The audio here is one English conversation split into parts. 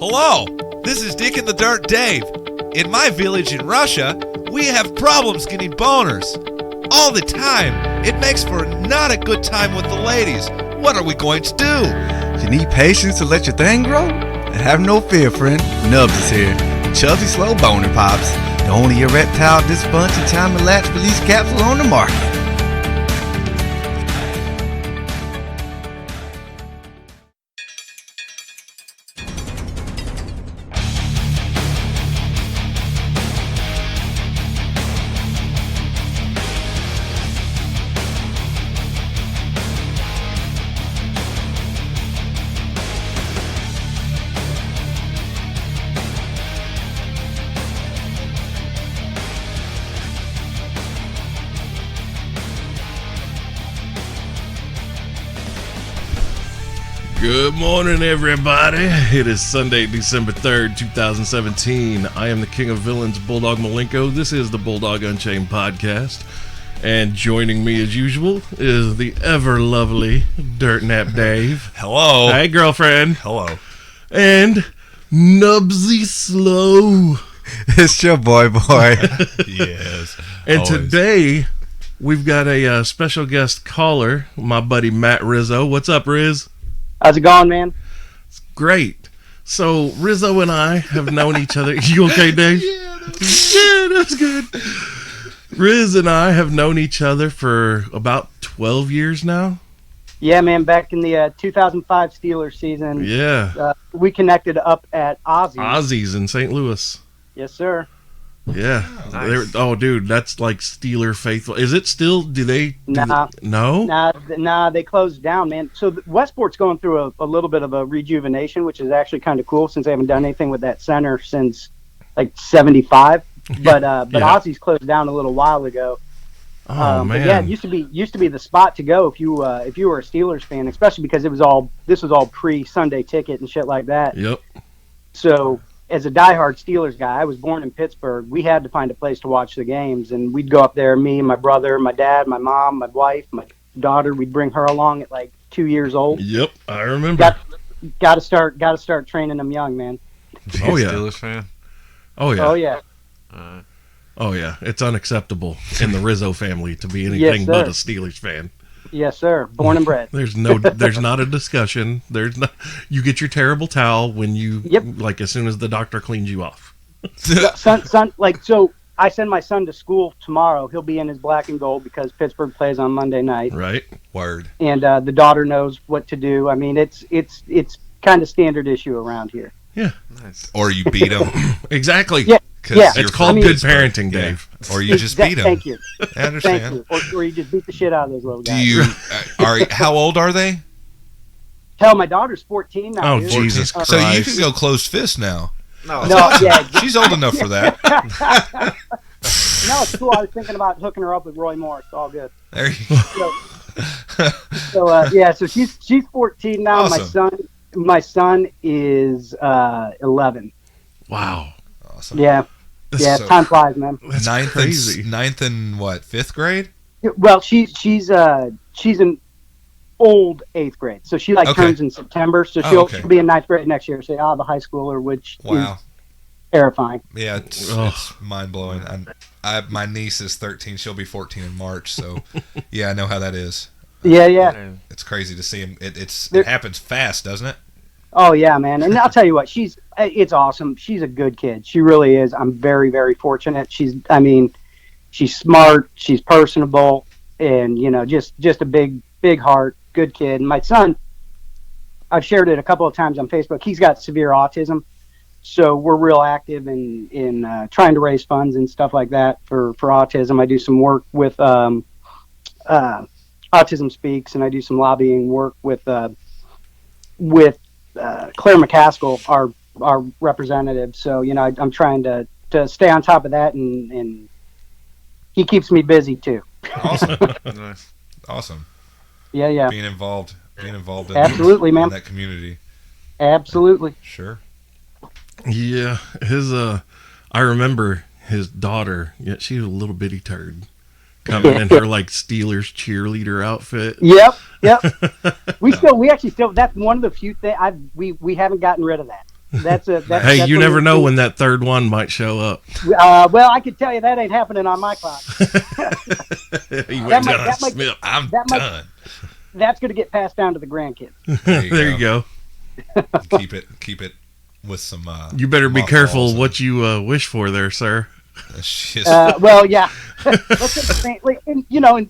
Hello, this is Dick in the Dirt Dave. In my village in Russia, we have problems getting boners. All the time. It makes for not a good time with the ladies. What are we going to do? You need patience to let your thing grow? Have no fear, friend. Knubsie is here. Chubby Slow Boner Pops. The only erectile dysfunction time relax release capsule on the market. Good morning, everybody. It is Sunday, December 3rd, 2017. I am the king of villains, Bulldog Malenko. This is the Bulldog Unchained podcast. And joining me as usual is the ever lovely Dirtnap Dave. Hello. Hey, girlfriend. Hello. And Knubsie Slow. It's your boy. Yes. And always. Today, we've got a special guest caller, my buddy Matt Rizzo. What's up, Riz? How's it going, man? Great. So Rizzo and I have known each other. You okay, Dave? Yeah, that's good. Riz and I have known each other for about 12 years now. Yeah, man. Back in the 2005 Steelers season, Yeah. we connected up at Ozzy's. Ozzy's in St. Louis. Yes, sir. Yeah. Nice. Oh, dude, that's like Steeler faithful. Is it still? Do they? Nah. No. Nah, they closed down, man. So Westport's going through a little bit of a rejuvenation, which is actually kind of cool since they haven't done anything with that center since like '75. But Yeah. Ozzy's closed down a little while ago. Oh man. But yeah, it used to be the spot to go if you were a Steelers fan, especially because this was all pre-Sunday ticket and shit like that. Yep. So as a diehard Steelers guy, I was born in Pittsburgh. We had to find a place to watch the games, and we'd go up there. Me, my brother, my dad, my mom, my wife, my daughter. We'd bring her along at like 2 years old. Yep. I remember. Got to start training them young, man. Oh yeah. Steelers fan? Oh yeah. Oh yeah. Oh yeah. It's unacceptable in the Rizzo family to be anything Yes, but a sir. Steelers fan. Yes, sir. Born and bred. There's not a discussion. You get your terrible towel when you, like as soon as the doctor cleans you off. son, like, so I send my son to school tomorrow. He'll be in his black and gold because Pittsburgh plays on Monday night. Right. Word. And the daughter knows what to do. I mean, it's kind of standard issue around here. Yeah. Nice. Or you beat them. Exactly. Yeah. Yeah. It's called good parenting, Dave. Or you just beat them. Thank you. I understand. Thank you. Or you just beat the shit out of those little guys. Do you? How old are they? Hell, my daughter's 14 now. Oh, dude. Jesus Christ. So you can go closed fist now. No, yeah. She's old enough for that. No, it's cool. I was thinking about hooking her up with Roy Moore. It's all good. There you go. So she's 14 now. Awesome. My son is 11. Wow. Awesome. Yeah. Yeah, So- time flies, man. That's crazy. Ninth and what? 5th grade? Well, she's an old 8th grade, so she Okay. turns in September. So Oh, okay. she'll be in 9th grade next year. So the high schooler, which Wow. is terrifying. Yeah, it's mind blowing. My niece is 13. She'll be 14 in March. So, yeah, I know how that is. Yeah. It's crazy to see him. It happens fast, doesn't it? Oh yeah, man. And I'll tell you what, it's awesome. She's a good kid. She really is. I'm very, very fortunate. She's smart. She's personable, and just a big heart, good kid. And my son, I've shared it a couple of times on Facebook. He's got severe autism, so we're real active in trying to raise funds and stuff like that for autism. I do some work with Autism Speaks, and I do some lobbying work with Claire McCaskill, our representative. So I'm trying to stay on top of that, and he keeps me busy too. Awesome. Awesome. Yeah. Being involved in Absolutely, man. in that community. Absolutely. Sure. Yeah. I remember his daughter. Yeah, she was a little bitty turd. coming in her like Steelers cheerleader outfit. Yep. We actually still, that's one of the few things we haven't gotten rid of that. Hey, you never know when that third one might show up. Well, I can tell you that ain't happening on my clock. I'm done. That's going to get passed down to the grandkids. There you go. Keep it with some. You better be careful what you wish for there, sir. Well, yeah. Let's say, in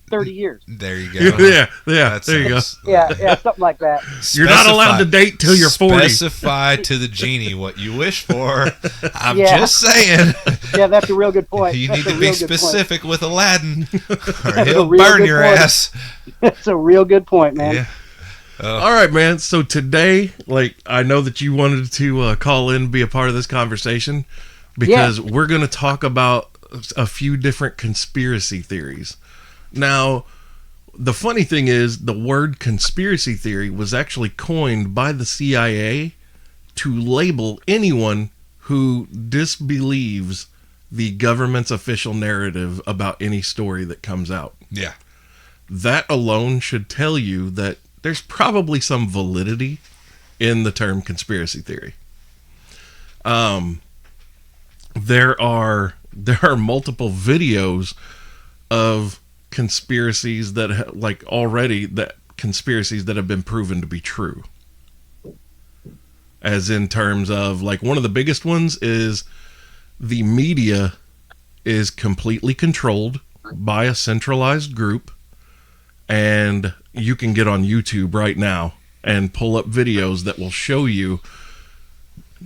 30 years. There you go. Yeah. There you go. Yeah, something like that. You're not allowed to date till you're 40. Specify to the genie what you wish for. I'm just saying. Yeah, that's a real good point. You need to be specific with Aladdin, or That's he'll burn your ass. That's a real good point, man. Yeah. All right, man. So today, I know that you wanted to call in and be a part of this conversation because we're going to talk about a few different conspiracy theories. Now, the funny thing is the word conspiracy theory was actually coined by the CIA to label anyone who disbelieves the government's official narrative about any story that comes out. Yeah. That alone should tell you that there's probably some validity in the term conspiracy theory. There are multiple videos of conspiracies that conspiracies that have been proven to be true. As in terms of, one of the biggest ones is the media is completely controlled by a centralized group, and you can get on YouTube right now and pull up videos that will show you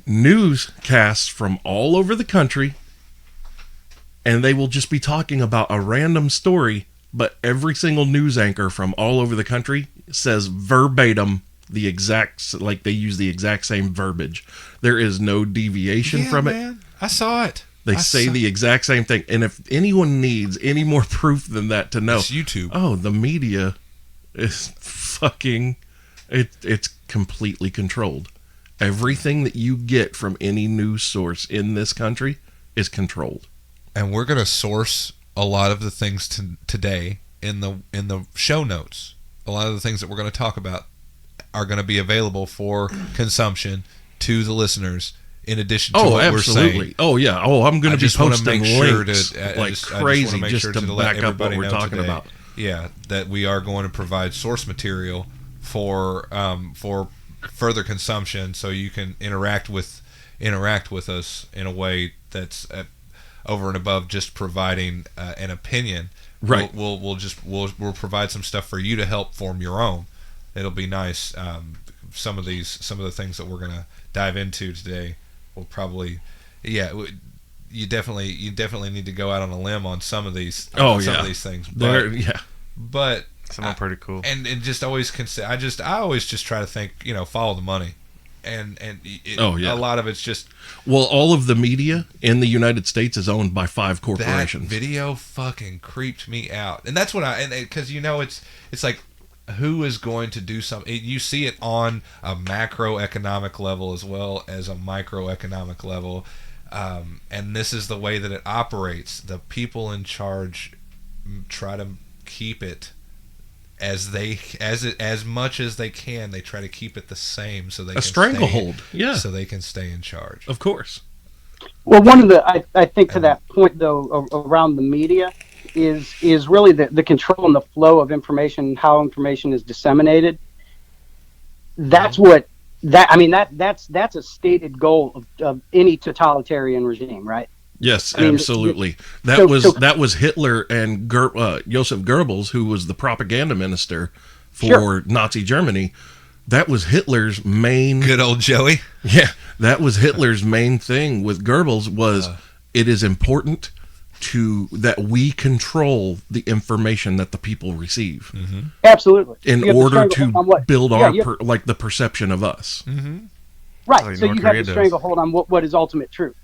newscasts from all over the country, and they will just be talking about a random story, but every single news anchor from all over the country says verbatim the exact, they use the exact same verbiage. There is no deviation from it. I saw it. They say the exact same thing. And if anyone needs any more proof than that to know, it's YouTube. Oh, the media is fucking, it's completely controlled. Everything that you get from any news source in this country is controlled. And we're going to source a lot of the things today in the show notes. A lot of the things that we're going to talk about are going to be available for consumption to the listeners, in addition to what we're saying. Oh, yeah. Oh, I'm going to be posting links crazy just to back up what we're talking about. Yeah, that we are going to provide source material for further consumption, so you can interact with us in a way that's over and above just providing an opinion. Right. We'll provide some stuff for you to help form your own. It'll be nice. Some of the things that we're gonna dive into today will probably, you definitely need to go out on a limb on some of these. Some of these things. But some are pretty cool. And just always I always just try to think, follow the money. And a lot of it's just... Well, all of the media in the United States is owned by 5 corporations. That video fucking creeped me out. And that's what because it's like, who is going to do something? You see it on a macroeconomic level as well as a microeconomic level. And this is the way that it operates. The people in charge try to keep it as much as they can. They try to keep it the same so they can stranglehold, so they can stay in charge. Of course. Well, one of the I think to that point though around the media is really the control and the flow of information, how information is disseminated. That's that's a stated goal of any totalitarian regime, right? Yes, absolutely. That was Hitler and Joseph Goebbels, who was the propaganda minister for Nazi Germany. That was Hitler's main... Good old Joey. Yeah, that was Hitler's main thing with Goebbels was it is important that we control the information that the people receive. Mm-hmm. Absolutely. In order to build the perception of us. Mm-hmm. Right, so you have to stranglehold on what is ultimate truth.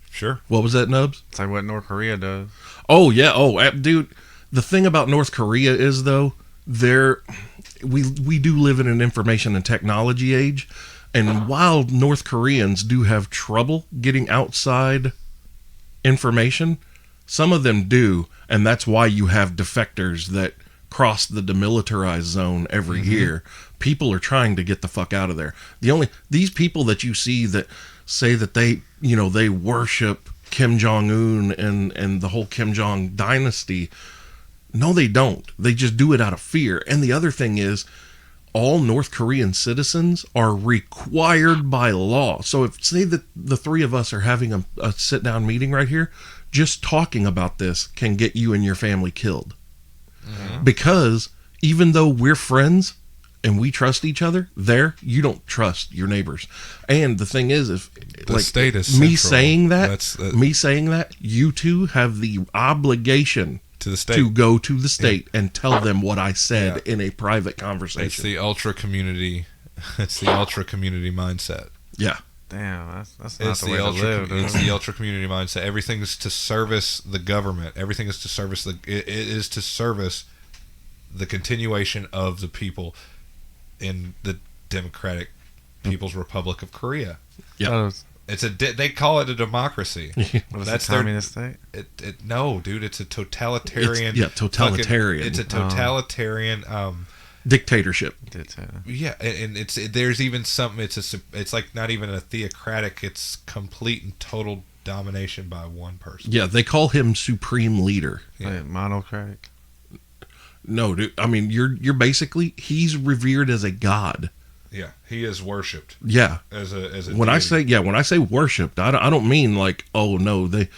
Sure. What was that, Nubs? It's like what North Korea does. Oh, yeah. Oh, dude. The thing about North Korea is, though, we do live in an information and technology age. And while North Koreans do have trouble getting outside information, some of them do. And that's why you have defectors that cross the demilitarized zone every year. People are trying to get the fuck out of there. These people that you see that say that they worship Kim Jong-un and the whole Kim Jong dynasty, no, they don't. They just do it out of fear. And the other thing is, all North Korean citizens are required by law. So if, say that the three of us are having a sit-down meeting right here, just talking about this can get you and your family killed. Because even though we're friends and we trust each other, you don't trust your neighbors. And the thing is, if the state is me central. saying that, you two have the obligation to the state to go to the state and tell them what I said in a private conversation. It's the ultra community. It's the ultra community mindset. Yeah. Damn, that's not the way to live. It's the ultra community mindset. Everything is to service the government. Everything is to service it is to service the continuation of the people in the Democratic People's Republic of Korea. Yeah. They call it a democracy. That's a communist state? No, dude, it's a totalitarian. Totalitarian. It's a totalitarian dictatorship. Yeah, and there's even something. It's like not even a theocratic. It's complete and total domination by one person. Yeah, they call him supreme leader. Yeah. Like monocratic. No, dude. I mean, you're basically, he's revered as a god. Yeah, he is worshipped. Yeah, as a when deity. when I say worshipped, I don't mean like, oh no, they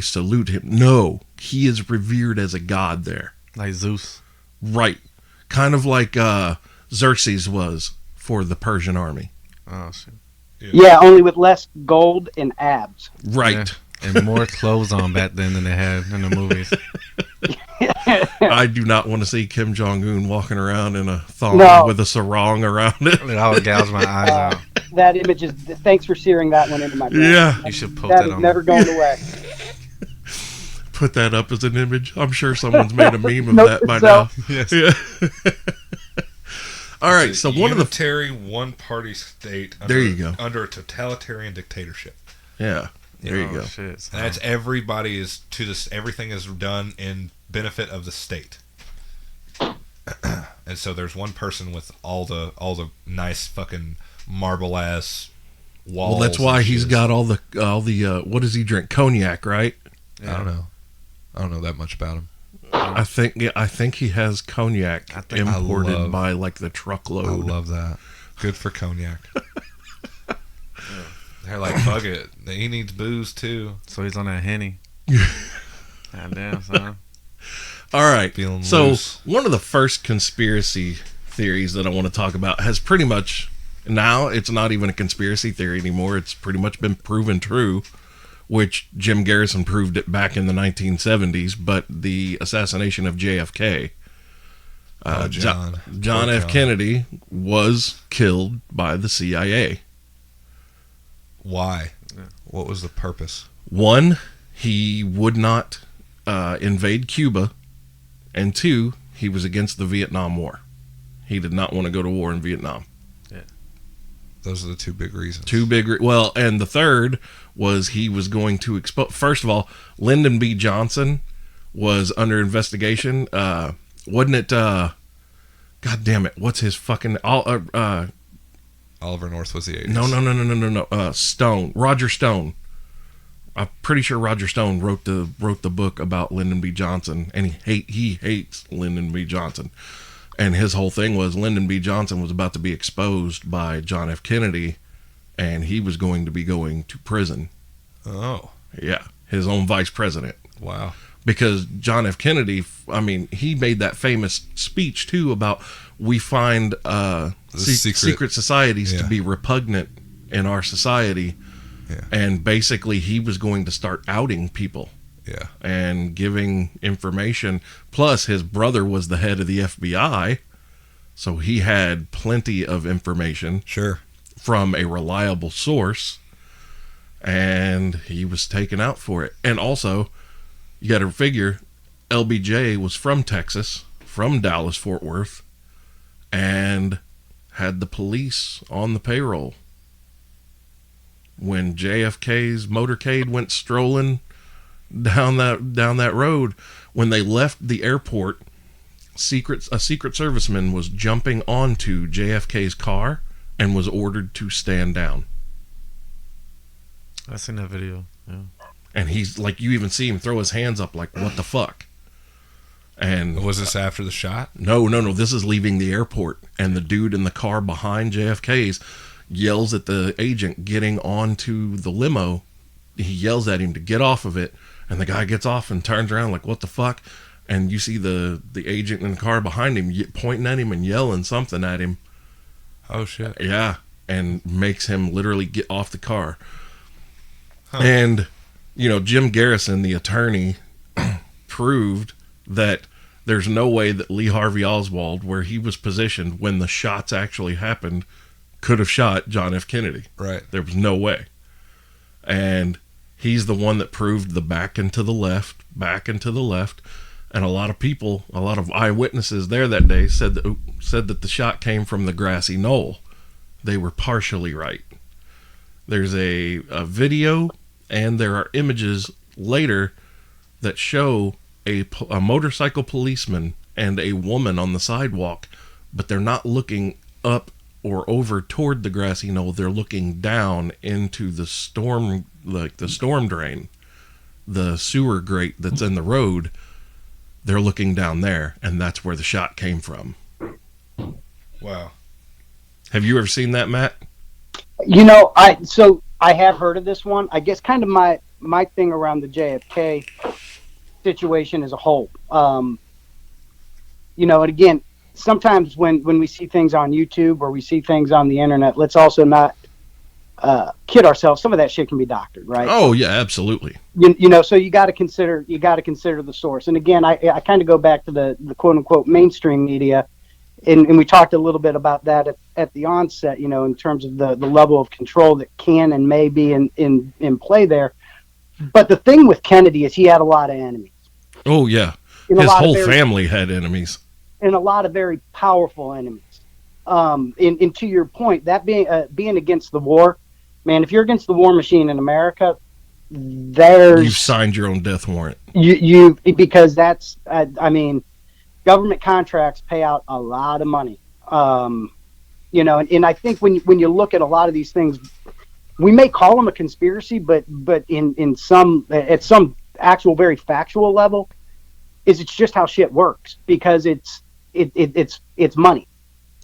salute him. No, he is revered as a god there. Like Zeus. Right. Kind of like Xerxes was for the Persian army. Oh shit. Yeah, only with less gold and abs. Right. Yeah. And more clothes on back then than they had in the movies. I do not want to see Kim Jong-un walking around in a thong with a sarong around it. I would gouge my eyes out. That image is. Thanks for searing that one into my brain. Yeah. You should post that that is on. never going away. Put that up as an image. I'm sure someone's made a meme of Note that by to now. self. Yes. Yeah. All right. So one of the unitary one-party state. There you go. Under a totalitarian dictatorship. Yeah. There you go. Shit, And that's everybody is to this. Everything is done in benefit of the state. And so there's one person with all the nice fucking marble ass walls. Well, that's why and he's shit. got all the what does he drink? Cognac, right? I don't know. I don't know that much about him. I think he has cognac imported by like the truckload. I love that. Good for cognac. They're like, fuck it. He needs booze too. So he's on that Henny. Goddamn, son. All right. Feeling so loose. one of the first conspiracy theories that I want to talk about has pretty much, now it's not even a conspiracy theory anymore. It's pretty much been proven true, which Jim Garrison proved it back in the 1970s, but the assassination of JFK. John F. Kennedy was killed by the CIA. Why? What was the purpose? One, he would not invade Cuba, and two, he was against the Vietnam War. He did not want to go to war in Vietnam. Yeah, those are the two big reasons. Well, and the third was he was going to expose. First of all, Lyndon B. Johnson was under investigation. Wasn't it? God damn it! What's his fucking? Oliver North was the 80s. No. Stone. Roger Stone. I'm pretty sure Roger Stone wrote the book about Lyndon B. Johnson, and he hates Lyndon B. Johnson. And his whole thing was Lyndon B. Johnson was about to be exposed by John F. Kennedy, and he was going to be going to prison. Oh. Yeah, his own vice president. Wow. Because John F. Kennedy, I mean, he made that famous speech, too, about we find secret societies to be repugnant in our society. Yeah. And basically, he was going to start outing people. Yeah. And giving information. Plus, his brother was the head of the FBI. So he had plenty of information. Sure. From a reliable source. And he was taken out for it. And also, you got to figure, LBJ was from Texas, from Dallas, Fort Worth, and had the police on the payroll. When JFK's motorcade went strolling down that road, when they left the airport, a Secret Serviceman was jumping onto JFK's car and was ordered to stand down. I seen that video. Yeah. And he's like, you even see him throw his hands up like, what the fuck? And Was this after the shot? No. This is leaving the airport, and the dude in the car behind JFK's yells at the agent getting onto the limo. He yells at him to get off of it, and the guy gets off and turns around like, what the fuck? And you see the agent in the car behind him pointing at him and yelling something at him. Oh, shit. Yeah, and makes him literally get off the car. Huh. And, Jim Garrison, the attorney, proved that there's no way that Lee Harvey Oswald, where he was positioned when the shots actually happened, could have shot John F. Kennedy. Right. There was no way. And he's the one that proved the back and to the left. And a lot of eyewitnesses there that day said that the shot came from the grassy knoll. They were partially right. There's a video, and there are images later that show a motorcycle policeman and a woman on the sidewalk, but they're not looking up or over toward the grassy knoll. They're looking down into the storm drain, the sewer grate that's in the road. They're looking down there, and that's where the shot came from. Wow. Have you ever seen that, Matt? I have heard of this one. I guess kind of my thing around the JFK situation as a whole. And again, sometimes when we see things on YouTube or we see things on the internet, let's also not kid ourselves. Some of that shit can be doctored, right? Oh yeah, absolutely. So you got to consider the source. And again, I kind of go back to the quote unquote mainstream media, and we talked a little bit about that at the onset. In terms of the level of control that can and may be in play there. But the thing with Kennedy is he had a lot of enemies. Oh yeah, his whole family had enemies, and a lot of very powerful enemies. And to your point, that being against the war, man, if you're against the war machine in America, you've signed your own death warrant. Because that's government contracts pay out a lot of money. And I think when you look at a lot of these things, we may call them a conspiracy, but at some actual very factual level, it's just how shit works, because it's money.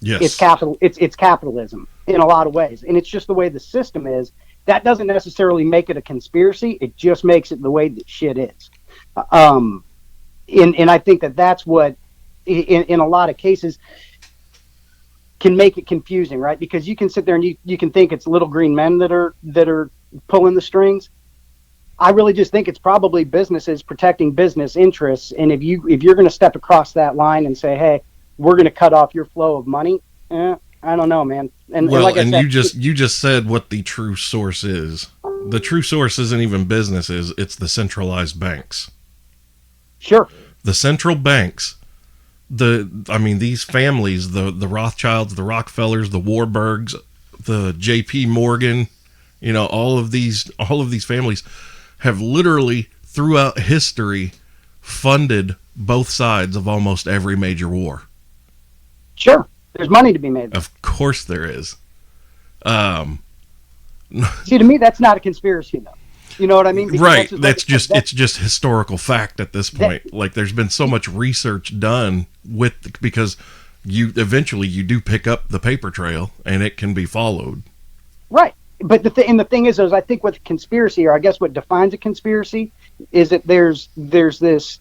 Yes. It's capitalism in a lot of ways, and it's just the way the system is. That doesn't necessarily make it a conspiracy. It just makes it the way that shit is. And I think that's what, in a lot of cases, can make it confusing, right? Because you can sit there and you can think it's little green men that are pulling the strings. I really just think it's probably businesses protecting business interests. And if you're going to step across that line and say, "Hey, we're going to cut off your flow of money," I don't know, man. And like I said, you just said what the true source is. The true source isn't even businesses; it's the centralized banks. Sure. The central banks. These families, the Rothschilds, the Rockefellers, the Warburgs, the J.P. Morgan, all of these families have literally throughout history funded both sides of almost every major war. Sure. There's money to be made. Of course there is. See, to me, that's not a conspiracy, though. You know what I mean? Because right. It's just historical fact at this point. There's been so much research done because you do pick up the paper trail and it can be followed. Right. But the thing is, I think with conspiracy, or I guess what defines a conspiracy, is that there's this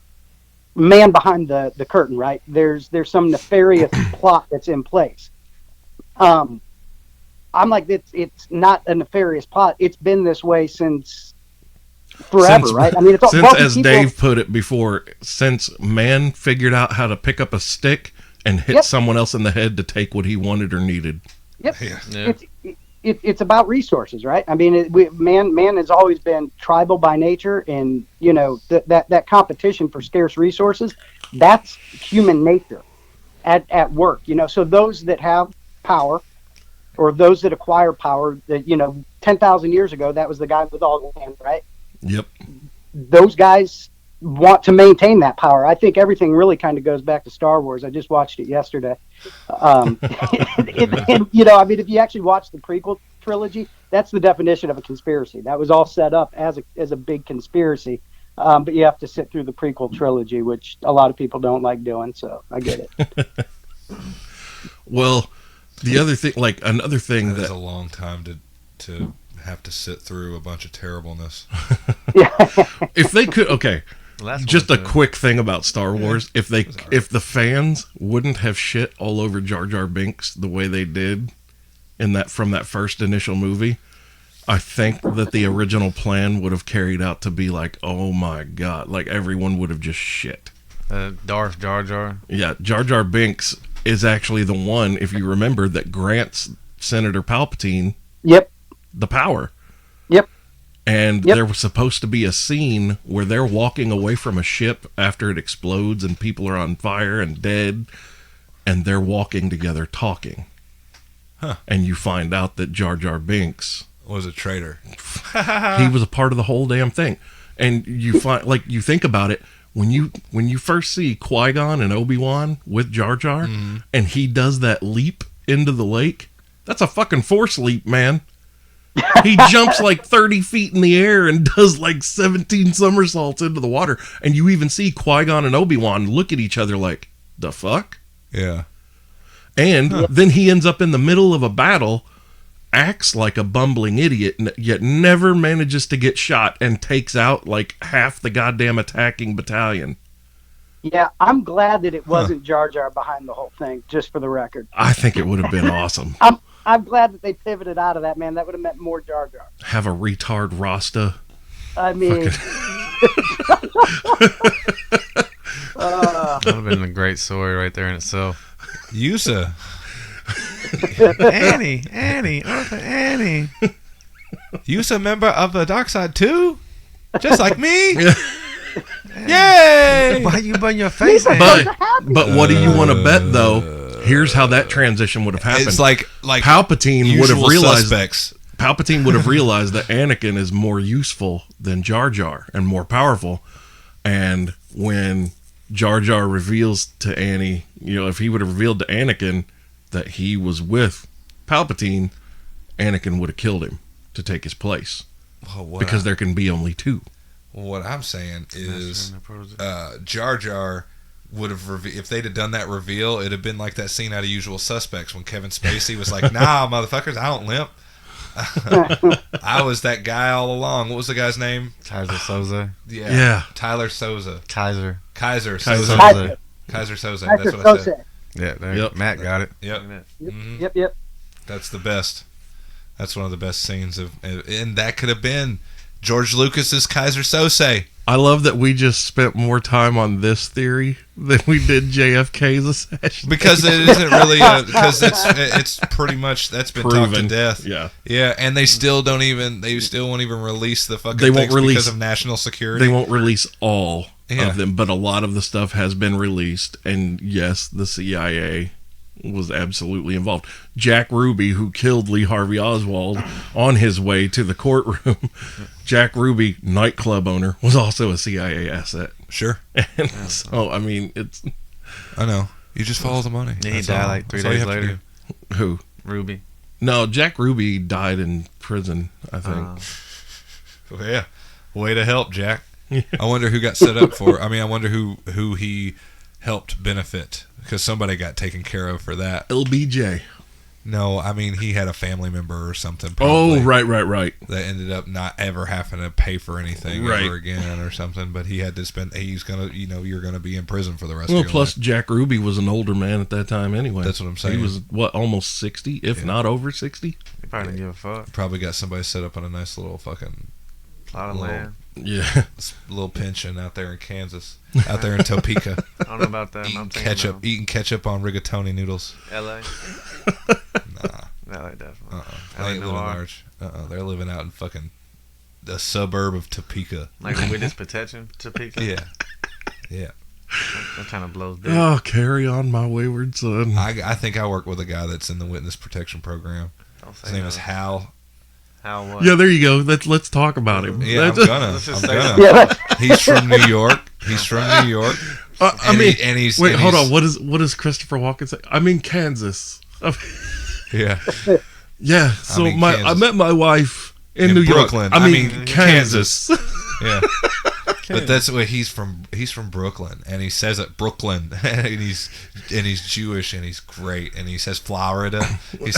man behind the curtain, right? There's some nefarious plot that's in place. I'm like, it's not a nefarious plot. It's been this way since forever, right? I mean, it's since, as Dave put it before, since man figured out how to pick up a stick and hit someone else in the head to take what he wanted or needed. Yep. Yeah. It's about resources, right? I mean, man has always been tribal by nature, and that competition for scarce resources, that's human nature at work. So those that have power, or those that acquire power, that 10,000 years ago, that was the guy with all the land, right? Yep. Those guys want to maintain that power. I think everything really kind of goes back to Star Wars. I just watched it yesterday. And, you know, I mean, if you actually watch the prequel trilogy, that's the definition of a conspiracy. That was all set up as a big conspiracy. But you have to sit through the prequel trilogy, which a lot of people don't like doing. So I get it. Well, the other thing, like another thing That that is a long time to have to sit through a bunch of terribleness. if they could, okay, Last just a one's good. quick thing about Star Wars, if the fans wouldn't have shit all over Jar Jar Binks the way they did from that first initial movie, I think that the original plan would have carried out to be like, oh my god, like everyone would have just shit. Darth Jar Jar. Yeah, Jar Jar Binks is actually the one, if you remember, that grants Senator Palpatine Yep. the power. Yep. And Yep. there was supposed to be a scene where they're walking away from a ship after it explodes and people are on fire and dead, and they're walking together talking. Huh. And you find out that Jar Jar Binks, Was a traitor. he was a part of the whole damn thing. And you find, like, you think about it, when you first see Qui-Gon and Obi-Wan with Jar Jar, and he does that leap into the lake, that's a fucking force leap, man. He jumps like 30 feet in the air and does like 17 somersaults into the water. And you even see Qui-Gon and Obi-Wan look at each other like, the fuck? Yeah. And then he ends up in the middle of a battle, acts like a bumbling idiot, yet never manages to get shot and takes out like half the goddamn attacking battalion. Yeah, I'm glad that it wasn't Jar Jar behind the whole thing, just for the record. I think it would have been awesome. I'm glad that they pivoted out of that, man. That would have meant more Jar Jar. Have a retard Rasta. I mean, That would have been a great story right there in itself. Yusa. Annie, Arthur, Annie. Yusa member of the dark side too? Just like me? Yay! Why you burn your face? But what do you want to bet though? Here's how that transition would have happened. It's like Palpatine would have Usual realized Suspects. Palpatine would have realized that Anakin is more useful than Jar Jar and more powerful. And when Jar Jar reveals to Annie, you know, if he would have revealed to Anakin that he was with Palpatine, Anakin would have killed him to take his place. Because there can be only two. What I'm saying is Jar Jar would have if they'd have done that reveal, it'd have been like that scene out of Usual Suspects when Kevin Spacey was like, nah, motherfuckers, I don't limp. I was that guy all along. What was the guy's name? Kaiser Soze. Yeah. Tyler Souza. Kaiser. Kaiser Kaiser Souza. Soze. Kaiser Souza. Kaiser That's what I Soze. said. Yeah, there, Yep. Matt got it. Yep. Yep. That's the best. That's one of the best scenes and that could have been George Lucas's Kaiser Soze. I love that we just spent more time on this theory than we did JFK's assassination. Because it isn't really because it's pretty much that's been talked to death. Yeah, and they still won't even release the fucking They won't things release- because of national security. they won't release all Yeah. of them, but a lot of the stuff has been released. And yes, the CIA was absolutely involved. Jack Ruby, who killed Lee Harvey Oswald on his way to the courtroom, Jack Ruby, nightclub owner, was also a CIA asset. Sure, And so, I mean, it's I know. You just follow the money. Yeah, he That's died all. like 3 That's all you days have to later. do. who? Ruby. No, Jack Ruby died in prison, I think. Well, yeah, way to help, Jack. I wonder who got set up for. I mean, I wonder who he helped benefit because somebody got taken care of for that. LBJ. No, I mean he had a family member or something. Probably, Oh, right. that ended up not ever having to pay for anything Right. ever again or something. But he had to spend. He's gonna, you're gonna be in prison for the rest Well, of your plus life. Jack Ruby was an older man at that time anyway. That's what I'm saying. He was, almost 60, if not over 60? He probably didn't give a fuck. Probably got somebody set up on a nice little fucking Plot of Little- land. Yeah. little pension out there in Kansas, out there in Topeka, I don't know about that. I'm thinking eating ketchup on rigatoni noodles. L.A. Nah. L.A. definitely. They ain't living Noir. large. They're living out in fucking the suburb of Topeka. Like the witness protection Topeka. Yeah. Yeah. That kind of blows dick. Oh, carry on, my wayward son. I think I work with a guy that's in the witness protection program. Don't say His name that. is Hal. How what? Yeah, there you go. Let's talk about him. Yeah, I'm Let's just say gonna. Yeah. He's from New York. He's from New York. I mean, wait, hold he's- on. What does Christopher Walken say? I'm in Kansas. Yeah. Yeah. So mean, I Kansas. met my wife in New Brooklyn. York. I mean Kansas. Yeah. But that's what he's from. He's from Brooklyn, and he says it Brooklyn, and he's Jewish, and he's great, and he says Florida. He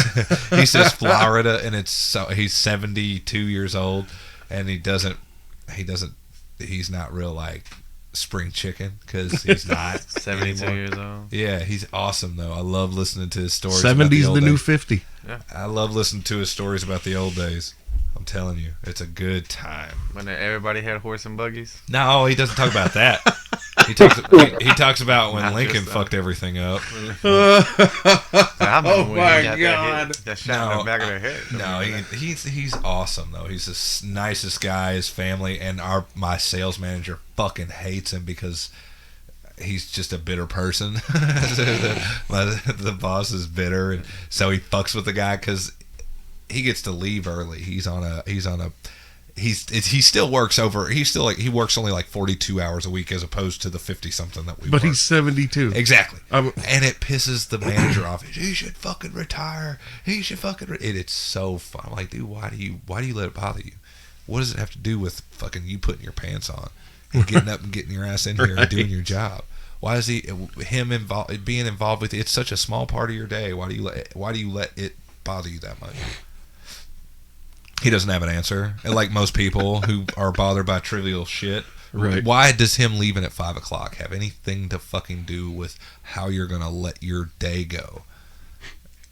says Florida, and he's 72 years old, and he's not real like spring chicken because he's not 72 anymore. years old. Yeah, he's awesome though. I love listening to his stories. 70's about the new old days. 50. I love listening to his stories about the old days. I'm telling you, it's a good time. When everybody had horse and buggies. No, he doesn't talk about that. He talks about when Not Lincoln just that. fucked everything up. I remember when my he got God. that shot in the back of their head. No, he's awesome though. He's the nicest guy. His family and my sales manager fucking hates him because he's just a bitter person. The boss is bitter, and so he fucks with the guy because he gets to leave early. He still works over. He works only like 42 hours a week as opposed to the 50 something that we. But work. he's 72. Exactly. I'm- And it pisses the manager off. He should fucking retire. He should fucking. It's so fun. I'm like, dude, why do you let it bother you? What does it have to do with fucking you putting your pants on and getting up and getting your ass in here and doing your job? Why is being involved with it? It's such a small part of your day. Why do you let it bother you that much? He doesn't have an answer. And like most people who are bothered by trivial shit, Right. Why does him leaving at 5 o'clock have anything to fucking do with how you're gonna let your day go?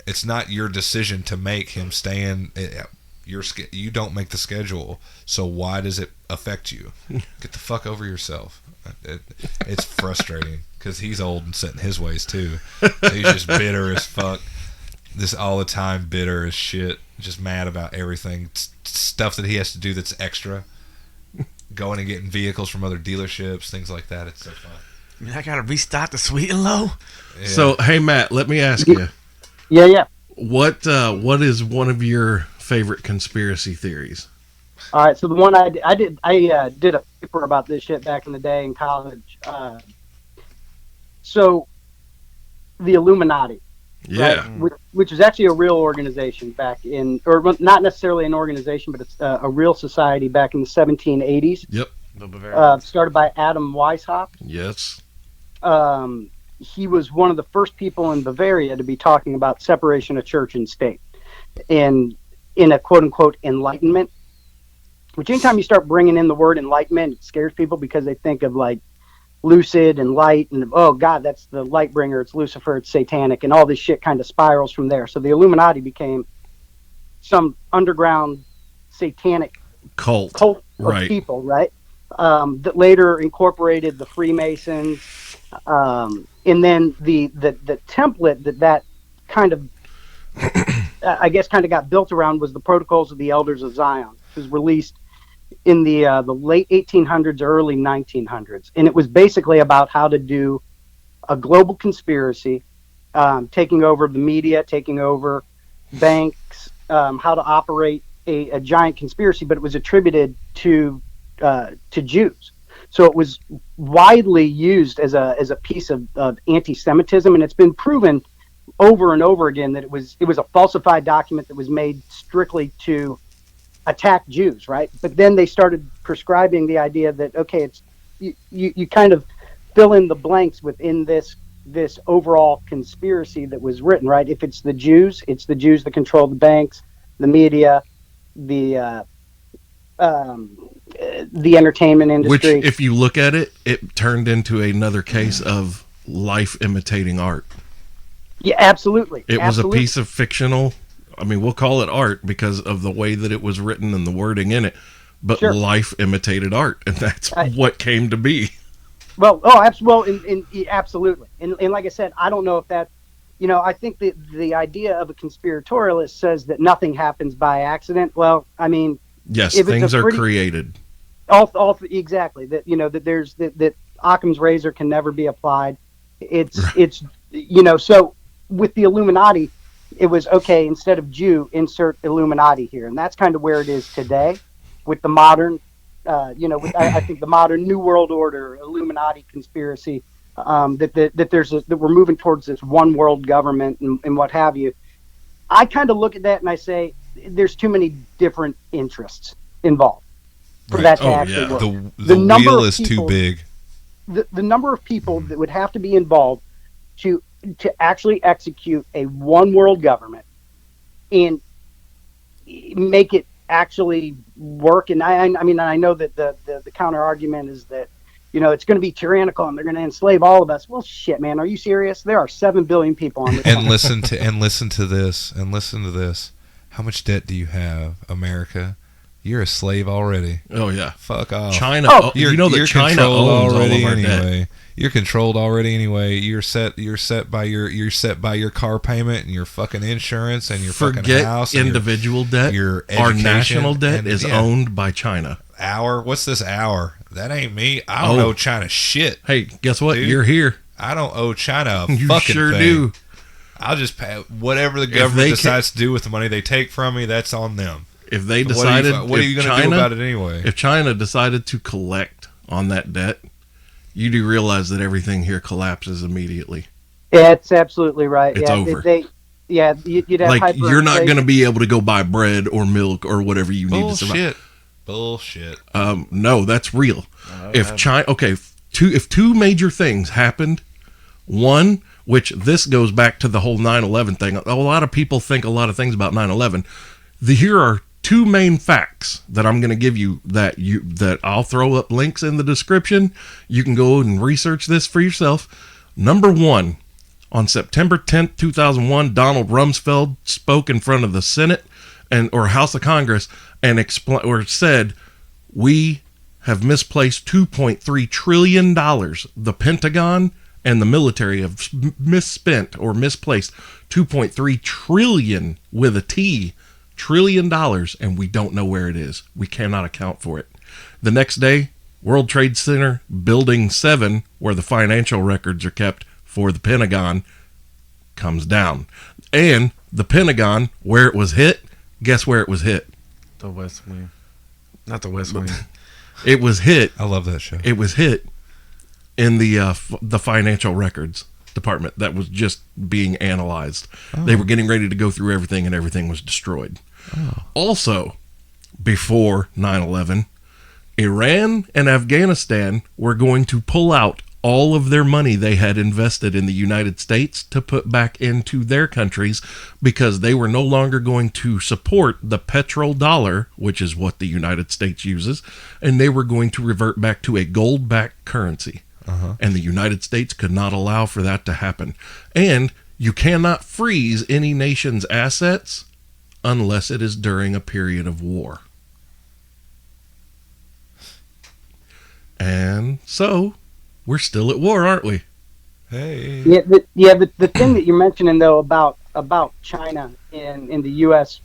It's not your decision to make him stay in. You don't make the schedule, so why does it affect you? Get the fuck over yourself. It's frustrating because he's old and set in his ways too. So he's just bitter as fuck. This all the time bitter as shit. Just mad about everything. Stuff that he has to do that's extra. Going and getting vehicles from other dealerships, things like that. It's so fun. I mean, I gotta restock the sweet and low. Yeah. So, hey Matt, let me ask you, Yeah. what is one of your favorite conspiracy theories? All right. So the one I did a paper about this shit back in the day in college. So the Illuminati. Yeah. Right, which is actually a real organization back in, or not necessarily an organization, but it's a real society back in the 1780s. Yep. The Bavarians. Started by Adam Weishaupt. Yes. He was one of the first people in Bavaria to be talking about separation of church and state, and in a quote unquote enlightenment. Which anytime you start bringing in the word enlightenment, it scares people because they think of like lucid and light and oh god, that's the light bringer, it's Lucifer, it's satanic, and all this shit kind of spirals from there. So the Illuminati became some underground satanic Cult. of Right. people, right? That later incorporated the Freemasons, and then the template that kind of I guess kind of got built around was the Protocols of the Elders of Zion. It was released in the late 1800s, early 1900s, and it was basically about how to do a global conspiracy, taking over the media, taking over banks, how to operate a giant conspiracy, but it was attributed to Jews. So it was widely used as a piece of anti-Semitism, and it's been proven over and over again that it was a falsified document that was made strictly to attack Jews, right? But then they started prescribing the idea that okay, it's you kind of fill in the blanks within this overall conspiracy that was written, right? If it's the Jews that control the banks, the media, the entertainment industry. Which, if you look at it, it turned into another case of life imitating art. Yeah, absolutely. It was Absolutely. a piece of fictional. I mean, we'll call it art because of the way that it was written and the wording in it. But Sure. life imitated art, and that's what came to be. Well, absolutely. And like I said, I don't know if that, I think the idea of a conspiratorialist says that nothing happens by accident. Well, I mean, Yes, if it's things a are pretty- created. all exactly that, that there's that Occam's razor can never be applied. It's so with the Illuminati, it was okay, instead of Jew, insert Illuminati here, and that's kind of where it is today with the modern, I think the modern New World Order, Illuminati conspiracy, that we're moving towards this one world government and what have you. I kind of look at that and I say there's too many different interests involved for that to actually work. The wheel is too big. The number of people that would have to be involved to actually execute a one world government and make it actually work. And I mean, I know that the counter argument is that, it's going to be tyrannical and they're going to enslave all of us. Well, shit, man, are you serious? There are 7 billion people on this planet. Listen to this. How much debt do you have, America? You're a slave already. Oh yeah, fuck off. China. You're China owns already all of our anyway. debt. You're controlled already anyway. You're set by your car payment and your fucking insurance and your fucking house. Individual debt. Your our national debt is owned by China. What's this hour? That ain't me. I don't owe China shit. Hey, guess what? Dude, you're here. I don't owe China a you fucking sure thing. do. I'll just pay whatever the government decides to do with the money they take from me. That's on them. If they decided, what are you going to do about it anyway? If China decided to collect on that debt, you do realize that everything here collapses immediately. Yeah, it's absolutely right. It's over. You'd have like you're not going to be able to go buy bread or milk or whatever you need to survive. Bullshit. No, that's real. If China, if two major things happened, one, which this goes back to the whole 9/11 thing. A lot of people think a lot of things about 9/11. Here are two main facts that I'm going to give you that I'll throw up links in the description. You can go and research this for yourself. Number one, on September 10th, 2001, Donald Rumsfeld spoke in front of the Senate or House of Congress and said, we have misplaced $2.3 trillion. The Pentagon and the military have misspent or misplaced $2.3 trillion with a T, $1 trillion, and we don't know where it is. We cannot account for it. The next day, World Trade Center Building 7, where the financial records are kept for the Pentagon, comes down. And the Pentagon, where it was hit, guess where it was hit? The West Wing. Not the West Wing. It was hit. I love that show. It was hit in the financial records department that was just being analyzed. Oh. They were getting ready to go through everything, and everything was destroyed. Oh. Also, before 9/11, Iran and Afghanistan were going to pull out all of their money they had invested in the United States to put back into their countries because they were no longer going to support the petrodollar, which is what the United States uses, and they were going to revert back to a gold-backed currency. Uh-huh. And the United States could not allow for that to happen. And you cannot freeze any nation's assets unless it is during a period of war. And so, we're still at war, aren't we? Hey. The thing that you're mentioning, though, about China and the U.S.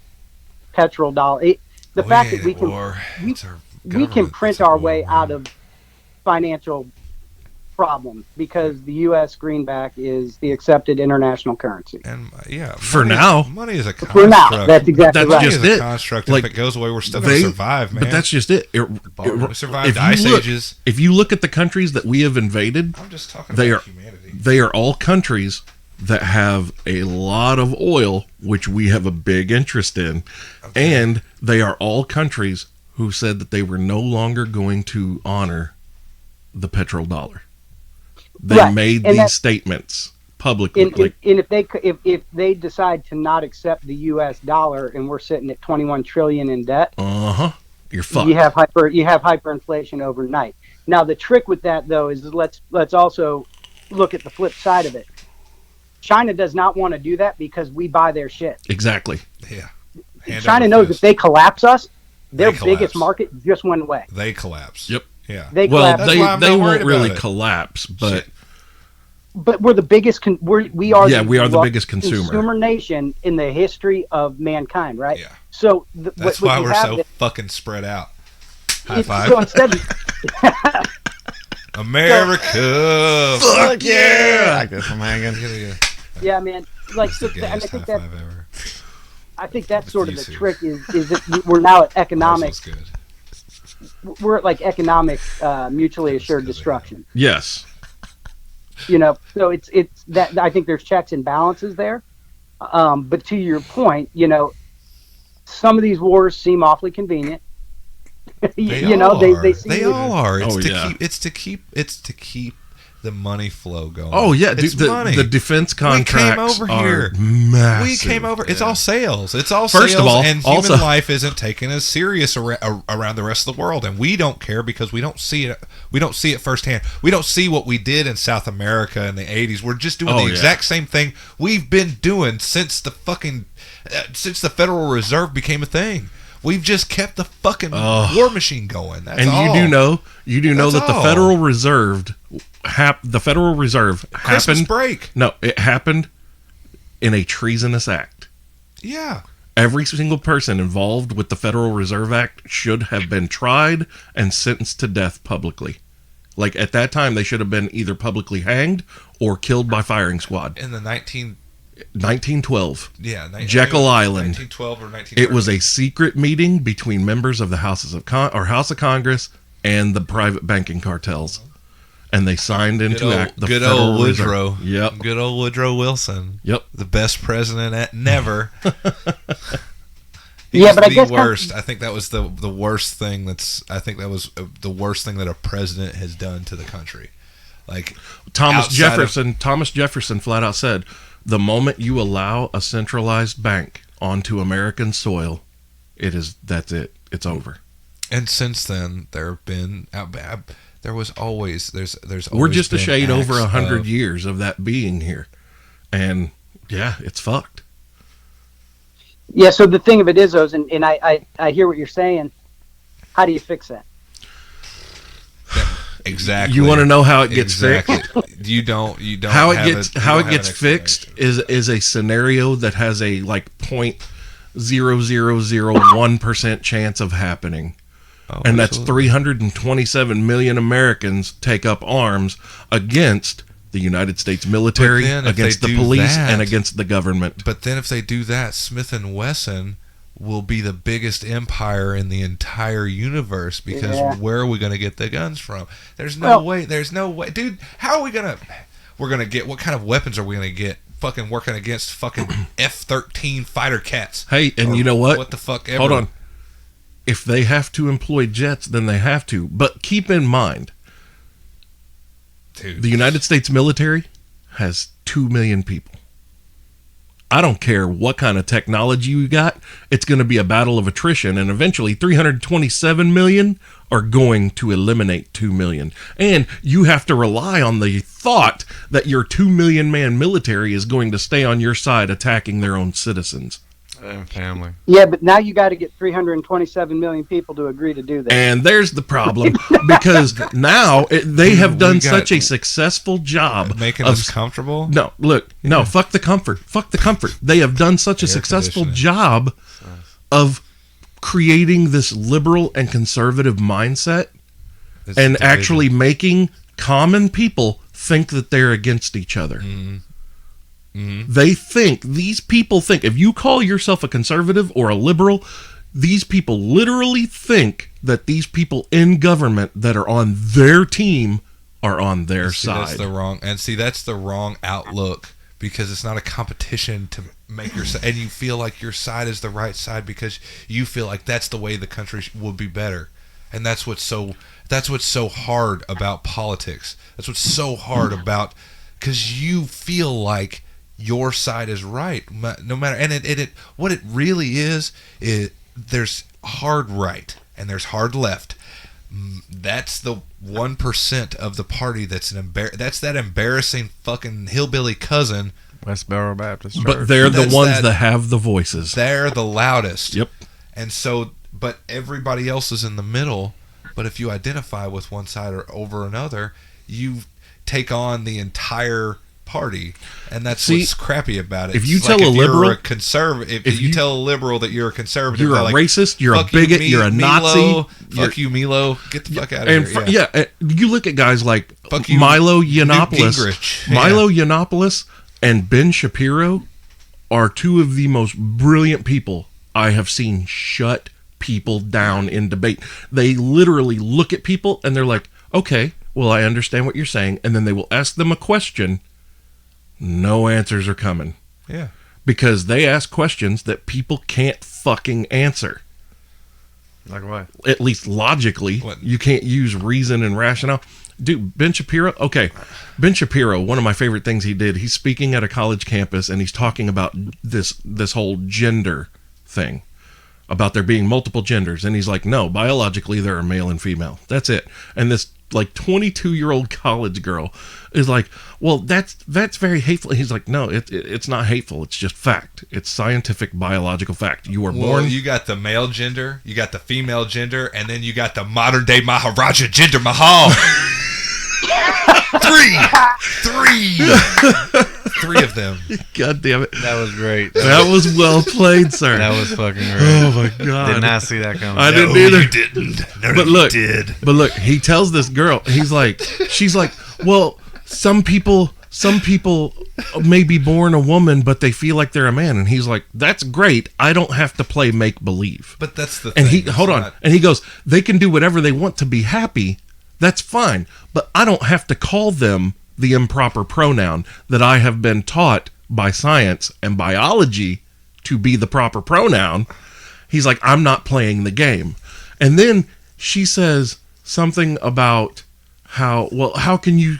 petrodollar, the fact that we can print our way out of financial problem because the U.S. greenback is the accepted international currency. And money is a construct. For now, that's exactly right. Money is a construct. If it goes away, we're still going to survive, man. But that's just it. We survived ice ages. If you look at the countries that we have invaded, I'm just talking about humanity. They are all countries that have a lot of oil, which we have a big interest in, and they are all countries who said that they were no longer going to honor the petrodollar. They made these statements publicly. And if they decide to not accept the U.S. dollar and we're sitting at 21 trillion in debt, you're fucked. You have hyperinflation overnight. Now the trick with that though is let's also look at the flip side of it. China does not want to do that because we buy their shit. Exactly. Yeah. China knows if they collapse us, their biggest market just went away. They collapse. Yep. Yeah. They won't really collapse, but we're the biggest. We are the biggest consumer nation in the history of mankind, right? Yeah. So that's why we're so fucking spread out. High five. So instead, America, fuck yeah! I like this one, man. Yeah, man. Like, That's the and I gayest think high that five ever. I think that's sort of the DC. trick is that we're now at economic. Ours was good. We're at like economic mutually assured Because of destruction. Yes. So it's that I think there's checks and balances there. But to your point, some of these wars seem awfully convenient. They They seem They all are. Oh, yeah. It's to keep the money flow going. Oh yeah, it's dude, money. the defense contracts over are here. massive. We came over. It's all sales. It's all First sales, of all, and also- human life isn't taken as serious around the rest of the world, and we don't care because we don't see it. We don't see it firsthand. We don't see what we did in South America in the '80s. We're just doing the exact same thing we've been doing since the Federal Reserve became a thing. We've just kept the fucking war machine going. That's And all. you do know That's that all. the Federal Reserve Christmas happened. break. No, it happened in a treasonous act. Yeah. Every single person involved with the Federal Reserve Act should have been tried and sentenced to death publicly. Like at that time, they should have been either publicly hanged or killed by firing squad. In the 1912. Jekyll Island. 1912 or 1913. It was a secret meeting between members of the House of Congress and the private banking cartels, and they signed into act the good Federal old Reserve. Woodrow. Yep. Good old Woodrow Wilson. Yep. The best president at never. Yeah, but I the guess worst. I think that was the worst thing. I think that was the worst thing that a president has done to the country. Like Thomas outside Jefferson flat out said, "The moment you allow a centralized bank onto American soil, that's it. It's over." And since then, there have been there's always We're just a been shade over acts 100 of- years of that being here, and yeah, it's fucked. Yeah. So the thing of it is, Oz, and I hear what you're saying. How do you fix that? Exactly. You want to know how it gets Exactly. fixed? You don't. How have it gets you how don't it have gets an fixed explanation. is a scenario that has a like 0.0001% chance of happening. Oh, And that's absolutely. 327 million Americans take up arms against the United States military, But then if against they the do police, that- and against the government. But then if they do that, Smith & Wesson will be the biggest empire in the entire universe because where are we going to get the guns from? There's no way. There's no way. Dude, how are we going to... We're going to get... What kind of weapons are we going to get fucking working against fucking F-13 fighter cats? Hey, and Or you know what? What the fuck ever. Hold on. If they have to employ jets, then they have to. But keep in mind, Dude. the United States military has 2 million people. I don't care what kind of technology you got. It's going to be a battle of attrition, and eventually 327 million are going to eliminate 2 million. And you have to rely on the thought that your 2 million man military is going to stay on your side attacking their own citizens. And family. Yeah, but now you got to get 327 million people to agree to do that. And there's the problem, because now they have done we got- such a successful job Making of us comfortable? No, look, no, fuck the comfort. Fuck the comfort. They have done such a successful conditioning. job of creating this liberal and conservative mindset It's and division. actually making common people think that they're against each other. These people think, if you call yourself a conservative or a liberal, these people literally think that these people in government that are on their team are on their side. That's the wrong outlook, because it's not a competition to make your side, and you feel like your side is the right side because you feel like that's the way the country would be better. And that's what's so hard about politics. That's what's so hard about, because you feel like your side is right, no matter. And what it really is there's hard right and there's hard left. That's the 1% of the party that's that's that embarrassing fucking hillbilly cousin. Westboro Baptist Church. But they're the That's ones that have the voices. They're the loudest. Yep. And so, but everybody else is in the middle. But if you identify with one side or over another, you take on the entire party, and that's what's crappy about it. If you It's tell like a liberal, you're a conservative, if you tell a liberal that you're a conservative, you're they're a like, racist, you're a "Fuck you, bigot, you're a Nazi, Milo, fuck you, Milo, get the fuck out of and here." you look at guys like Fuck you, Milo Newt Yiannopoulos. Gingrich. Milo Yiannopoulos and Ben Shapiro are two of the most brilliant people I have seen shut people down in debate. They literally look at people and they're like, okay, well, I understand what you're saying. And then they will ask them a question. No answers are coming. Yeah. Because they ask questions that people can't fucking answer. Like what? At least logically. What? You can't use reason and rationale. Dude, Ben Shapiro, okay. Ben Shapiro, one of my favorite things he did, he's speaking at a college campus and he's talking about this whole gender thing. About there being multiple genders. And he's like, no, biologically there are male and female. That's it. And this like 22-year-old college girl is like, well, that's very hateful. He's like, no, it's not hateful. It's just fact. It's scientific biological fact. You were born. You got the male gender, you got the female gender, and then you got the modern day Maharaja Jinder Mahal. Three of them. God damn it. That was great. That was well played, sir. That was fucking great. Oh my God. Did not see that coming. I didn't either. You didn't. No, But you look, did. But look, he tells this girl, she's like, well, some people may be born a woman, but they feel like they're a man. And he's like, that's great. I don't have to play make believe. But that's the thing. And It's hold on. not- And he goes, they can do whatever they want to be happy. That's fine. But I don't have to call them the improper pronoun that I have been taught by science and biology to be the proper pronoun. He's like, I'm not playing the game. And then she says something about how can you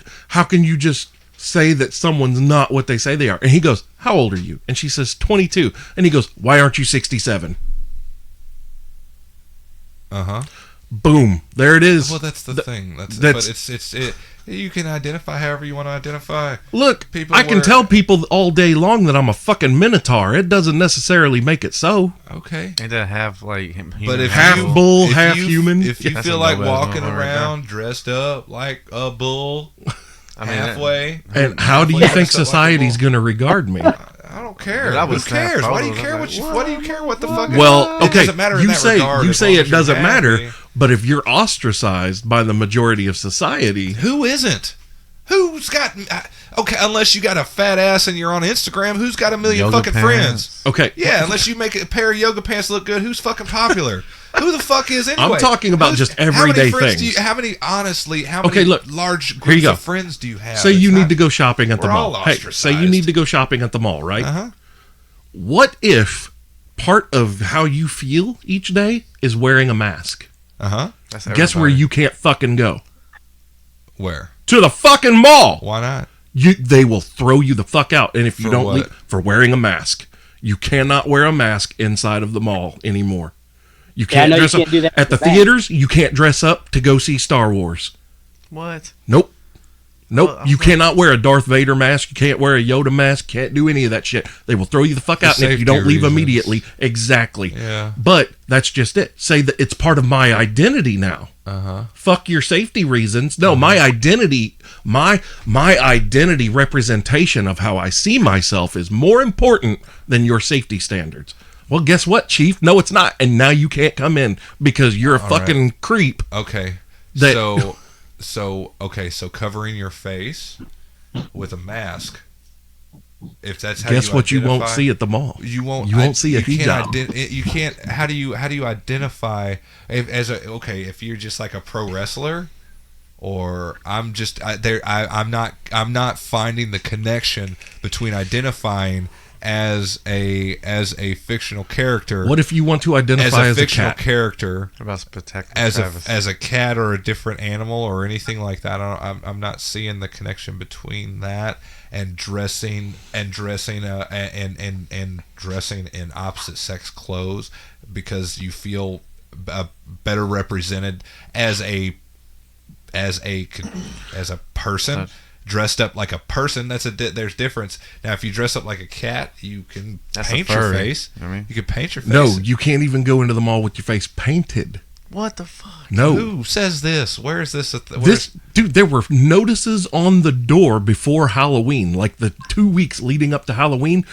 just say that someone's not what they say they are? And he goes, how old are you? And she says 22. And he goes, why aren't you 67? Uh-huh. Boom. There it is. Well, that's the thing. But it's you can identify however you want to identify. Look, People I can tell people all day long that I'm a fucking minotaur. It doesn't necessarily make it so. Okay. And to have like him, But if half you- bull, if half you- human. If you That's feel a like no-brainer walking right around dressed up like a bull, I mean, halfway, And how do you halfway think dressed up like a society's bull. going to regard me? I don't care. But I Who would snap cares? Why do you photos. care I'm what like, you? Why do you care what the fuck? Well, It okay, doesn't matter in you that say regard, you as say long it as you're doesn't matter, happy. but if you're ostracized by the majority of society, Who isn't? Who's got? Okay, unless you got a fat ass and you're on Instagram, who's got a million Yoga fucking pants. friends? okay, Yeah, unless you make a pair of yoga pants look good, who's fucking popular? Who the fuck is anyway? I'm talking about just how many everyday friends things. how many, honestly, how Okay, many look, large here you groups go. of friends do you have? say you need to go shopping at the we're all mall. Hey, say you ostracized. need to go shopping at the mall, right? Uh-huh. What if part of how you feel each day is wearing a mask? Uh-huh. that's Guess where everybody. you can't fucking go? Where? To the fucking mall. Why not? They will throw you the fuck out. And if you For don't what? leave, for wearing a mask, you cannot wear a mask inside of the mall anymore. You Yeah, I can't know you dress can't up do that at the with a mask. theaters. You can't dress up to go see Star Wars. What? Nope. Well, You cannot wear a Darth Vader mask. You can't wear a Yoda mask. Can't do any of that shit. They will throw you the fuck For out. And if you safety don't leave reasons. immediately, exactly. Yeah. But that's just it. Say that it's part of my identity now. Uh-huh. Fuck your safety reasons. No, my identity, my identity representation of how I see myself is more important than your safety standards. Well, guess what, Chief? No, it's not. And now you can't come in because you're a fucking creep. Okay. That- So covering your face with a mask. If that's how Guess you what you won't identify- see at the mall? You won't. You won't see a you can't hijab. you can't. How do you identify if you're just like a pro wrestler, or I'm not finding the connection between identifying as a fictional character. What if you want to as identify a as a fictional cat? character? About to protect As Travis. a cat or a different animal or anything like that, I'm not seeing the connection between that and dressing and dressing in opposite sex clothes because you feel better represented as a person. Dressed up like a person, there's difference. Now, if you dress up like a cat, you can That's paint a your furry. face. I mean- You can paint your face. No, you can't even go into the mall with your face painted. What the fuck? No. Who says this? Where is this? This dude, there were notices on the door before Halloween, like the 2 weeks leading up to Halloween.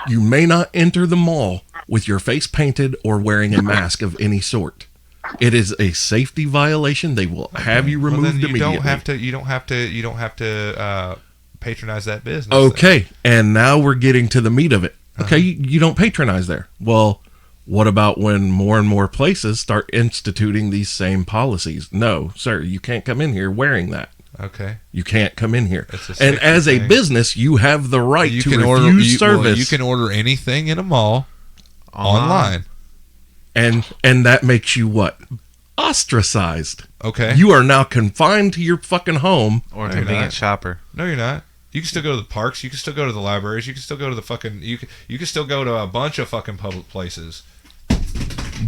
You may not enter the mall with your face painted or wearing a mask of any sort. It is a safety violation. They will have you removed then you immediately. don't have to patronize that business. Okay, and now we're getting to the meat of it. Okay, you don't patronize there. Well, what about when more and more places start instituting these same policies? No, sir, you can't come in here wearing that. Okay. You can't come in here. It's a And safety as a thing. business, you have the right You to can refuse order service. you can order anything in a mall online. And that makes you what? Ostracized. Okay. You are now confined to your fucking home. Or a No, you're convenient not. shopper. No, you're not. You can still go to the parks. You can still go to the libraries. You can still go to the fucking. You can still go to a bunch of fucking public places.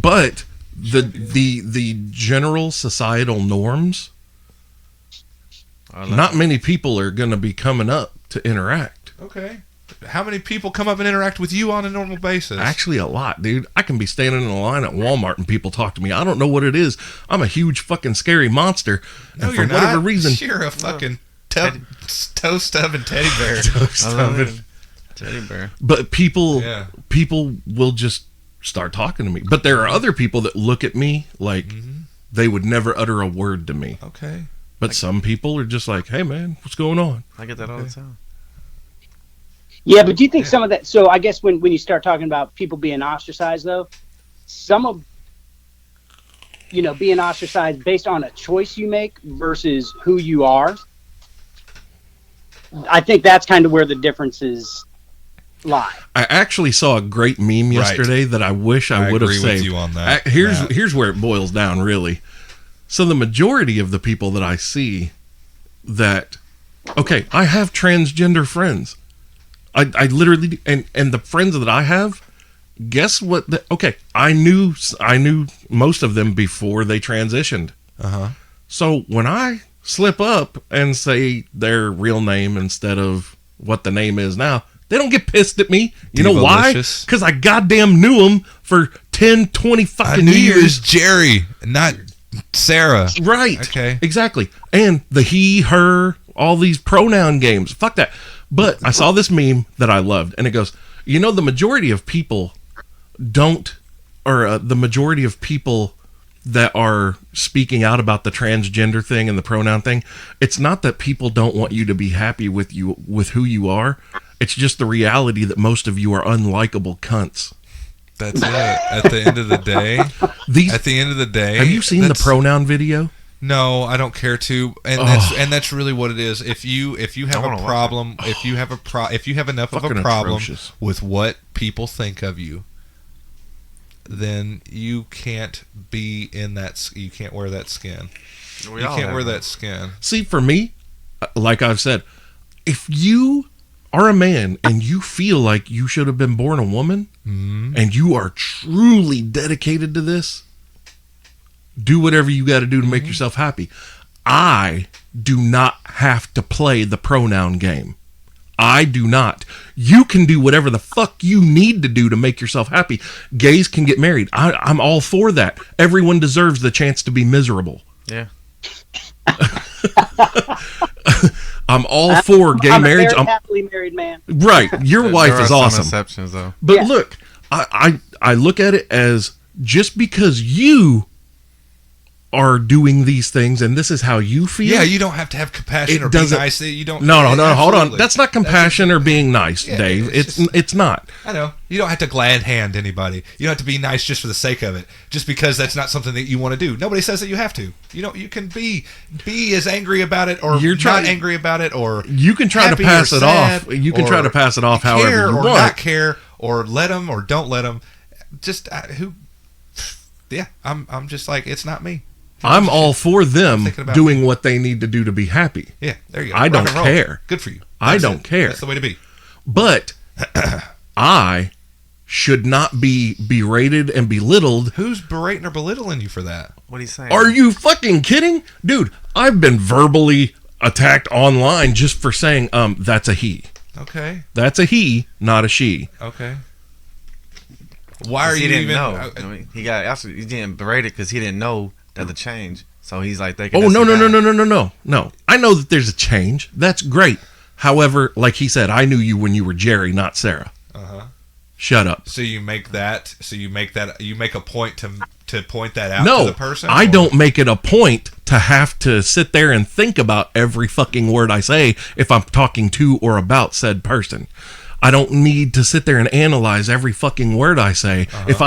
But the general societal norms, not many people are going to be coming up to interact. Okay. How many people come up and interact with you on a normal basis? Actually, a lot, dude. I can be standing in a line at Walmart and people talk to me. I don't know what it is. I'm a huge fucking scary monster. no, And you're for whatever not. reason, You're a fucking toe stubbing teddy bear. Teddy bear. but people Yeah. will just start talking to me. But there are other people that look at me like they would never utter a word to me. Okay. But some people are just like, "Hey, man, what's going on?" I get that all the time. Yeah, but do you think some of that? So I guess when you start talking about people being ostracized, though, some of being ostracized based on a choice you make versus who you are. I think that's kind of where the differences lie. I actually saw a great meme yesterday that I wish I would have agree with saved. you on that, Here's Matt. here's where it boils down, really. So the majority of the people that I see that, okay, I have transgender friends. I literally, and the friends that I have, guess what? Okay, I knew most of them before they transitioned. So when I slip up and say their real name instead of what the name is now, they don't get pissed at me. You know why? Devalicious. Because I goddamn knew them for 10, 20 I fucking knew you years. as Jerry, not Sarah. Right. Okay. Exactly. And the he, her, all these pronoun games. Fuck that. But I saw this meme that I loved, and it goes, the majority of people the majority of people that are speaking out about the transgender thing and the pronoun thing, it's not that people don't want you to be happy with who you are. It's just the reality that most of you are unlikable cunts. That's it. At the end of the day, Have you seen the pronoun video? No, I don't care to, and that's really what it is. If you have a problem, if you have enough of a Fucking problem atrocious. with what people think of you, then you can't be in that. You can't wear that skin. You can't wear that skin. See, for me, like I've said, if you are a man and you feel like you should have been born a woman, and you are truly dedicated to this, do whatever you got to do to make yourself happy. I do not have to play the pronoun game. I do not. You can do whatever the fuck you need to do to make yourself happy. Gays can get married. I'm all for that. Everyone deserves the chance to be miserable. Yeah. I'm all for gay marriage. I'm a very happily married man. Right. Your wife There are is some awesome. exceptions, though. But Yeah. look, I look at it as just because you are doing these things and this is how you feel. Yeah, you don't have to have compassion It or be doesn't- nice. You don't. No, hold on. Absolutely. That's not compassion or being nice, Yeah, Dave. it's It's not. I know. You don't have to glad hand anybody. You don't have to be nice just for the sake of it. Just because that's not something that you want to do. Nobody says that you have to. You can be as angry about it or not angry about it, or You can try to happy pass or it sad, off. You can try or to pass it off care however you or want. not care, or let them or don't let them. Just who? Yeah, I'm just like, it's not me. I'm all for them thinking about doing what they need to do to be happy. Yeah, there you go. I Rock don't and roll. care. Good for you. I That's don't it. care. That's the way to be. But I should not be berated and belittled. Who's berating or belittling you for that? What are you saying? Are you fucking kidding? Dude, I've been verbally attacked online just for saying, that's a he. Okay. That's a he, not a she. Okay. Why are He you didn't even? know. I mean, he didn't berate it because he didn't know that the change. So he's like, Oh, no. No. I know that there's a change. That's great. However, like he said, I knew you when you were Jerry, not Sarah. Shut up. So you make a point to point that out No, to the person? I or- don't make it a point to have to sit there and think about every fucking word I say if I'm talking to or about said person. I don't need to sit there and analyze every fucking word I say. If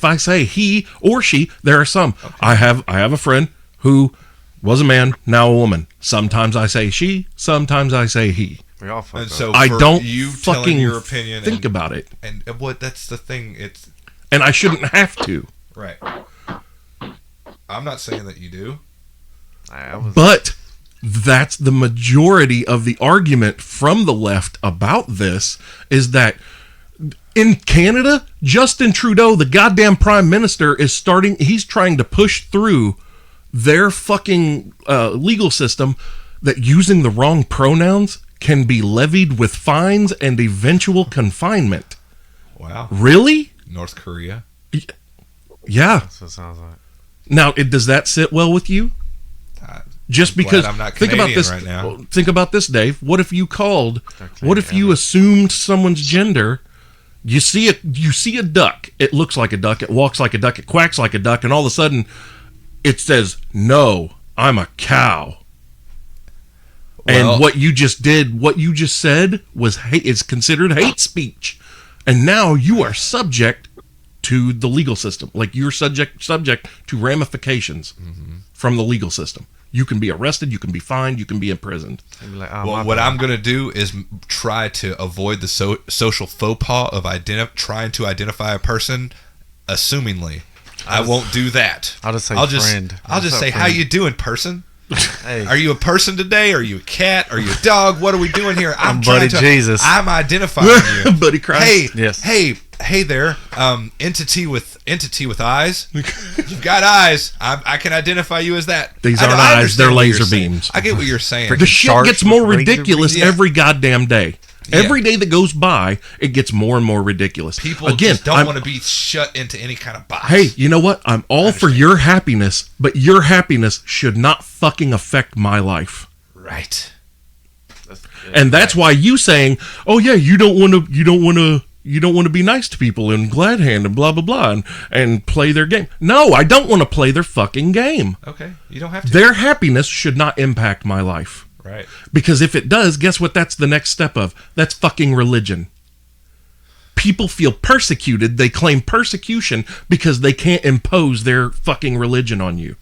I say he or she, there are some. Okay. I have a friend who was a man, now a woman. Sometimes I say she, sometimes I say he. We all fuck and so I don't you fucking your opinion think about it. And what that's the thing. And I shouldn't have to. Right. I'm not saying that you do. But that's the majority of the argument from the left about this, is that in Canada, Justin Trudeau, the goddamn prime minister, he's trying to push through their fucking legal system that using the wrong pronouns can be levied with fines and eventual confinement. Wow. Really? North Korea? Yeah. That's what it sounds like. Now, does that sit well with you? Just because I'm not think Canadian about this right now. Think about this, Dave. What if you assumed someone's gender? You see a duck. It looks like a duck. It walks like a duck. It quacks like a duck. And all of a sudden, it says, "No, I'm a cow." Well, and what you just said was hate. It's considered hate speech, and now you are subject to the legal system. Like, you're subject to ramifications from the legal system. You can be arrested, you can be fined, you can be imprisoned. Like, what I'm going to do is try to avoid the social faux pas of trying to identify a person assumingly. I won't do that. I'll just say friend. I'll just say, friend? "How you doing, person?" Hey. Are you a person today? Are you a cat? Are you a dog? What are we doing here? I'm Buddy Jesus. I'm identifying you. Buddy Christ. Hey there, entity with eyes. You've got eyes. I can identify you as that. These aren't eyes; they're laser beams. I get what you're saying. The shit gets more ridiculous every goddamn day. Yeah. Every day that goes by, it gets more and more ridiculous. People just don't want to be shut into any kind of box. Hey, you know what? I'm all for your happiness, but your happiness should not fucking affect my life. Right. And that's why you saying, "Oh yeah, you don't want to be nice to people and glad hand and blah blah blah and play their game." No, I don't want to play their fucking game. Okay, you don't have to. Their happiness should not impact my life. Right. Because if it does, guess what that's the next step of? That's fucking religion. People feel persecuted. They claim persecution because they can't impose their fucking religion on you.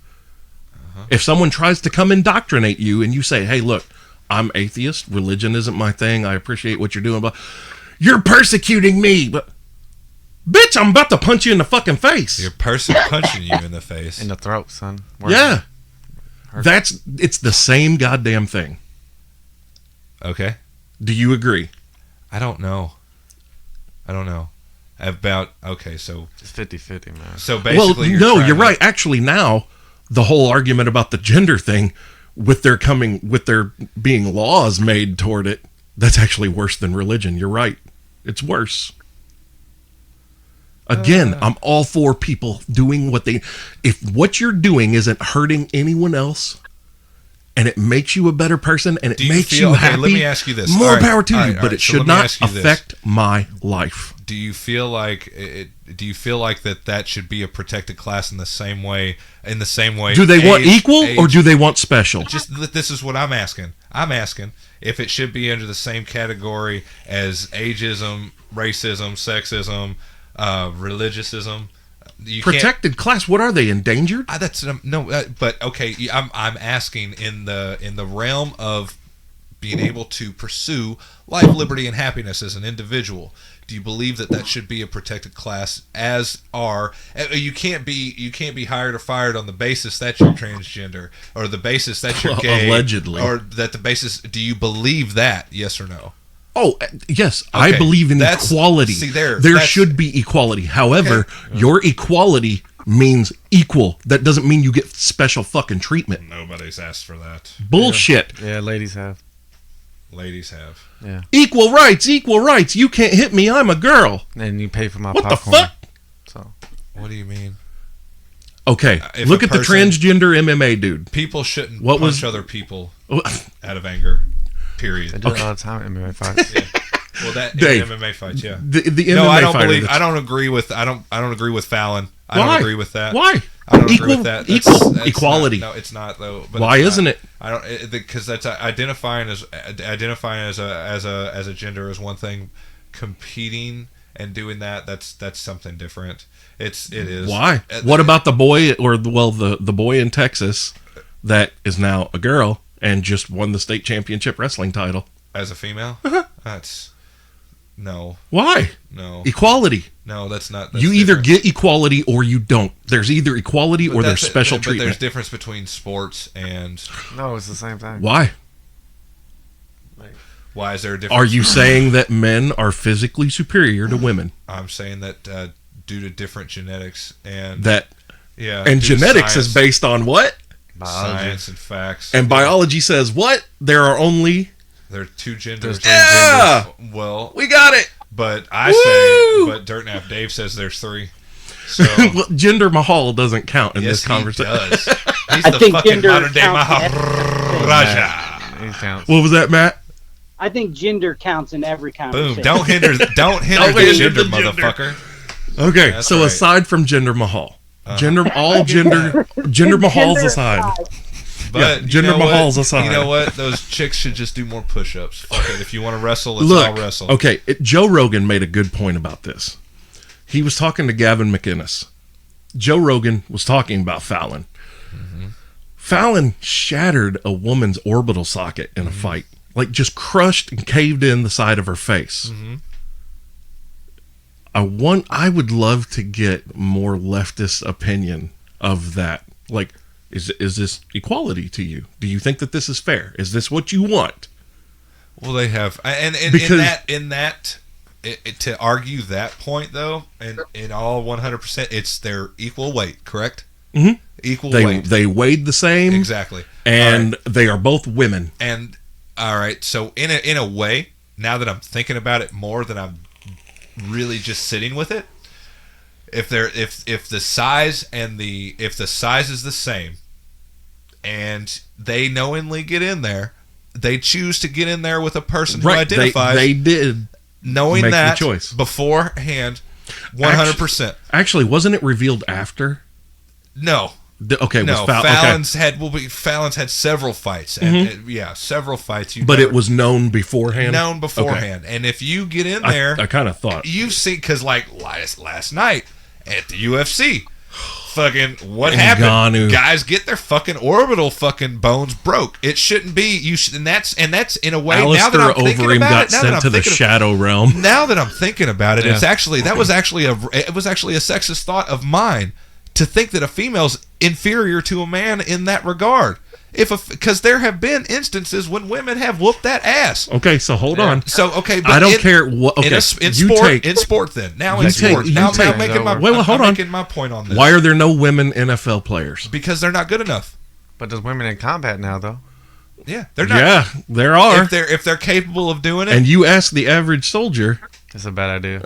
If someone tries to come indoctrinate you and you say, "Hey, look, I'm atheist. Religion isn't my thing. I appreciate what you're doing, but you're persecuting me." But bitch, I'm about to punch you in the fucking face. Your person punching you in the face. In the throat, son. Yeah. It's the same goddamn thing. Okay. Do you agree? I don't know. So it's 50-50, man. So basically, you're right. Actually, now the whole argument about the gender thing, with there being laws made toward it, that's actually worse than religion. You're right. It's worse. Again, I'm all for people doing if what you're doing isn't hurting anyone else, and it makes you a better person, and it makes you happy. Let me ask you this. More power to you, but it should not affect my life. Do you feel like that should be a protected class in the same way? Do they want equal or do they want special? This is what I'm asking. I'm asking if it should be under the same category as ageism, racism, sexism, religiosism. Protected class. What are they, endangered? But okay. I'm asking in the realm of being able to pursue life, liberty, and happiness as an individual. Do you believe that should be a protected class? You can't be hired or fired on the basis that you're transgender or the basis that you're gay, allegedly, or that the basis. Do you believe that? Yes or no? Oh, yes. Okay. I believe in equality. See, there should be equality. However, your equality means equal. That doesn't mean you get special fucking treatment. Nobody's asked for that. Bullshit. Yeah, ladies have. Yeah. Equal rights. You can't hit me. I'm a girl. And you pay for my popcorn. What the fuck? So, what do you mean? Okay, look at the transgender MMA dude. People shouldn't punch other people out of anger. Period. They do it all the time in MMA fights. Yeah. Well, that Dave, in MMA fights, yeah. The MMA I don't agree with Fallon. I don't agree with that. Why? I don't agree with that. That's Equality. No, it's not though. But Why isn't it? I don't, because that's identifying as a gender is one thing. Competing and doing that's something different. It is. Why? What about the boy the boy in Texas that is now a girl and just won the state championship wrestling title as a female? That's no. Why? No. Equality. No, that's not. You either get equality or you don't. There's either equality or there's special treatment. But there's difference between sports and. No, it's the same thing. Why? Why is there a difference? Are you saying that men are physically superior to women? I'm saying that due to different genetics and and genetics is based on what? Biology. Science and facts. And biology says what? There are two genders. Yeah. Well, we got it. But but Dirtnap Dave says there's 3. So well, Jinder Mahal doesn't count in this conversation. He does. He's I the think fucking gender modern day counts Maharaja. He counts. What was that, Matt? I think gender counts in every conversation. Boom! Don't hinder the gender, motherfucker. Okay, That's so right. aside from Jinder Mahal, Jinder Mahal's aside. But Jinder Mahal's aside. You know what? Those chicks should just do more push-ups. Fuck it. If you want to wrestle, let's all wrestle. Okay, Joe Rogan made a good point about this. He was talking to Gavin McInnes. Joe Rogan was talking about Fallon. Mm-hmm. Fallon shattered a woman's orbital socket in a fight. Like, just crushed and caved in the side of her face. Mm-hmm. I would love to get more leftist opinion of that. Like, is this equality to you? Do you think that this is fair? Is this what you want? Well, they have, and to argue that point though, and in all 100%, it's their equal weight, correct? Mm-hmm. Equal weight. They weighed the same, exactly, and they are both women. And all right, so in a way, now that I'm thinking about it more than I'm really just sitting with it, if the size is the same, and they knowingly get in there, they choose to get in there with a person who identifies. They did knowing make that the choice beforehand, 100%. Actually, wasn't it revealed after? No. Was Fallon's had several fights, and several fights. But it was known beforehand. Okay. And if you get in there, I kind of thought you've seen, because like last night at the UFC, fucking what happened? Ngannou. Guys get their fucking orbital fucking bones broke. It shouldn't be. And that's in a way. Alistair now that I'm thinking Overeem about got it, now sent that I'm to the thinking shadow realm. Now that I'm thinking about it, Yeah. it's actually it was actually a sexist thought of mine to think that a female's inferior to a man in that regard. Because there have been instances when women have whooped that ass. Okay, so hold on. So but I don't care what. Okay, in sport then. Now in sports. Now I'm making my point on this. Why are there no women NFL players? Because they're not good enough. But there's women in combat now, though. Yeah, they're not. Yeah, there are. If they're capable of doing it, and you ask the average soldier, That's a bad idea.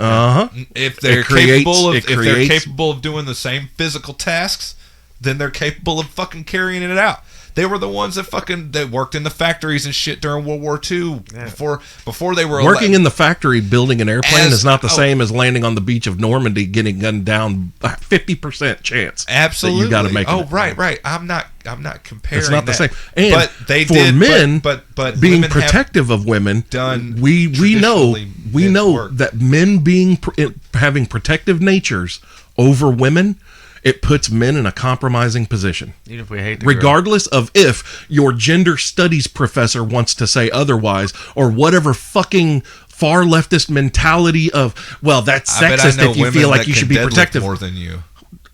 if they're capable of doing the same physical tasks, then they're capable of fucking carrying it out. They were the ones that worked in the factories and shit during World War II. Yeah. Before they were working in the factory building an airplane is not the same as landing on the beach of Normandy getting gunned down. 50% chance. Absolutely. That you got to make. Right. I'm not comparing. It's not that. the same. And but they for did. Men, but being protective of women, we know that men having protective natures over women. It puts men in a compromising position. Even if we hate the regardless of if your gender studies professor wants to say otherwise, or whatever fucking far leftist mentality of, well, that's sexist if you feel like you should be protective. More than you.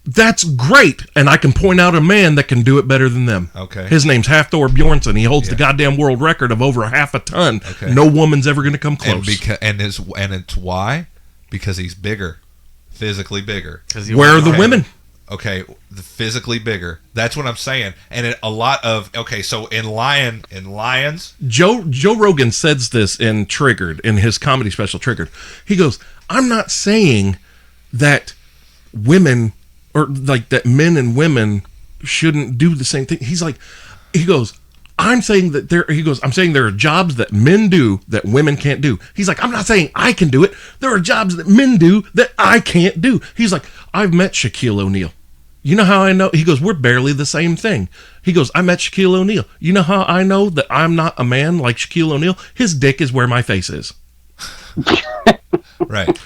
That's great, and I can point out a man that can do it better than them. Okay. His name's Hafthor Bjornsson. He holds the goddamn world record of over half a ton. Okay. No woman's ever going to come close. And it's why? Because he's bigger, physically bigger. Where are the women? Okay, physically bigger. That's what I'm saying. And so in Lions, Joe Rogan says this in Triggered, in his comedy special Triggered. He goes, I'm not saying that women, or like that men and women shouldn't do the same thing. He goes, I'm saying there are jobs that men do that women can't do. He's like, I'm not saying I can do it. There are jobs that men do that I can't do. He's like, I've met Shaquille O'Neal. You know how I know? He goes, we're barely the same thing. He goes, I met Shaquille O'Neal. You know how I know that I'm not a man like Shaquille O'Neal? His dick is where my face is. Right.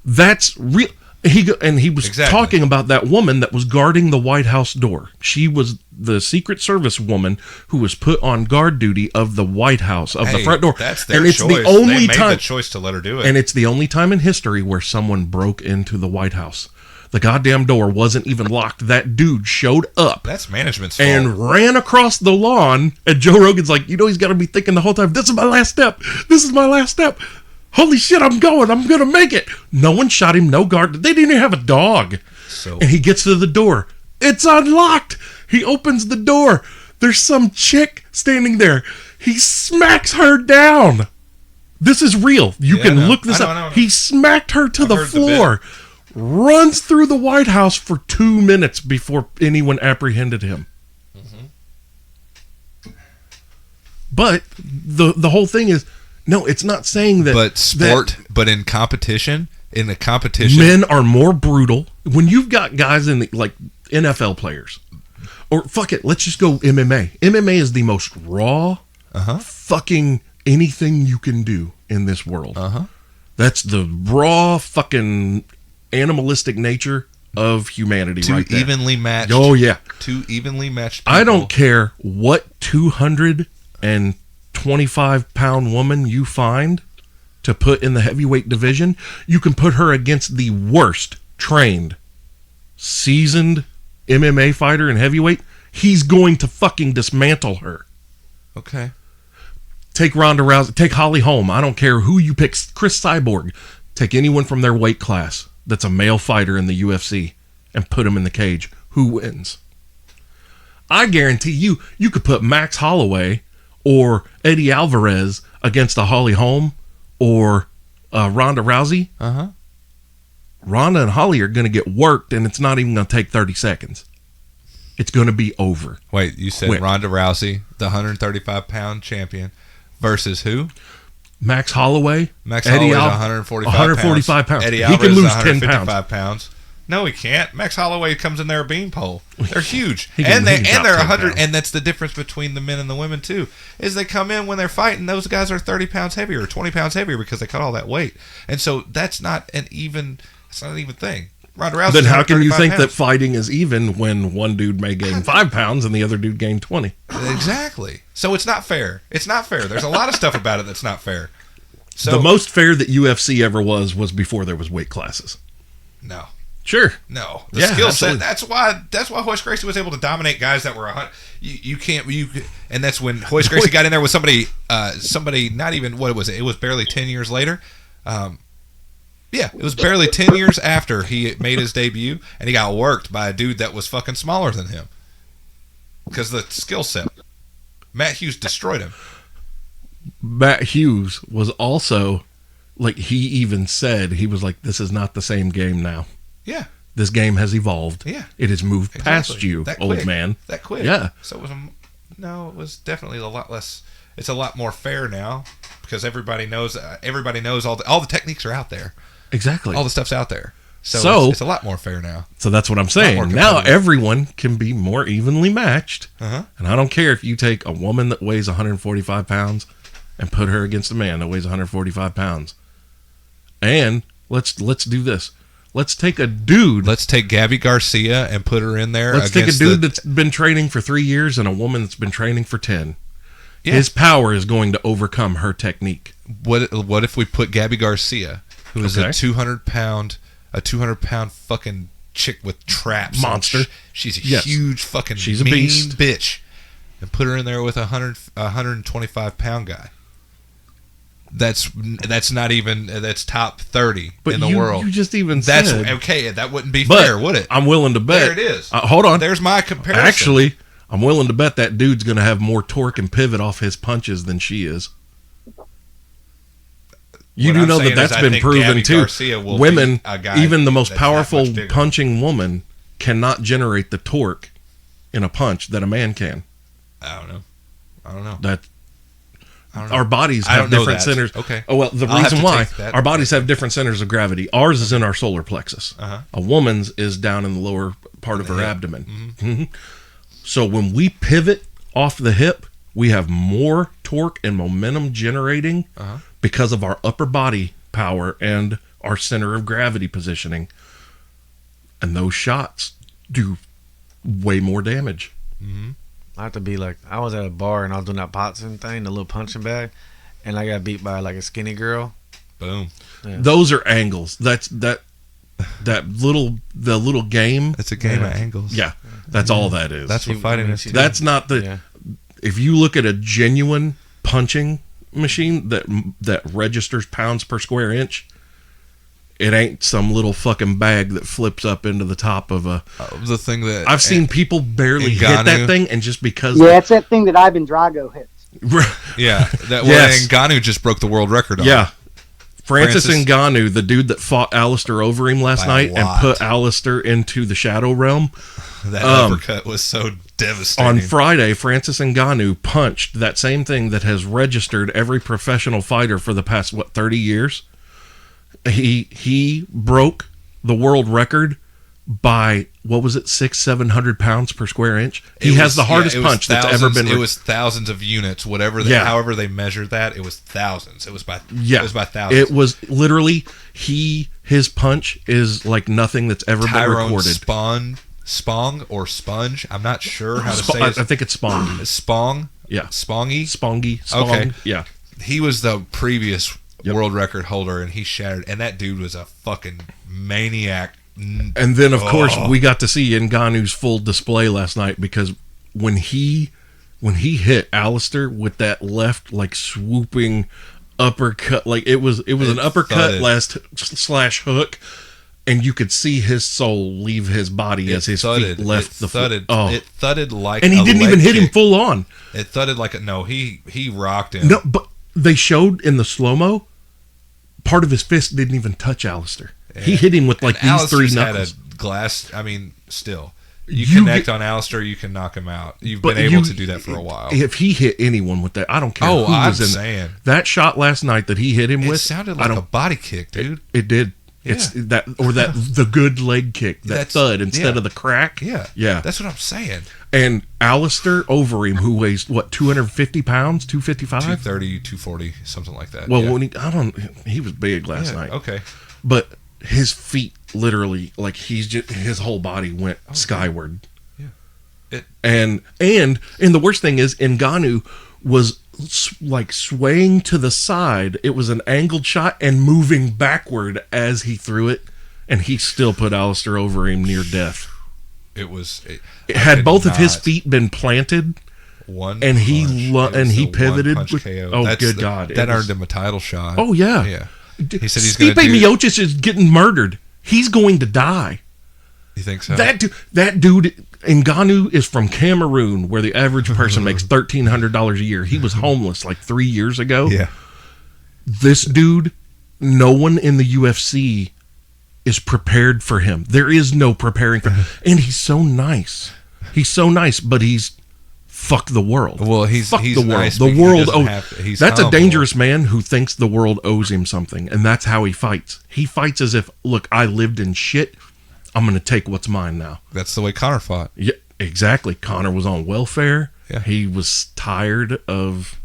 That's real. He was Exactly. talking about that woman that was guarding the White House door. She was the Secret Service woman who was put on guard duty of the White House, of the front door. That's their and it's choice. the only they made time the choice to let her do it. And it's the only time in history where someone broke into the White House. The goddamn door wasn't even locked. That dude showed up That's management's fault. and ran across the lawn. And Joe Rogan's like, he's got to be thinking the whole time, this is my last step. This is my last step. Holy shit, I'm going to make it. No one shot him, no guard. They didn't even have a dog. So And he gets to the door. It's unlocked. He opens the door. There's some chick standing there. He smacks her down. This is real. You Yeah, can I know. look this I know, up. I know. He smacked her to I've the heard the floor. Runs through the White House for 2 minutes before anyone apprehended him. But the whole thing is, no, it's not saying that. but sport, but in the competition, Men are more brutal. When you've got guys in the, like NFL players, or fuck it, let's just go MMA. MMA is the most raw, fucking anything you can do in this world. That's the raw fucking animalistic nature of humanity, two right there. evenly matched. Oh yeah, Two evenly matched. People. I don't care what 225-pound woman you find to put in the heavyweight division. You can put her against the worst trained, seasoned MMA fighter in heavyweight. He's going to fucking dismantle her. Okay. Take Ronda Rousey, take Holly Holm. I don't care who you pick. Chris Cyborg. Take anyone from their weight class that's a male fighter in the UFC and put him in the cage. Who wins? I guarantee you could put Max Holloway or Eddie Alvarez against a Holly Holm or Ronda Rousey. Ronda and Holly are going to get worked, and it's not even going to take 30 seconds. It's going to be over. Wait, you said Quick. Ronda Rousey, the 135-pound champion, versus who? Max Holloway, Max Eddie Holloway's Al- 145 pounds. Eddie He Alvarez can lose is 10 155 pounds. No, he can't. Max Holloway comes in there a beanpole. They're huge, He can and drop they're 10 100. pounds. And that's the difference between the men and the women too. Is they come in when they're fighting. Those guys are 30 pounds heavier, or 20 pounds heavier because they cut all that weight, and so that's not an even. It's not an even thing. Ronda Rousey. Then how can you think that pounds. fighting is even when one dude may gain 5 pounds and the other dude gain 20? Exactly. So it's not fair. It's not fair. There's a lot of stuff about it that's not fair. So The most fair that UFC ever was before there was weight classes. no. Sure. No, the Yeah, skill set. absolutely. That's why Hoist Gracie was able to dominate guys that were 100. And that's when Hoist Gracie got in there with somebody not even what was it? It was barely 10 years later. Yeah, it was barely 10 years after he made his debut, and he got worked by a dude that was fucking smaller than him because the skill set. Matt Hughes destroyed him. Matt Hughes was also, like, he even said, he was like, this is not the same game now. Yeah, This game has evolved. Yeah. It has moved past exactly. you, That old quick. man. That quick. Yeah. So it was it was definitely a lot less. It's a lot more fair now because everybody knows all the techniques are out there. Exactly. All the stuff's out there. So it's a lot more fair now. So that's what I'm more saying. Now competitive. everyone can be more evenly matched. Uh-huh. And I don't care if you take a woman that weighs 145 pounds and put her against a man that weighs 145 pounds. And let's do this. Let's take a dude. Let's take Gabby Garcia and put her in there. Let's take a against dude that's been training for 3 years and a woman that's been training for 10. Yeah. His power is going to overcome her technique. What if we put Gabby Garcia, who is Okay. a 200-pound fucking chick with traps, Monster. She's a Yes. huge fucking She's a mean beast. bitch, and put her in there with a 125-pound guy. That's not even that's top 30 But in the world. you just even That's said. okay. That wouldn't be But fair, would it? I'm willing to bet. There it is. Hold on. There's my comparison. Actually, I'm willing to bet that dude's going to have more torque and pivot off his punches than she is. You What do I'm know saying that is that's I been think proven Gabby too. Garcia will Women, be a guy even the most that's that powerful much bigger. punching woman, cannot generate the torque in a punch that a man can. I don't know. That I don't know. our bodies I have don't know different that. centers. Okay. Oh well, the I'll have reason to why take that. our bodies have different centers of gravity. Ours is in our solar plexus. Uh-huh. A woman's is down in the lower part of her abdomen. Mm-hmm. Mhm. So when we pivot off the hip, we have more torque and momentum generating because of our upper body power and our center of gravity positioning. And those shots do way more damage. Mm-hmm. I have to be like, I was at a bar and I was doing that boxing thing, the little punching bag, and I got beat by like a skinny girl. Boom. Yeah. Those are angles. That's the little game. It's a game of angles. Yeah, that's all that is. That's what fighting is. That's not the. Yeah. If you look at a genuine punching machine that registers pounds per square inch, it ain't some little fucking bag that flips up into the top of a. The thing that I've seen people barely hit Ngannou. that thing, and just because. Yeah, it's that thing that Ivan Drago hits. Yeah, that Yes. Ngannou just broke the world record on. Yeah. Francis Francis- Ngannou, the dude that fought Alistair over him last By a night and lot. put Alistair into the shadow realm. That uppercut was so devastating. On Friday, Francis Ngannou punched that same thing that has registered every professional fighter for the past 30 years. He broke the world record by, what was it, 600-700 pounds per square inch. He has the hardest punch that's ever been. It was thousands of units, whatever. However they measured that, it was thousands. It was by thousands. It was literally his punch is like nothing that's ever been Tyrone recorded. Spong or Sponge. I'm not sure how to say I it. think it's Spongy. Spong. Yeah. Spongy. Spongy. Spong. Okay. Yeah. He was the previous world record holder, and he shattered. And that dude was a fucking maniac. And then, of course, we got to see Ngannou's full display last night, because when he hit Alistair with that left, like, swooping uppercut, like it was an uppercut slash hook, and you could see his soul leave his body as his feet left the floor. It thudded like, and he didn't even hit him full on. It thudded like he rocked him. No, but they showed in the slow mo, part of his fist didn't even touch Alistair. He hit him with like these three knuckles. Had a glass. I mean, still, you connect on Alistair, you can knock him out. You've been able to do that for a while. If he hit anyone with that, I don't care. Oh, who I'm was in saying that shot last night that he hit him with. It sounded like a body kick, dude. It did. Yeah. It's the good leg kick, that thud instead of the crack. Yeah. That's what I'm saying. And Alistair over him, who weighs what, 250 pounds, 255, 230, 240, something like that. Well, when he was big last night. Okay, but his feet literally, like, his whole body went skyward. Yeah. And the worst thing is, Ngannou was like swaying to the side. It was an angled shot and moving backward as he threw it, and he still put Alistair over him near death. It was. Had both of his feet been planted, and he pivoted. Good God! That earned him a title shot. Oh yeah. Yeah. He said he's Stipe going to Miocic is getting murdered. He's going to die. You think so? That dude, Ngannou, is from Cameroon, where the average person makes $1,300 a year. He was homeless like 3 years ago. Yeah. This dude, no one in the UFC is prepared for him. There is no preparing for him. And he's so nice. He's so nice, but he's fuck the world. Well, he's the world. nice, The world. He's that's humble. a dangerous man who thinks the world owes him something, and that's how he fights. He fights as if, look, I lived in shit. I'm going to take what's mine now. That's the way Conor fought. Yeah, exactly. Conor was on welfare. Yeah. He was tired of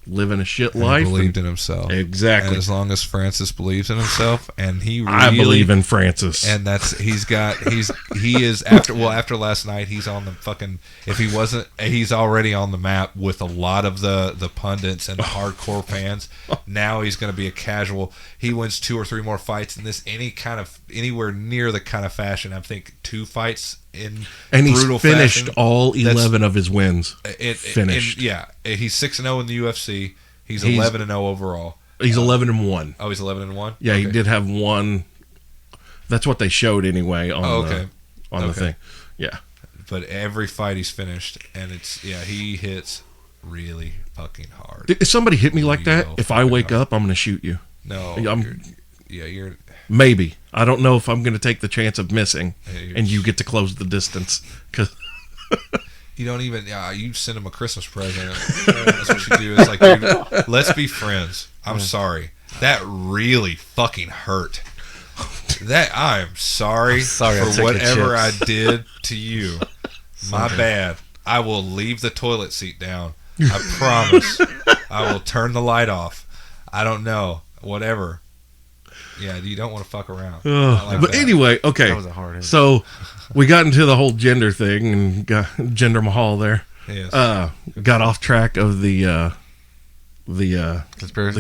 living a shit And life. He believed in himself. Exactly. And as long as Francis believes in himself, and he really, I believe in Francis. And he is after last night, he's on the fucking, if he wasn't, he's already on the map with a lot of the pundits and the hardcore fans. Now he's going to be a casual. He wins 2 or 3 more fights in this anywhere near the kind of fashion. I think 2 fights in and he's brutal finished fashion. all 11 of his wins. Finished. He's 6-0 in the UFC. He's 11-0 overall. He's 11-1. Oh, he's 11-1. Yeah, okay. He did have one. That's what they showed anyway on the thing. Yeah. But every fight he's finished, and he hits really fucking hard. If somebody hit me like that, if I wake up, I'm going to shoot you. No, you're maybe. I don't know if I'm going to take the chance of missing, Yeah, and you get to close the distance. Cause you don't even. You send him a Christmas present. That's what you do. It's like, dude, let's be friends. I'm sorry. That really fucking hurt. That I'm sorry, sorry I took for your whatever I chips. did to you. My bad. I will leave the toilet seat down. I promise. I will turn the light off. I don't know. Whatever. Yeah, you don't want to fuck around. I like But that. anyway, okay. That was a hard hit. So we got into the whole gender thing and got Gender Mahal there. Yes. Got off track of the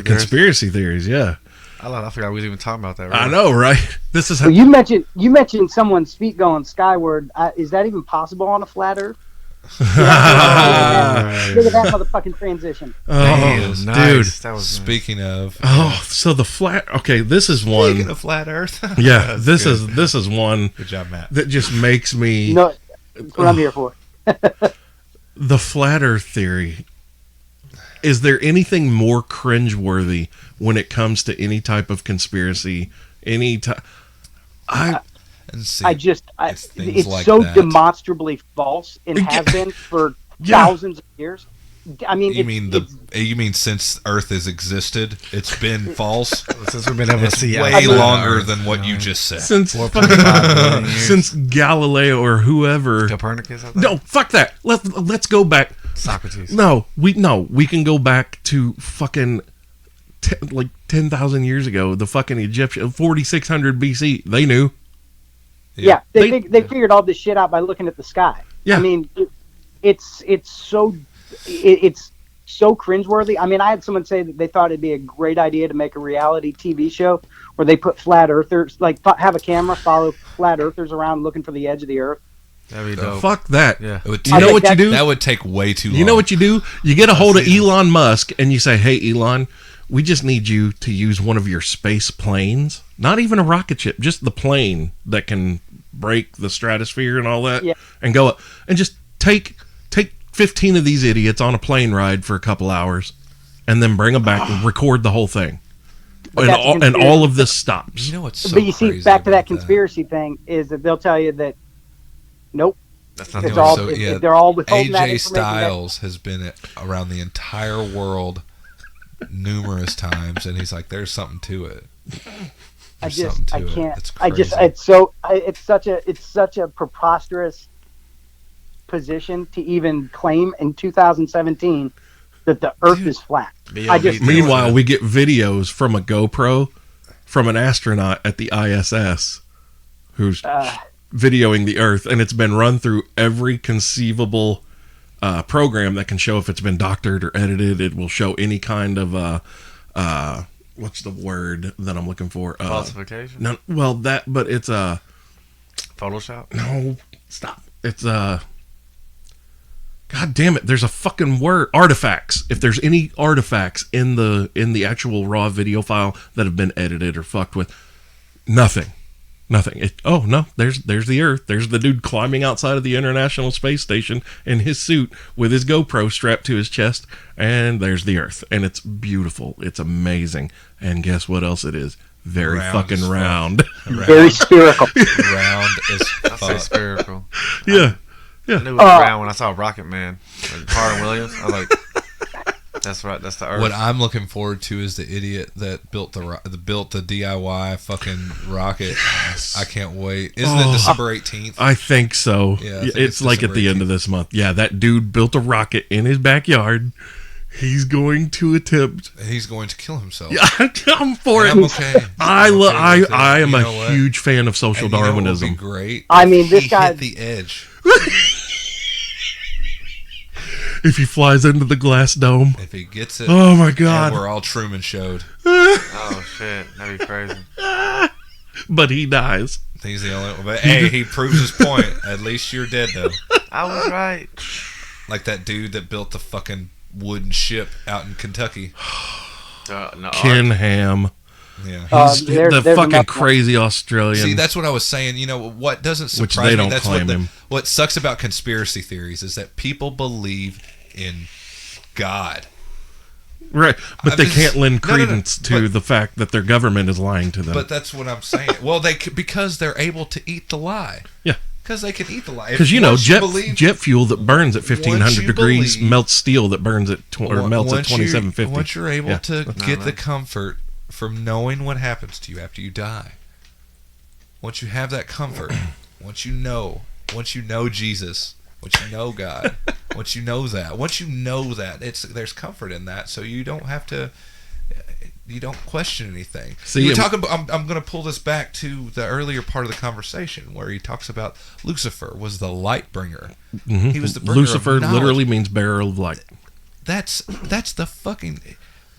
conspiracy theories. Yeah, I forgot we was even talking about that. Right? I know, right? This is how Well, you mentioned someone's feet going skyward. Is that even possible on a flat Earth? Look at that motherfucking transition. oh, is. dude. That was Speaking of So the flat. Okay, this is one. speaking of flat Earth. Yeah, That's good. this is one Good job, Matt. that just makes me You know, that's what I'm here for. the flat Earth theory. Is there anything more cringeworthy when it comes to any type of conspiracy? Any type. And see, It's like so that. demonstrably false and has been for thousands of years. I mean, You mean since Earth has existed, it's been false? Since we've been able to It's see way outside longer Earth, than what you you know. just said. Since 4.5 million years. since Galileo or whoever. Copernicus, I think? No, fuck that. Let's go back. Socrates. No, we can go back to fucking like 10,000 years ago. The fucking Egyptian 4600 BC. They knew. Yeah, They- they figured all this shit out by looking at the sky. Yeah. I mean, it's so cringeworthy. I mean, I had someone say that they thought it'd be a great idea to make a reality TV show where they put flat earthers, like have a camera follow flat earthers around looking for the edge of the earth. That'd be dope. Fuck that. Yeah. It would You know take- what you do? That would take way too long. You know what you do? You get a hold of Elon Musk and you say, "Hey, Elon, we just need you to use one of your space planes. Not even a rocket ship, just the plane that can break the stratosphere and all that, Yeah. and go up and just take 15 of these idiots on a plane ride for a couple hours, and then bring them back and record the whole thing, But and that's a all, and conspiracy. all of this stops." You know what's so But you see, crazy back to that about conspiracy thing is that they'll tell you that, nope, That's not it's the all So, yeah, they're all withholding that AJ information. Styles has been around the entire world numerous times, and he's like, "There's something to it." I There's something to it. can't. It's It's such a preposterous position to even claim in 2017 that the Earth is flat. I just Meanwhile, we get videos from a GoPro from an astronaut at the ISS who's videoing the Earth, and it's been run through every conceivable program that can show if it's been doctored or edited. It will show any kind of what's the word that I'm looking for? falsification. No, well but it's Photoshop. no, stop. It's God damn it! There's a fucking word. Artifacts. If there's any artifacts in the actual raw video file that have been edited or fucked with, nothing. Oh no, there's the Earth. There's the dude climbing outside of the International Space Station in his suit with his GoPro strapped to his chest, and there's the Earth, and it's beautiful. It's amazing. And guess what else it is? Very Round fucking as fuck. round. very spherical. Round as I say fuck. spherical. Yeah. I knew it was round when I saw Rocket Man, like Carter Williams. I was like, that's right. That's the Earth. What I'm looking forward to is the idiot that built the DIY fucking rocket. I can't wait. Isn't it December 18th? I think so. Yeah, I think it's like at December the end of this month. Yeah, that dude built a rocket in his backyard. He's going to attempt. He's going to kill himself. I'm for And it. I'm okay. I I'm okay with it. I am You a know what? huge fan of social And you know what would Darwinism. be great. I mean, this He guy- hit the edge. If he flies into the glass dome. If he gets it, Oh my and god. we're all Truman showed. Oh shit, that'd be crazy. But he dies. He's the only one. But hey, he proves his point. At least you're dead though. I was right. Like that dude that built the fucking wooden ship out in Kentucky. No, Ken Ham. Yeah. He's there's the fucking enough- crazy Australian. See, that's what I was saying. You know what doesn't Which surprise they me? don't That's claim what him. what sucks about conspiracy theories is that people believe in God. Right. But I they mean, can't lend no, no, no, credence to but- the fact that their government is lying to them. But that's what I'm saying. Well, because they're able to eat the lie. Yeah. Because they can eat the lie. Because Once jet fuel that burns at 1500 once you degrees believe- melts steel that burns at melts at once you- 2750. Once you're able Yeah. to No, get no. the comfort from knowing what happens to you after you die, once you have that comfort, once you know Jesus, once you know God, once you know that, there's comfort in that, so you don't have to. You don't question anything. See, you talk about. I'm going to pull this back to the earlier part of the conversation where he talks about Lucifer was the light bringer. Mm-hmm. He was the bringer Lucifer of knowledge. literally means bearer of light. That's the fucking.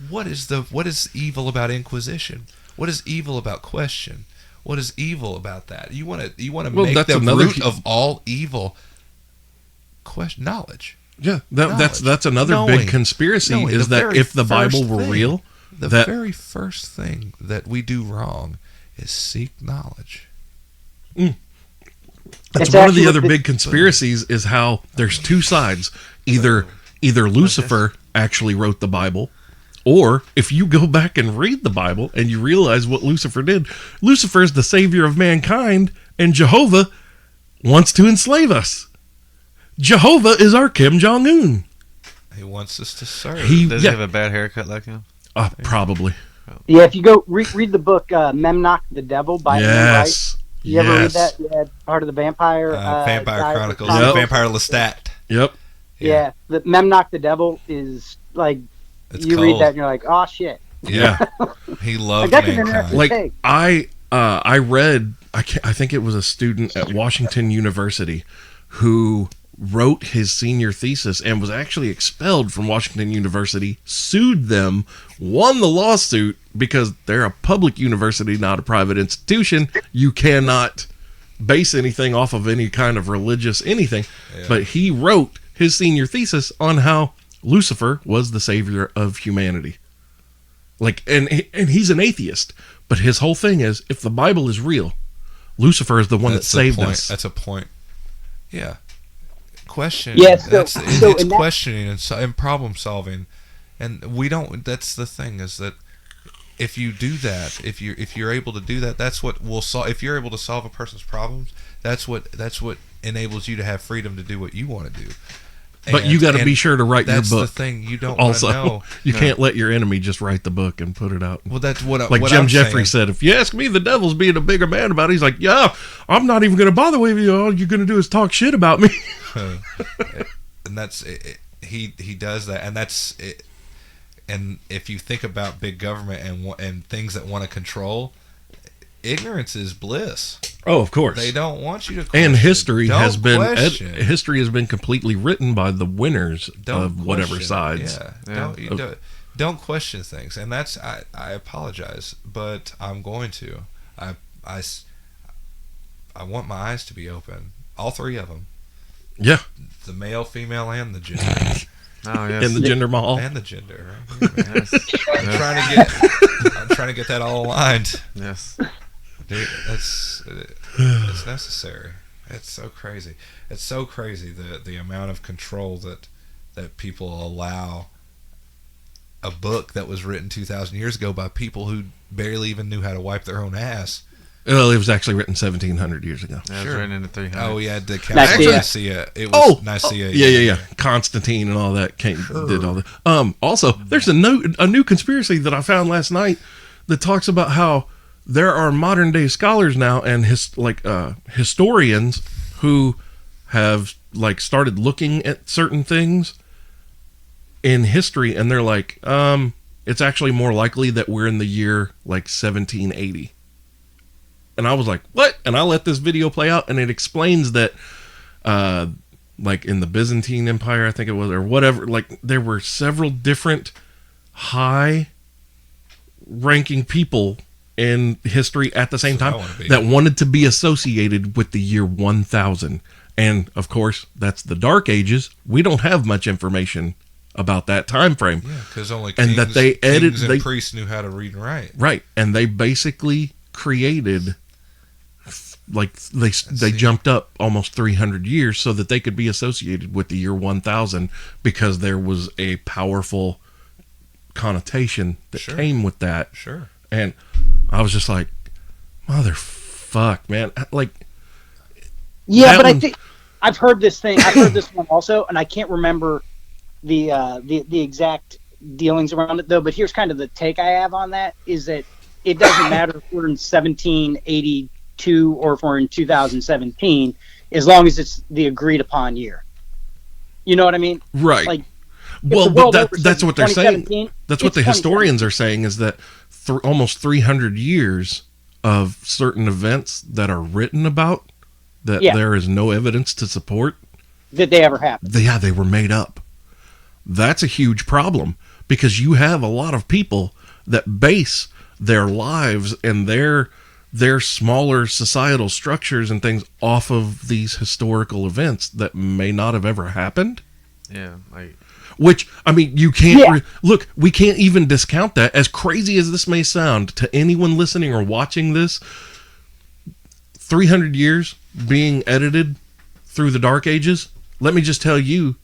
What is evil about Inquisition? What is evil about question? What is evil about that? You want to make that's the another root of all evil. Question knowledge. Yeah, that's another Knowing. big conspiracy Knowing is the that very if the Bible first were thing. real, The that very first thing that we do wrong is seek knowledge. that's It's one of the actually other the- big conspiracies is how there's two sides. Either Lucifer actually wrote the Bible, or if you go back and read the Bible and you realize what Lucifer did, Lucifer is the savior of mankind, and Jehovah wants to enslave us. Jehovah is our Kim Jong-un. He wants us to serve. Does he have a bad haircut like him? Probably. Yeah, if you go read the book Memnoch the Devil by Ian Wright. Yes. You ever read that? Yeah, part of the Vampire Vampire guy- Chronicles. Yep. Vampire Lestat. Yep. Yeah, the Memnoch the Devil is like It's you cold. read that and you're like, oh shit. Yeah. He loved Like, that's an mankind. interesting- Like Hey. I read I think it was a student at Washington University who wrote his senior thesis and was actually expelled from Washington University, sued them, won the lawsuit because they're a public university, not a private institution. You cannot base anything off of any kind of religious anything. Yeah. But he wrote his senior thesis on how Lucifer was the savior of humanity. Like, and he's an atheist, but his whole thing is, if the Bible is real, Lucifer is the one That's that the saved point. us. That's a point. Yeah. Question. Yeah, so it's in that- questioning and problem solving, and we don't. That's the thing is that if you do that, if you're able to do that, that's what will solve. If you're able to solve a person's problems, that's what enables you to have freedom to do what you want to do. But you got to be sure to write your That's book. the thing you don't wanna Also, know. you can't let your enemy just write the book and put it out. Well, that's what Like what Jim I'm Jeffrey saying. said, if you ask me, the devil's being a bigger man about it. He's like, yeah, I'm not even going to bother with you. All you're going to do is talk shit about me. And that's he does that, and that's it. And if you think about big government and things that want to control, ignorance is bliss. Oh, of course. They don't want you to question. And history Don't has been question. history has been completely written by the winners Don't of whatever question. sides. Yeah. Don't question things, and that's I apologize, but I'm going to. I want my eyes to be open, all three of them, Yeah, the male, female, and the gender, Oh, yes. in the gender mall. and the gender. Right here, man. Yes. I'm trying to get that all aligned. Yes. Dude, it's necessary. It's so crazy. It's so crazy the amount of control that people allow a book that was written 2,000 years ago by people who barely even knew how to wipe their own ass. Well, it was actually written 1,700 years ago. That was Sure. written in the 300. Oh, yeah, the Council Nicaea. of Nicaea. It was Nicaea. Yeah. Constantine and all that did all that. Also, there's a new conspiracy that I found last night that talks about how there are modern day scholars now and historians who have started looking at certain things in history, and they're like, it's actually more likely that we're in the year 1780. And I was like, what? And I let this video play out, and it explains that in the Byzantine Empire, I think it was, or whatever, there were several different high ranking people in history at the same So I time wanna be. that wanted to be associated with the year 1000. And of course, that's the Dark Ages. We don't have much information about that time frame. Yeah, because only And kings, that they edit- kings and they- priests knew how to read and write. Right. And they basically created, they see. jumped up almost 300 years so that they could be associated with the year 1000 because there was a powerful connotation that Sure. came with that. Sure. And I was just like, motherfuck, man. Yeah, That but I one- think I've heard this thing. I've heard this one also, and I can't remember the exact dealings around it though. But here's kind of the take I have on that: is that it doesn't matter if we're in 1782 2022 or if we're in 2017, as long as it's the agreed upon year. You know what I mean? Right. Like, well, but that's what they're saying. 2017, That's what the historians are saying, is that almost 300 years of certain events that are written about that there is no evidence to support that they ever happened. They were made up. That's a huge problem, because you have a lot of people that base their lives and their smaller societal structures and things off of these historical events that may not have ever happened. Yeah, like, which, I mean, you can't look, we can't even discount that. As crazy as this may sound to anyone listening or watching this, 300 years being edited through the Dark Ages, let me just tell you,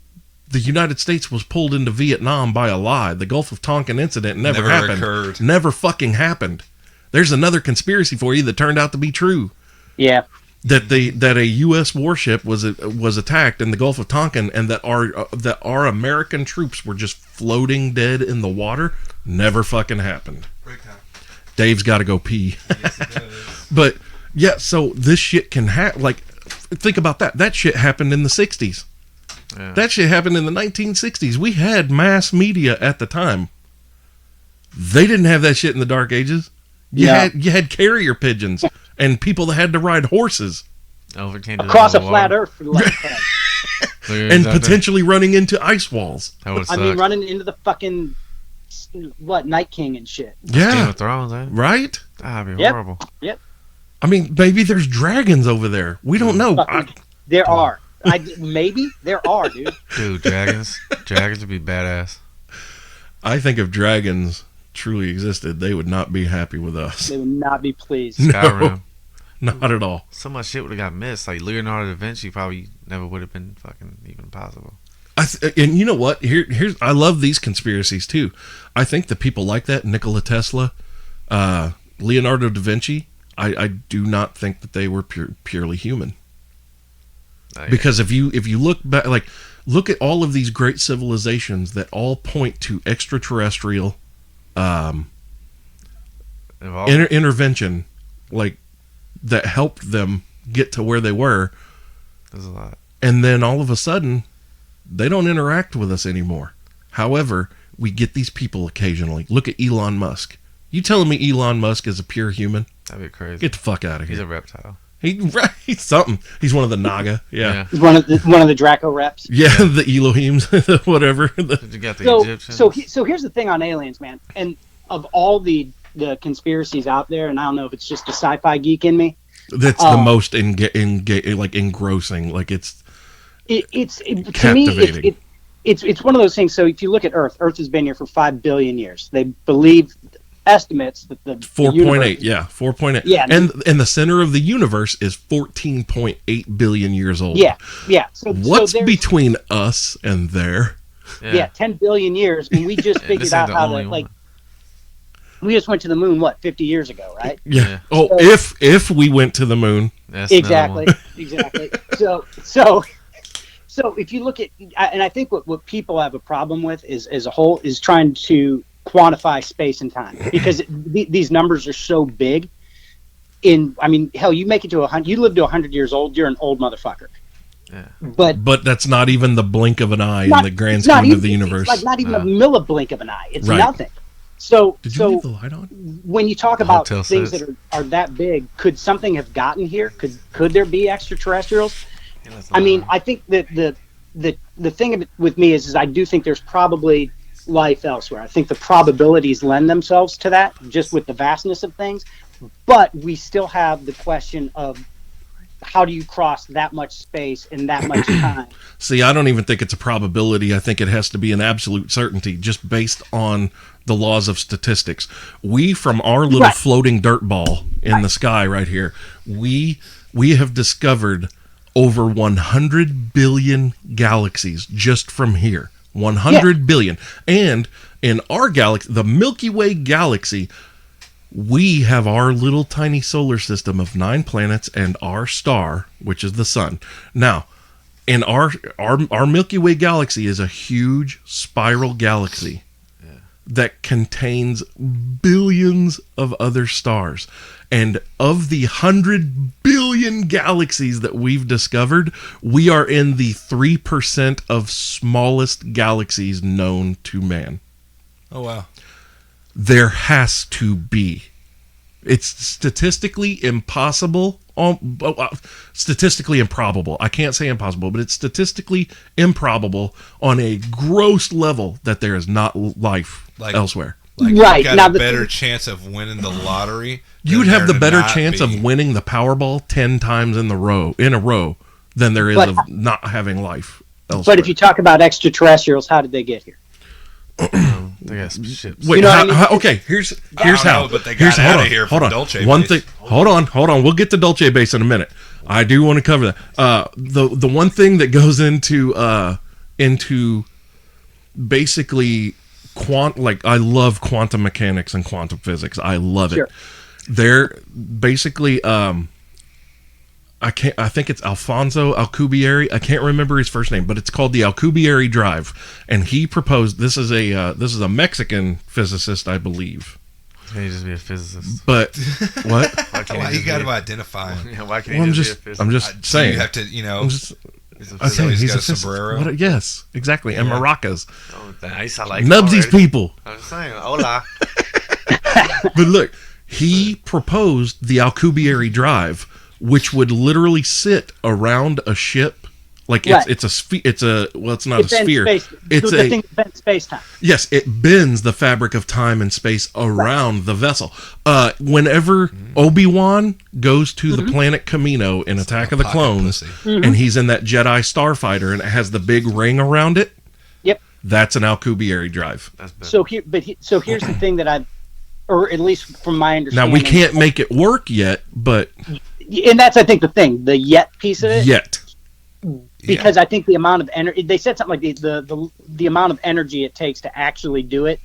the United States was pulled into Vietnam by a lie. The Gulf of Tonkin incident never happened. Occurred. Never fucking happened. There's another conspiracy for you that turned out to be true. Yeah. That a U.S. warship was attacked in the Gulf of Tonkin, and that our American troops were just floating dead in the water. Never fucking happened. Break time. Dave's got to go pee. Yes, it does. But yeah, so this shit can happen. Like, think about that. That shit happened in the 60s. yeah. That shit happened in the 1960s. We had mass media at the time. They didn't have that shit in the Dark Ages. You had carrier pigeons and people that had to ride horses across a flat earth for the last time. and potentially running into ice walls. That would I suck. mean, running into the fucking Night King and shit. Yeah, Game of Thrones, eh? right. That'd be Yep. horrible. Yep. I mean, maybe there's dragons over there. We don't know. There are. Maybe there are, dude. Dude, dragons would be badass. I think if dragons truly existed, they would not be happy with us. They would not be pleased. Skyrim. Not at all. So much shit would have got missed. Like Leonardo da Vinci probably never would have been fucking even possible. And you know what? Here's I love these conspiracies too. I think the people like that, Nikola Tesla, Leonardo da Vinci, I do not think that they were purely human. Because if you look back, like, look at all of these great civilizations that all point to extraterrestrial intervention, like, that helped them get to where they were. There's a lot. And then all of a sudden, they don't interact with us anymore. However, we get these people occasionally. Look at Elon Musk. You telling me Elon Musk is a pure human? That'd be crazy. Get the fuck out of here. He's a reptile. He's something. He's one of the Naga. Yeah. He's one of the Draco reps. Yeah, the Elohims, whatever. You got the Egyptians. So here's the thing on aliens, man. And of all the conspiracies out there, and I don't know if it's just the sci-fi geek in me. That's the most engrossing. Like it's to me, it's one of those things. So if you look at Earth has been here for 5 billion years. They believe estimates that the 4.8, 4.8. Yeah, and the center of the universe is 14.8 billion years old. Yeah. So what's between us and there? Yeah, 10 billion years, and we just figured out how to like. We just went to the moon, 50 years ago, right? Yeah. Oh, so, if we went to the moon. Exactly. So if you look at, and I think what people have a problem with is as a whole is trying to quantify space and time, because these numbers are so big. Hell, you make it to 100, you live to 100 years old, you're an old motherfucker. Yeah. But that's not even the blink of an eye in the grand scheme of the universe. It's like not even a milliblink of an eye. It's right. Nothing. So, did you leave the light on? When you talk about things that are that big, could something have gotten here? Could there be extraterrestrials? Yeah, I think that the thing with me is I do think there's probably life elsewhere. I think the probabilities lend themselves to that, just with the vastness of things. But we still have the question of how do you cross that much space in that much time? See, I don't even think it's a probability. I think it has to be an absolute certainty, just based on the laws of statistics. We, from our little floating dirt ball in the sky right here, we have discovered over 100 billion galaxies just from here. 100 billion. And in our galaxy, the Milky Way galaxy, we have our little tiny solar system of 9 planets and our star, which is the sun. Now, in our Milky Way galaxy is a huge spiral galaxy that contains billions of other stars. And of the 100 billion galaxies that we've discovered, we are in the 3% of smallest galaxies known to man. Oh, wow. There has to be. It's statistically impossible. Statistically improbable. I can't say impossible, but it's statistically improbable on a gross level that there is not life elsewhere. Like, right. You got Now a better chance of winning the lottery. You'd have the better chance be. of winning the Powerball 10 times in a row than there is of not having life elsewhere. But if you talk about extraterrestrials, how did they get here? They got some ships. Wait, You know what I mean? okay, here's I don't how. know, but they got out of here from Dolce One Base. thing. Hold on. We'll get to Dolce Base in a minute. I do want to cover that. The one thing that goes into basically I love quantum mechanics and quantum physics. I love it. Sure. They're basically I think it's Alfonso Alcubierre. I can't remember his first name, but it's called the Alcubierre drive. And he proposed, this is a Mexican physicist, I believe. Can you just be a physicist? But what? Why you got to identify him? Yeah, why can't Well, he I'm just just be a physicist? I'm just saying. You have to, you know. I'm just He's a okay, physicist. he's got a a physicist. sombrero. Yes, exactly. And maracas. Oh, nice. I like Nubsie's already. people. I'm just saying. Hola. But look, he proposed the Alcubierre drive, which would literally sit around a ship. Like Right. it's not a sphere. Space. It's the a thing that bends space-time. yes, it bends the fabric of time and space around the vessel. Whenever Obi-Wan goes to the planet Kamino in Attack of the pocket Clones, pussy. and he's in that Jedi starfighter, and it has the big ring around it. Yep. That's an Alcubierre drive. That's better. So here's the thing that or at least from my Now understanding. we can't make it work yet, but And that's, I think, the thing, the yet piece of it. yet. Because I think the amount of energy, they said something like the amount of energy it takes to actually do it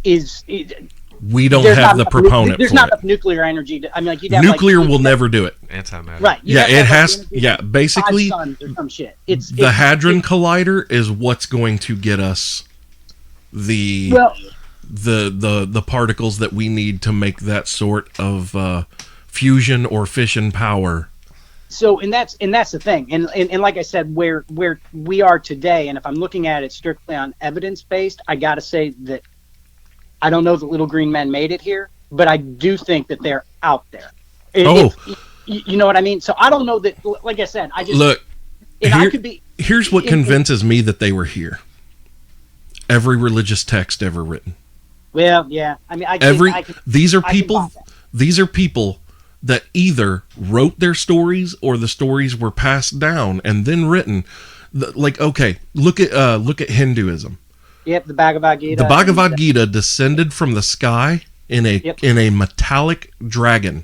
is. We don't There's have not the enough proponent There's for not it. enough nuclear energy. You'd have Nuclear will never do it. Antimatter. Right. you'd Yeah, have to it have, has. energy Yeah, from basically, 5 suns or some shit. the Hadron Collider is what's going to get us the particles that we need to make that sort of fusion or fission power. So, and that's the thing, and like I said, where we are today, and if I'm looking at it strictly on evidence based, I got to say that I don't know that little green men made it here, but I do think that they're out there. You know what I mean? So I don't know that. Like I said, I just Look. and I could be. Here's what convinces me that they were here. Every religious text ever written. Well, yeah. I mean, These are I can people. buy that. These are people that either wrote their stories or the stories were passed down and then written. Like, okay, look at Hinduism. Yep, the Bhagavad Gita. The Bhagavad Gita descended from the sky in a metallic dragon.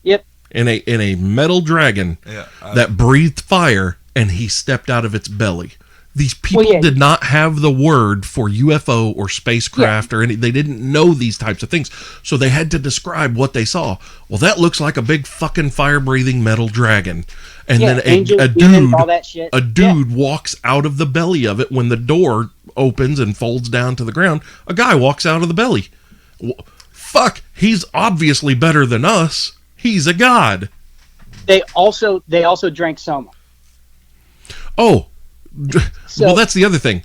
Yep. In a metal dragon that breathed fire, and he stepped out of its belly. These people did not have the word for UFO or spacecraft or any. They didn't know these types of things, so they had to describe what they saw. Well, that looks like a big fucking fire-breathing metal dragon, and then angels, demons, all that shit. a dude walks out of the belly of it when the door opens and folds down to the ground. A guy walks out of the belly. Fuck, he's obviously better than us. He's a god. They also drank soma. Oh. So, well, that's the other thing.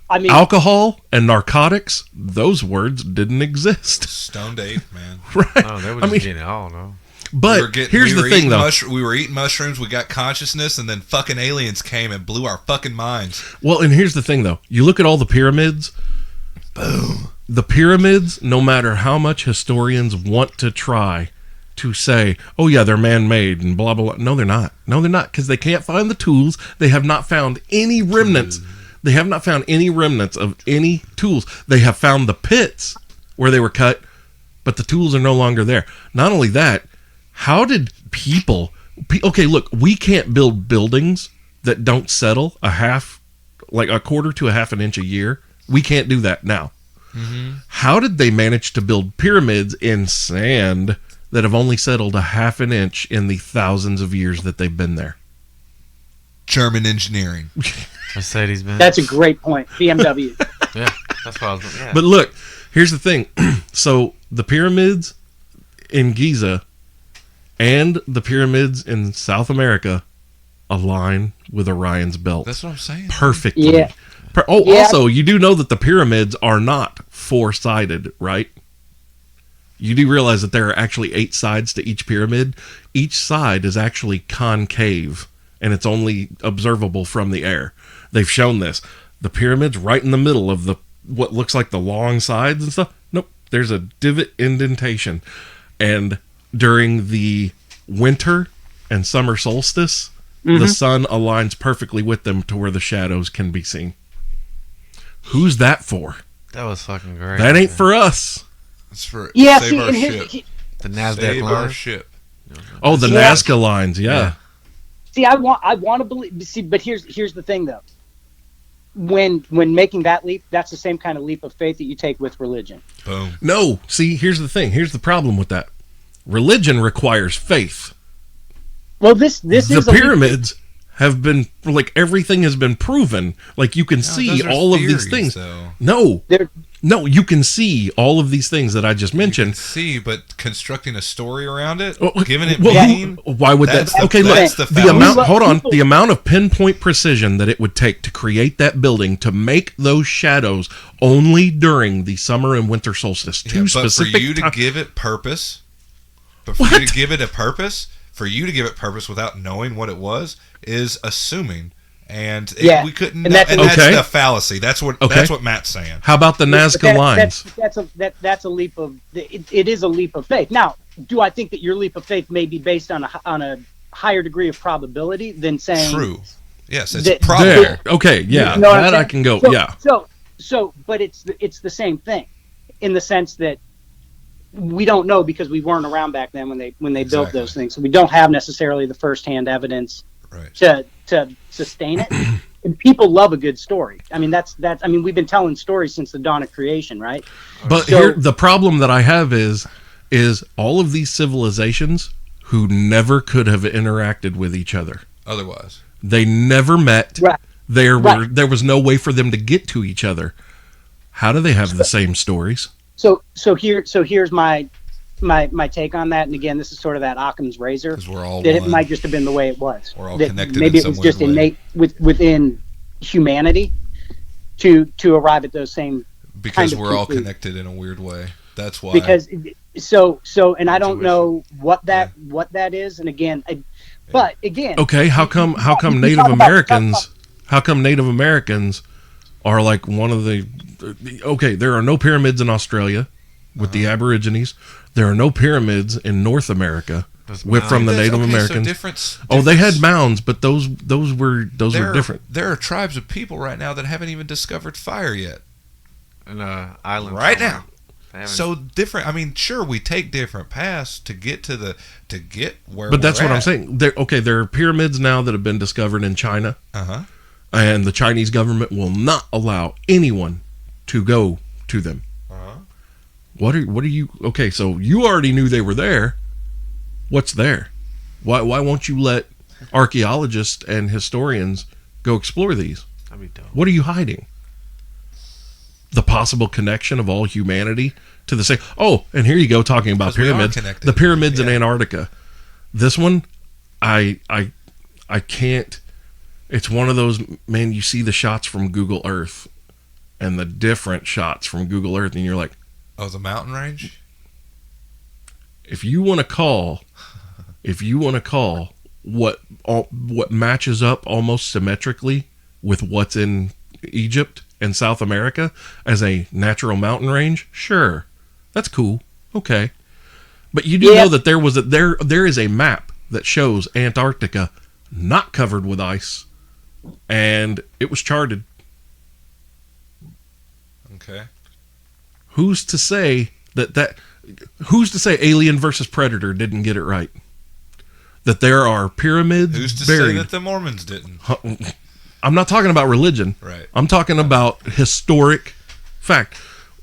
I mean, Alcohol and narcotics, those words didn't exist. Stoned ape, man. Right. Oh, they were just getting it all, no. But here's the thing, though. We were eating mushrooms, we got consciousness, and then fucking aliens came and blew our fucking minds. Well, and here's the thing, though. You look at all the pyramids. Boom. The pyramids, no matter how much historians want to try to say, oh yeah, they're man-made and blah, blah, blah. No, they're not. No, they're not, because they can't find the tools. They have not found any remnants. They have not found any remnants of any tools. They have found the pits where they were cut, but the tools are no longer there. Not only that, how did people... Okay, look, we can't build buildings that don't settle a quarter to a half an inch a year. We can't do that now. Mm-hmm. How did they manage to build pyramids in sand that have only settled a half an inch in the thousands of years that they've been there? German engineering. Mercedes-Benz. that's a great point. BMW. Yeah. That's what I was. Yeah. But look, here's the thing. So the pyramids in Giza and the pyramids in South America align with Orion's belt That's what I'm saying. perfectly. Yeah. Yeah. Also, you do know that the pyramids are not four-sided, right? You do realize that there are actually 8 sides to each pyramid. Each side is actually concave, and it's only observable from the air. They've shown this. The pyramid's right in the middle of the what looks like the long sides and stuff. Nope, there's a divot indentation. And during the winter and summer solstice, the sun aligns perfectly with them to where the shadows can be seen. Who's that for? That was fucking great. That ain't for us. It's for Yeah, save see, our and ship. the Nasdaq Save our line. ship. Oh, the Yeah. Nazca lines, yeah. see, I want to believe. See, but here's the thing though. When making that leap, that's the same kind of leap of faith that you take with religion. Boom. No, see, here's the thing. Here's the problem with that. Religion requires faith. Well, this The is a leap. pyramids have been, like, everything has been proven. Like, you can see those are all of these theories, things. though. No, you can see all of these things that I just mentioned. See, but constructing a story around it, Well, giving it well, meaning. why would That's that? the- Okay, look. that's the The fallacy. amount. Hold on. People- The amount of pinpoint precision that it would take to create that building to make those shadows only during the summer and winter solstice. Yeah, Two but for specific. you to give it purpose, for you to give it purpose without knowing what it was is assuming, and Yeah. we couldn't. And know, that's- and that's Okay. the fallacy. That's what Matt's saying. How about the Nazca lines? That's a leap of. It is a leap of faith. Now, do I think that your leap of faith may be based on a higher degree of probability than saying True. Yes, it's that- probable. There. Okay. Yeah. You know what I'm That I saying? can go. So, Yeah. but it's the same thing, in the sense that we don't know because we weren't around back then when they built Exactly. those things. So we don't have necessarily the firsthand evidence Right. to sustain it. And people love a good story. I mean, that's. I mean, we've been telling stories since the dawn of creation, right? But So- here, the problem that I have is all of these civilizations who never could have interacted with each other. Otherwise, They never met. Right. There was no way for them to get to each other. How do they have the same stories? So here's my take on that. And again, this is sort of that Occam's razor. because we're all That it one. might just have been the way it was. We're all That connected maybe in it was some just weird way. innate within humanity to arrive at those same because kind of we're all conclusion. connected in a weird way. That's why. because so and I don't Intuition. know what that is. And again, but again, Okay, how come you Native talk about- Americans? How come Native Americans are like one of the? Okay, there are no pyramids in Australia with the Aborigines. There are no pyramids in North America from the Native Americans. Oh, they had mounds, but those were different. There are tribes of people right now that haven't even discovered fire yet. In island Right somewhere. now. They haven't- So different. I mean, sure, we take different paths to get where. But that's we're what I'm at. saying. There are pyramids now that have been discovered in China, and the Chinese government will not allow anyone to go to them. What are you? Okay, so you already knew they were there. What's there? Why won't you let archaeologists and historians go explore these? That'd be dope. What are you hiding? The possible connection of all humanity to the same. Oh, and here you go talking about 'Cause we are pyramids. connected. The pyramids in Yeah. Antarctica. This one, I can't. It's one of those, man. You see the shots from Google Earth, and the different shots from Google Earth, and you're like, Oh, the mountain range. if you want to call what matches up almost symmetrically with what's in Egypt and South America as a natural mountain range, sure, that's cool, okay. But you do know that there is a map that shows Antarctica not covered with ice, and it was charted. Okay. Who's to say who's to say Alien versus Predator didn't get it right? That there are pyramids Who's to buried. say that the Mormons didn't? I'm not talking about religion. Right. I'm talking about historic fact.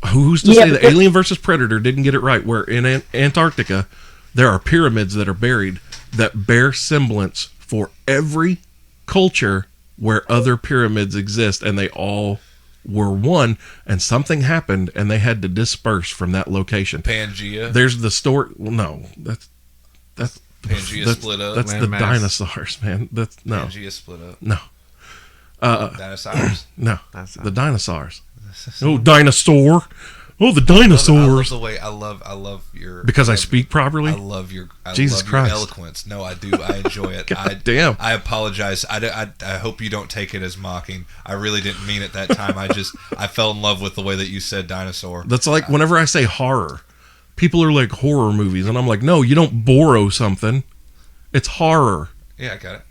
Who's to Yeah, say that but- Alien versus Predator didn't get it right? Where in Antarctica, there are pyramids that are buried that bear semblance for every culture where other pyramids exist, and they all were one, and something happened, and they had to disperse from that location. Pangea. There's the story. Well, no, that's Pangea split up. That's the Landmass. dinosaurs, man. That's no, Pangea split up. no, Dinosaurs. no. That's The dinosaurs. Oh, dinosaur. Oh, the I love dinosaurs. the way I love your Because I love- speak properly. I love your Jesus love Christ. your eloquence. No, I do. I enjoy it. damn. I apologize. I hope you don't take it as mocking. I really didn't mean it that time. I fell in love with the way that you said dinosaur. That's like whenever I say horror, people are like horror movies, and I'm like, no, you don't borrow something. It's horror. Yeah, I got it.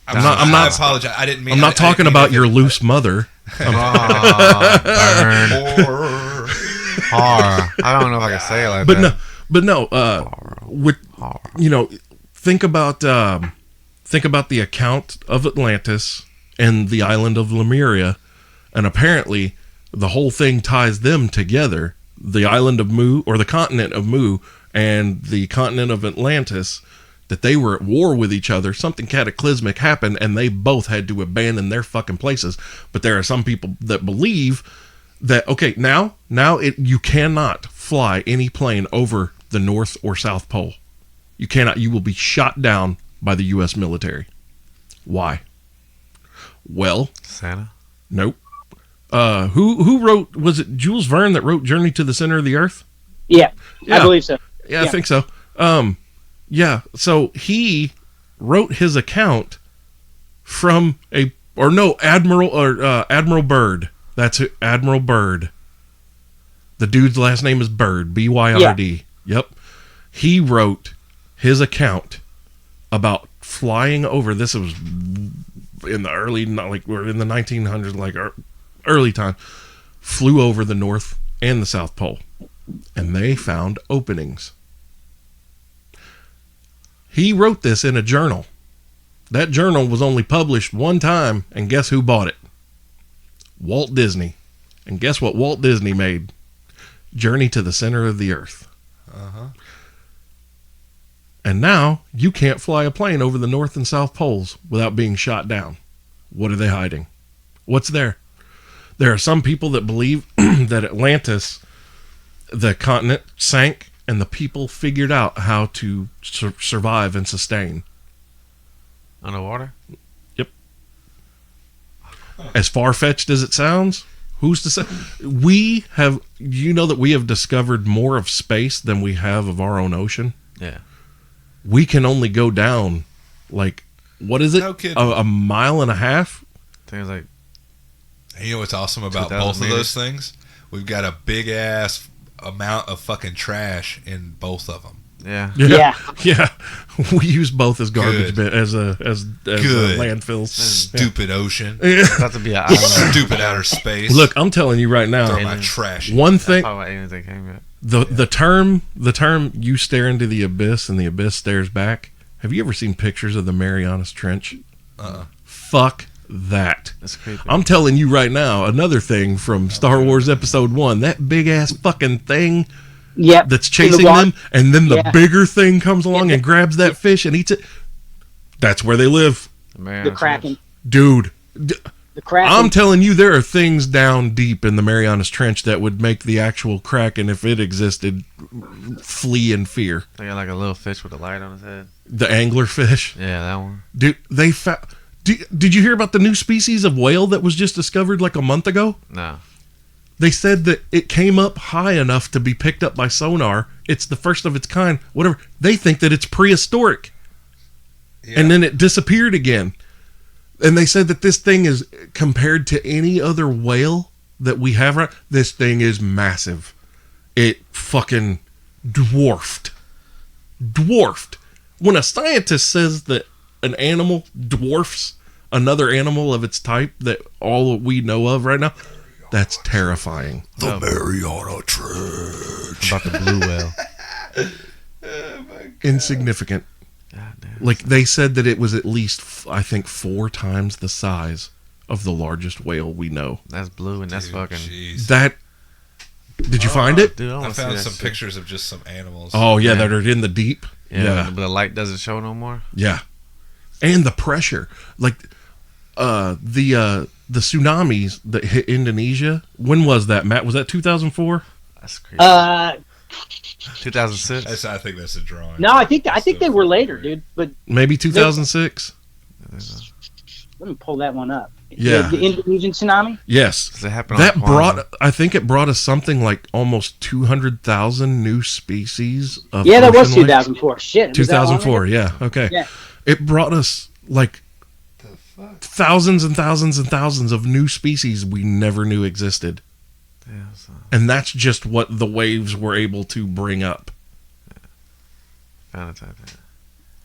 I'm not- I apologize. I didn't mean. I'm not talking about your loose. loose mother. burn. Horror. I don't know if I can say it like that. But no. With think about the account of Atlantis and the island of Lemuria, and apparently the whole thing ties them together. The island of Mu, or the continent of Mu, and the continent of Atlantis, that they were at war with each other. Something cataclysmic happened, and they both had to abandon their fucking places. But there are some people that believe that, okay, now you cannot fly any plane over the North or South Pole. You cannot. You will be shot down by the U.S. military. Why? Well, Santa? nope. Who wrote? Was it Jules Verne that wrote Journey to the Center of the Earth? Yeah, Yeah. I believe so. Yeah, I think so. Yeah. So he wrote his account from Admiral Byrd. That's it, Admiral Byrd. The dude's last name is Byrd, Byrd. Yep. He wrote his account about flying over. This was in the early, we're in the 1900s, early time. Flew over the North and the South Pole, and they found openings. He wrote this in a journal. That journal was only published one time, and guess who bought it? Walt Disney. And guess what Walt Disney made? Journey to the Center of the Earth. Uh-huh. And now you can't fly a plane over the North and South Poles without being shot down. What are they hiding? What's there? There are some people that believe that Atlantis, the continent, sank, and the people figured out how to survive and sustain. Underwater? As far-fetched as it sounds, who's to say? We have discovered more of space than we have of our own ocean. Yeah. We can only go down, what is it? No kidding. A mile and a half? I think it's like, And you know what's awesome about 2,000 both of meters. those things? We've got a big ass amount of fucking trash in both of them. yeah. Yeah. Yeah. We use both as garbage Good. bin, as Good. landfills. Stupid ocean. About to be an island. Stupid outer space. Look, I'm telling you right Throw now, my trash in. one thing, Probably aliens that came yet. the term you stare into the abyss and the abyss stares back. Have you ever seen pictures of the Marianas Trench? Fuck that. That's creepy. I'm telling you right now, another thing from Star Wars Episode 1, that big ass fucking thing Yep. that's In the chasing water. them, and then the Yeah. bigger thing comes along and grabs that fish and eats it. That's where they live. The Kraken. Dude, The Kraken. I'm telling you, there are things down deep in the Marianas Trench that would make the actual Kraken, if it existed, flee in fear. They got like a little fish with a light on his head. The anglerfish. Yeah, that one. Dude, they found... Did you hear about the new species of whale that was just discovered like a month ago? No. They said that it came up high enough to be picked up by sonar. It's the first of its kind. Whatever. They think that it's prehistoric. Yeah. And then it disappeared again. And they said that this thing is, compared to any other whale that we have, this thing is massive. It fucking dwarfed. When a scientist says that an animal dwarfs another animal of its type that all we know of right now, that's terrifying. The Mariana Trench. About the blue whale. Insignificant. God damn. Like, they said that it was at least, I think, 4 times the size of the largest whale we know. That's blue and that's Dude, fucking. jeez. That... Did you find it? Dude, I, I wanna see found that some shit. pictures of just some animals. Oh, yeah, Yeah. that are in the deep. Yeah, but the light doesn't show no more. Yeah. And the pressure. Like, the the tsunamis that hit Indonesia. When was that, Matt? Was that 2004? That's crazy. 2006. I think that's a drawing. No, I think they were later, dude. But Maybe 2006. let me pull that one up. Yeah. The Indonesian tsunami. Yes, Does it happen that on brought. I think it brought us something like almost 200,000 new species of. Yeah, that was ocean life. 2004. Shit. Was that long 2004. ago? Yeah. Okay. Yeah. It brought us like thousands and thousands and thousands of new species we never knew existed. Yeah, so, And that's just what the waves were able to bring up. found it type thing.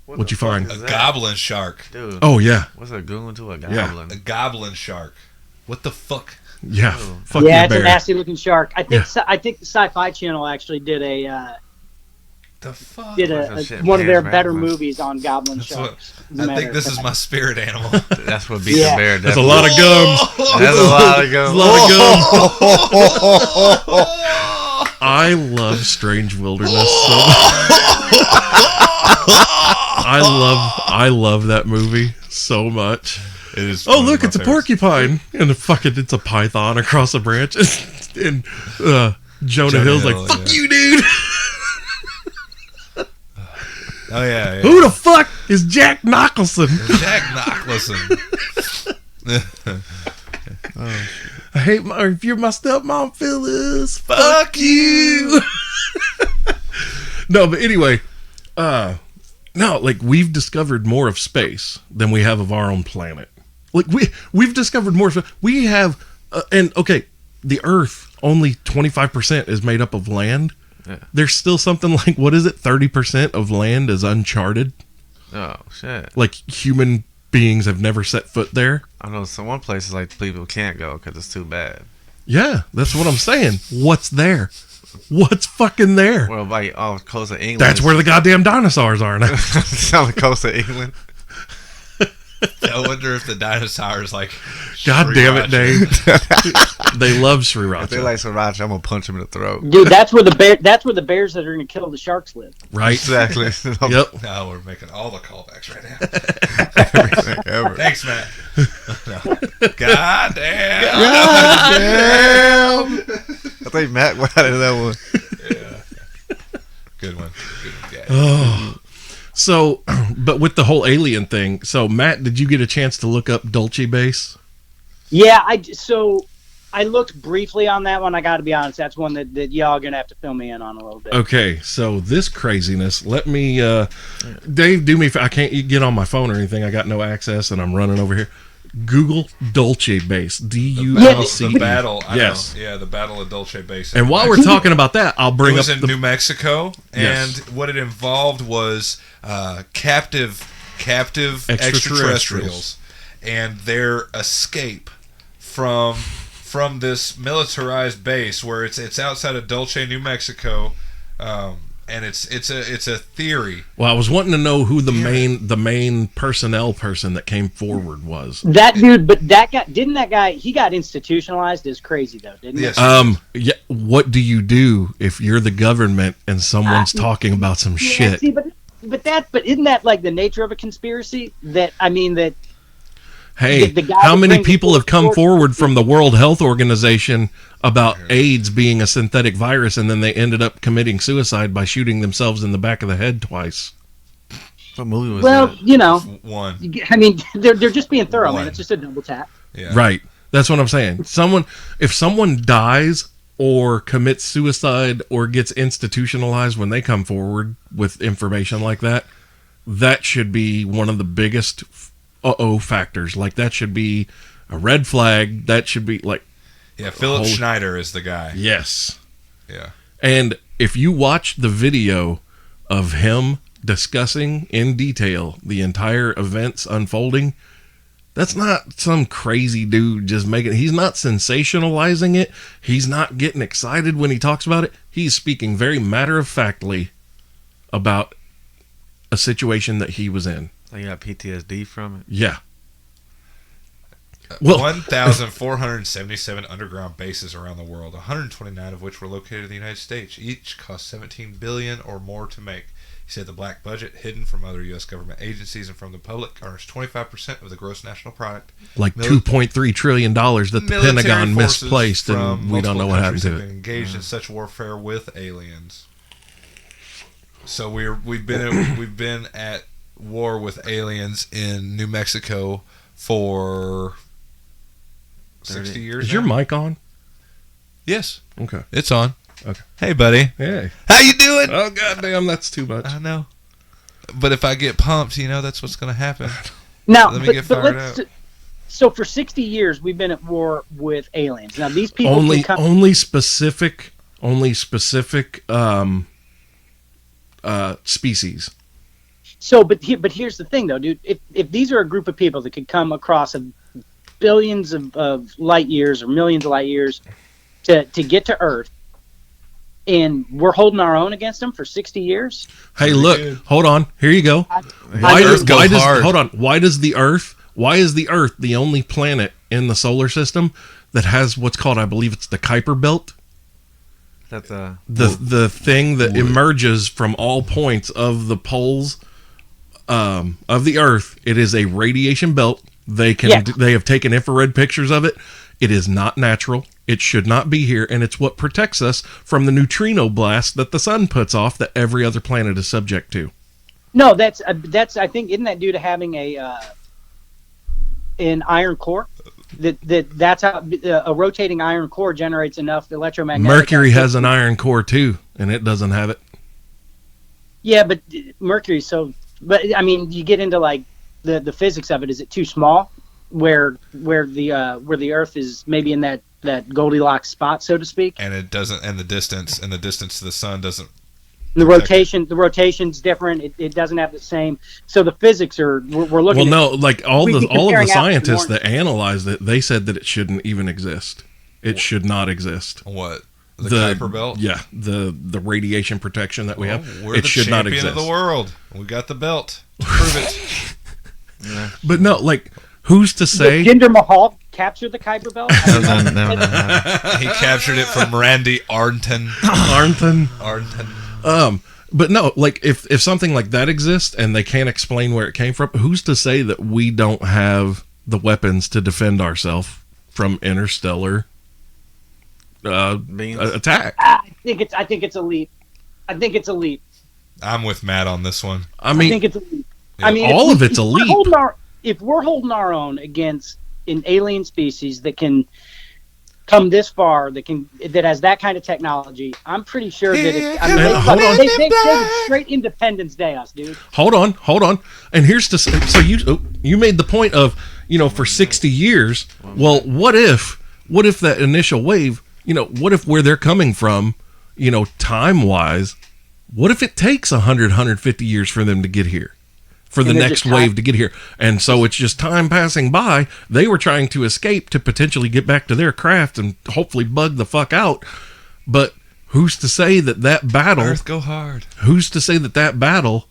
What'd you find? A goblin shark. Dude. Oh, yeah. What's a goon to a Yeah. goblin? A goblin shark. What the fuck? Yeah. Oh. Fuck Yeah, you, it's a bear. nasty looking shark. I think Yeah. I think the Sci-Fi Channel actually did The fuck? What's that shit, one of their Bears, better right? movies on goblin That's what- sharks. As a I matter think of this is fact. my spirit animal. That's what beat Yeah. the bear. That's a lot of gums. That's a lot of There's gums. a lot of gums. I love Strange Wilderness so much. I love that movie so much. It is. Oh, look, it's a porcupine. And it's a python across a branch. And Jonah Hill's Hill, like, fuck yeah. you, dude. Oh yeah. Who the fuck is Jack Nicholson? Jack Nicholson. I hate if you're my stepmom, Phyllis. Fuck you. No, but anyway, no, like we've discovered more of space than we have of our own planet. Like we've discovered more. We have, and okay, the Earth only 25% is made up of land. Yeah. There's still something like, what is it? 30% of land is uncharted. Oh, shit. Like human beings have never set foot there. I know some places like people can't go because it's too bad. Yeah, that's what I'm saying. What's there? What's fucking there? Well, by off the coast of England. That's where the goddamn dinosaurs are now. it's on the coast of England. I wonder if the dinosaurs like. God damn it, Sriracha. Dave. They love If they sriracha, like sriracha, I'm gonna punch them in the throat. Dude, that's where the bears that are going to kill the sharks live. right? Exactly. Yep. Now we're making all the callbacks right now. Everything ever. Thanks, Matt. No. God damn. Damn. I think Matt went out of that one. Yeah. Good one. Good one. Yeah. Oh. So, but with the whole alien thing, so Matt, did you get a chance to look up Dulce Base? Yeah, I looked briefly on that one. I got to be honest, that's one that y'all gonna have to fill me in on a little bit. Okay, so this craziness. Let me, Dave, do me. I can't get on my phone or anything. I got no access, and I'm running over here. Google Dulce Base. DULCE. The battle. I Yes. know. Yeah, the Battle of Dulce Base. And while we're talking about that, I'll it bring was up in New Mexico, and Yes. what it involved was captive extraterrestrials and their escape from this militarized base where it's outside of Dulce, New Mexico, and it's a theory. Well, I was wanting to know who the main personnel person that came forward was. That dude, but that guy he got institutionalized as crazy though, didn't Yes. he? Yeah. What do you do if you're the government and someone's talking about some Yeah, shit? see, but isn't that like the nature of a conspiracy? Hey, the guy how that many brings people it have come forward from the World Health Organization about Mm-hmm. AIDS being a synthetic virus, and then they ended up committing suicide by shooting themselves in the back of the head twice? What movie was Well, that? you know, One. I mean, they're just being thorough, One. man. It's just a double tap. Yeah. Right. That's what I'm saying. If someone dies or commits suicide or gets institutionalized when they come forward with information like that, that should be one of the biggest factors. Like, that should be a red flag. That should be like, Yeah, Philip Schneider is the guy. yes. Yeah. And if you watch the video of him discussing in detail the entire events unfolding, that's not some crazy dude just he's not sensationalizing it. He's not getting excited when he talks about it. He's speaking very matter-of-factly about a situation that he was in. Like you got PTSD from it. Yeah. Well, 1,477 underground bases around the world, 129 of which were located in the United States. Each cost $17 billion or more to make. He said the black budget, hidden from other U.S. government agencies and from the public, earns 25% of the gross national product. like $2.3 trillion that the Military Pentagon forces misplaced, from and we don't know what happened multiple to countries have it. been engaged in such warfare with aliens. So we've been at war with aliens in New Mexico for 60 years. Is your mic on? Yes, Okay. it's on. Okay. Hey, buddy. Hey. How you doing? Oh, goddamn, that's too much. I know. But if I get pumped, that's what's going to happen. Now, Let me get fired up. So for 60 years, we've been at war with aliens. Now these people Only can come. only specific species. So, but here's the thing, though, dude. If these are a group of people that could come across billions of light years or millions of light years to get to Earth, and we're holding our own against them for 60 years. Hey, look, hold on. Here you go. Why is the Earth the only planet in the solar system that has what's called, I believe it's the Kuiper Belt? That's The thing that emerges from all points of the poles of the Earth. It is a radiation belt. They have taken infrared pictures of it. It is not natural. It should not be here, and it's what protects us from the neutrino blast that the sun puts off that every other planet is subject to. No, that's I think, isn't that due to having an iron core? That's how a rotating iron core generates enough electromagnetic. Mercury has an iron core too, and it doesn't have it. Yeah, but Mercury's but I mean, you get into like the physics of it. Is it too small? Where the Earth is maybe in that Goldilocks spot, so to speak. And it doesn't, and the distance to the sun doesn't. The rotation's different. It doesn't have the same. So the physics we're looking. Well, no, like all of the scientists more. that analyzed it, they said that it shouldn't even exist. It should not exist. What? The Kuiper Belt? Yeah, the radiation protection that we have. We're It the should not champion exist. of the world. We got the belt. Prove it. But no, like, who's to say? Did Jinder Mahal capture the Kuiper Belt? no. He captured it from Randy Arnton. Arnton. Arnton. But no, like if something like that exists and they can't explain where it came from, who's to say that we don't have the weapons to defend ourselves from interstellar attack? I think it's a leap. I'm with Matt on this one. I mean, I think it's a leap. Yeah. I mean, all of it's a leap. If we're holding our own against an alien species that can come this far, that has that kind of technology, I'm pretty sure that it's. I mean, they said straight Independence Day, us, dude. Hold on. And here's the so you made the point of, for 60 years. Well, what if that initial wave, what if where they're coming from, time wise, what if it takes 150 years for them to get here? For the next wave to get here. And so it's just time passing by. They were trying to escape to potentially get back to their craft and hopefully bug the fuck out. But who's to say that battle... Earth go hard. Who's to say that battle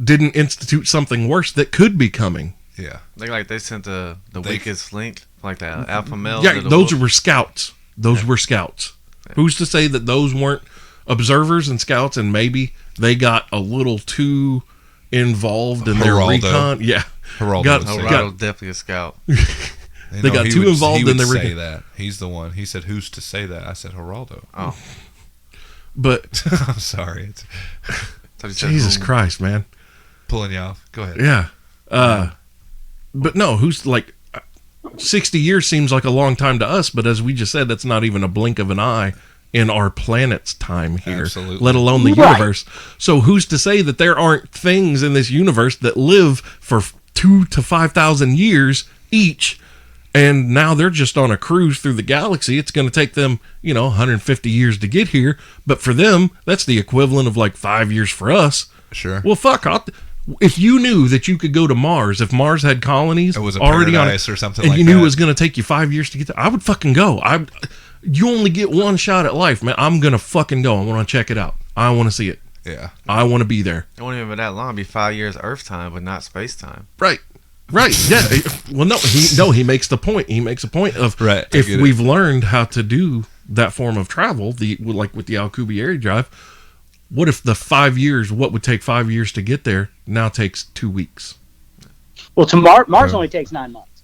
didn't institute something worse that could be coming? Yeah. They sent the weakest link, like the alpha male. Yeah, those were scouts. Those were scouts. Yeah. Who's to say that those weren't observers and scouts, and maybe they got a little too involved in their recon? Yeah. Geraldo's definitely a scout. They got too involved in their recon. Say that. He's the one. He said, "Who's to say that?" I said, "Geraldo." Oh. But I'm sorry. Jesus Christ, man. Pulling you off. Go ahead. Yeah. But no, who's like 60 years seems like a long time to us, but as we just said, that's not even a blink of an eye in our planet's time here, Absolutely. Let alone the universe. So who's to say that there aren't things in this universe that live for 2,000 to 5,000 years each, and now they're just on a cruise through the galaxy? It's going to take them, 150 years to get here, but for them, that's the equivalent of like 5 years for us. Sure. Well, fuck, if you knew that you could go to Mars, if Mars had colonies it was already on or something, and like you knew that. it was going to take you 5 years to get there, I would fucking go. You only get one shot at life, man. I'm going to fucking go. I want to check it out. I want to see it. Yeah. I want to be there. It won't even be that long. It'll be 5 years Earth time, but not space time. Right. Right. Yeah. Well, he makes the point. He makes a point of Right, I if get it. we've learned how to do that form of travel, like with the Alcubierre drive, what if what would take 5 years to get there now takes 2 weeks? Well, to Mars only takes 9 months.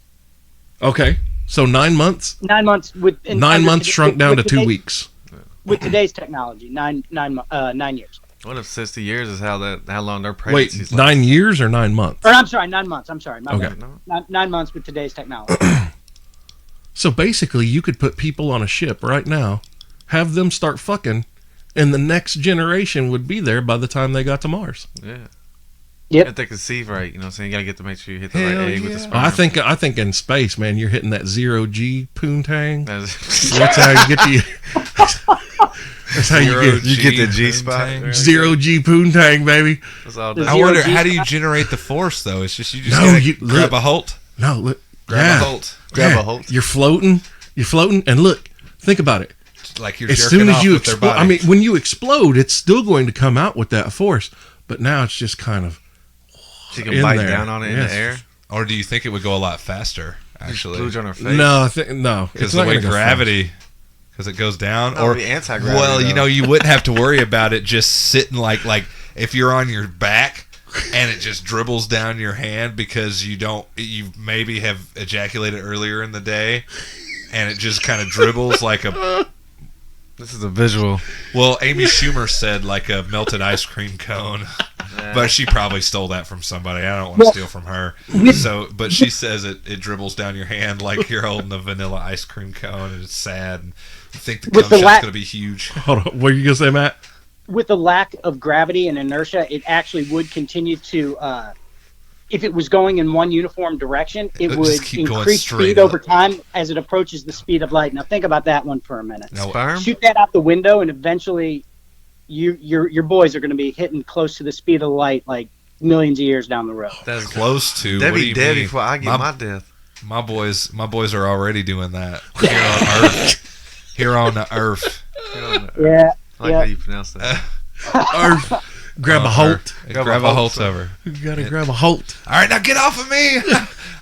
Okay. So 9 months? 9 months with 9 months shrunk down to 2 weeks. With today's technology, 9 years. What if 60 years is how long their Wait, pregnancies 9 years or 9 months? Or I'm sorry, 9 months. I'm sorry. My Okay. bad. 9 months with today's technology. So basically, you could put people on a ship right now, have them start fucking, and the next generation would be there by the time they got to Mars. Yeah. Yep. If they conceive right, you know what I'm saying? You gotta make sure you hit the Hell right egg with yeah. the sperm. I think in space, man, you're hitting that 0G poontang. That's That's how you get the. That's how you get the G spot. poontang. 0G poontang, baby. That's all The done. I wonder, Zero G how do you spot. generate the force, though? It's just, you just No, gotta you- grab look. a Holt. No, look. Grab a Holt. Grab a Holt. You're floating, and look, think about it. Like you're As jerking soon as off you with their explode, body. I mean, when you explode, it's still going to come out with that force. But now it's just kind of She can in bite there. down on it Yes. in the air. Or do you think it would go a lot faster, actually? Splooge on her face. no, I think no. Because It's the not way going to gravity, because it goes down. No, or it'd be anti-gravity, well, you though. know, you wouldn't have to worry about it just sitting like if you're on your back and it just dribbles down your hand because you maybe have ejaculated earlier in the day, and it just kind of dribbles like a. This is a visual. Well, Amy Schumer said like a melted ice cream cone. But she probably stole that from somebody. I don't want to steal from her. So, but she says it dribbles down your hand like you're holding a vanilla ice cream cone, and it's sad. And you think the With cum the shot's la- going to be huge. Hold on. What are you going to say, Matt? With the lack of gravity and inertia, it actually would continue to. If it was going in one uniform direction, it Just would keep going increase straight speed up. over time as it approaches the speed of light. Now, think about that one for a minute. No, Sperm? Shoot that out the window, and eventually, your boys are going to be hitting close to the speed of light, like millions of years down the road. That's close to. They'd What do be you dead mean? before I get my death. My boys are already doing that here on Earth. Here on the Earth. Yeah, I like how you pronounce that. Or grab a Holt. Grab a Holt over. You got to grab a Holt. All right, now get off of me.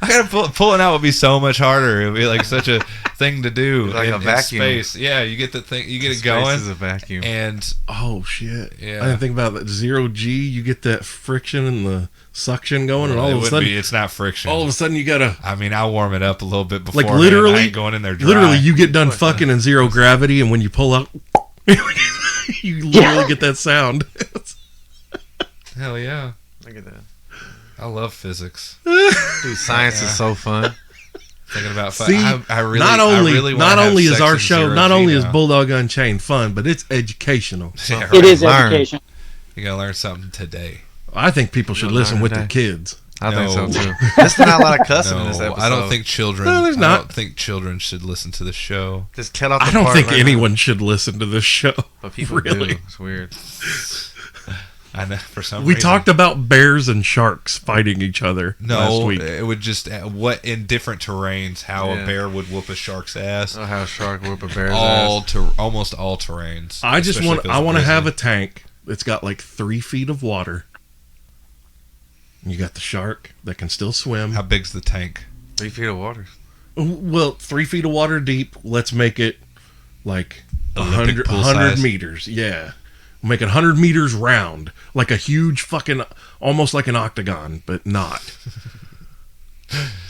I gotta pulling out would be so much harder. It would be like such a thing to do Like a in vacuum. space. Yeah, you get the thing, you get it Space going, is a vacuum. and Oh, shit. Yeah. I didn't think about that. 0G, you get that friction and the suction going, and all it of a wouldn't sudden, be. It's not friction. all of a sudden you got to, I mean, I'll warm it up a little bit before. like literally, I ain't going in there dry. literally you get done fucking in zero gravity, and when you pull out, you literally get that sound. Hell yeah, Look at that. I love physics. Dude, science is so fun. Thinking about See, I really, not I only really wanna not have only is sex our in show, zero not G only is now. Bulldog Unchained fun, but it's educational. Yeah, it right. is Learn. education. You gotta learn something today. I think people should You'll listen learn with their today. kids. I think so No. too. There's not a lot of cussing in this No, episode. I don't think children. No, there's I not. don't think children should listen to the show. Just cut off the I don't part think right anyone should listen to this show. now. But people really. do. It's weird. I know for some We reason. talked about bears and sharks fighting each other last No, week. it would just what in different terrains how Yeah. a bear would whoop a shark's ass. Oh, how a shark whoop a bear's All ass. almost all terrains. I just especially want if it's I want to grizzly. have a tank that's got like 3 feet of water. You got the shark that can still swim. How big's the tank? 3 feet of water. Well, 3 feet of water deep. Let's make it like Olympic 100, pool 100 size? meters. Yeah. Make it 100 meters round. Like a huge fucking, almost like an octagon, but not.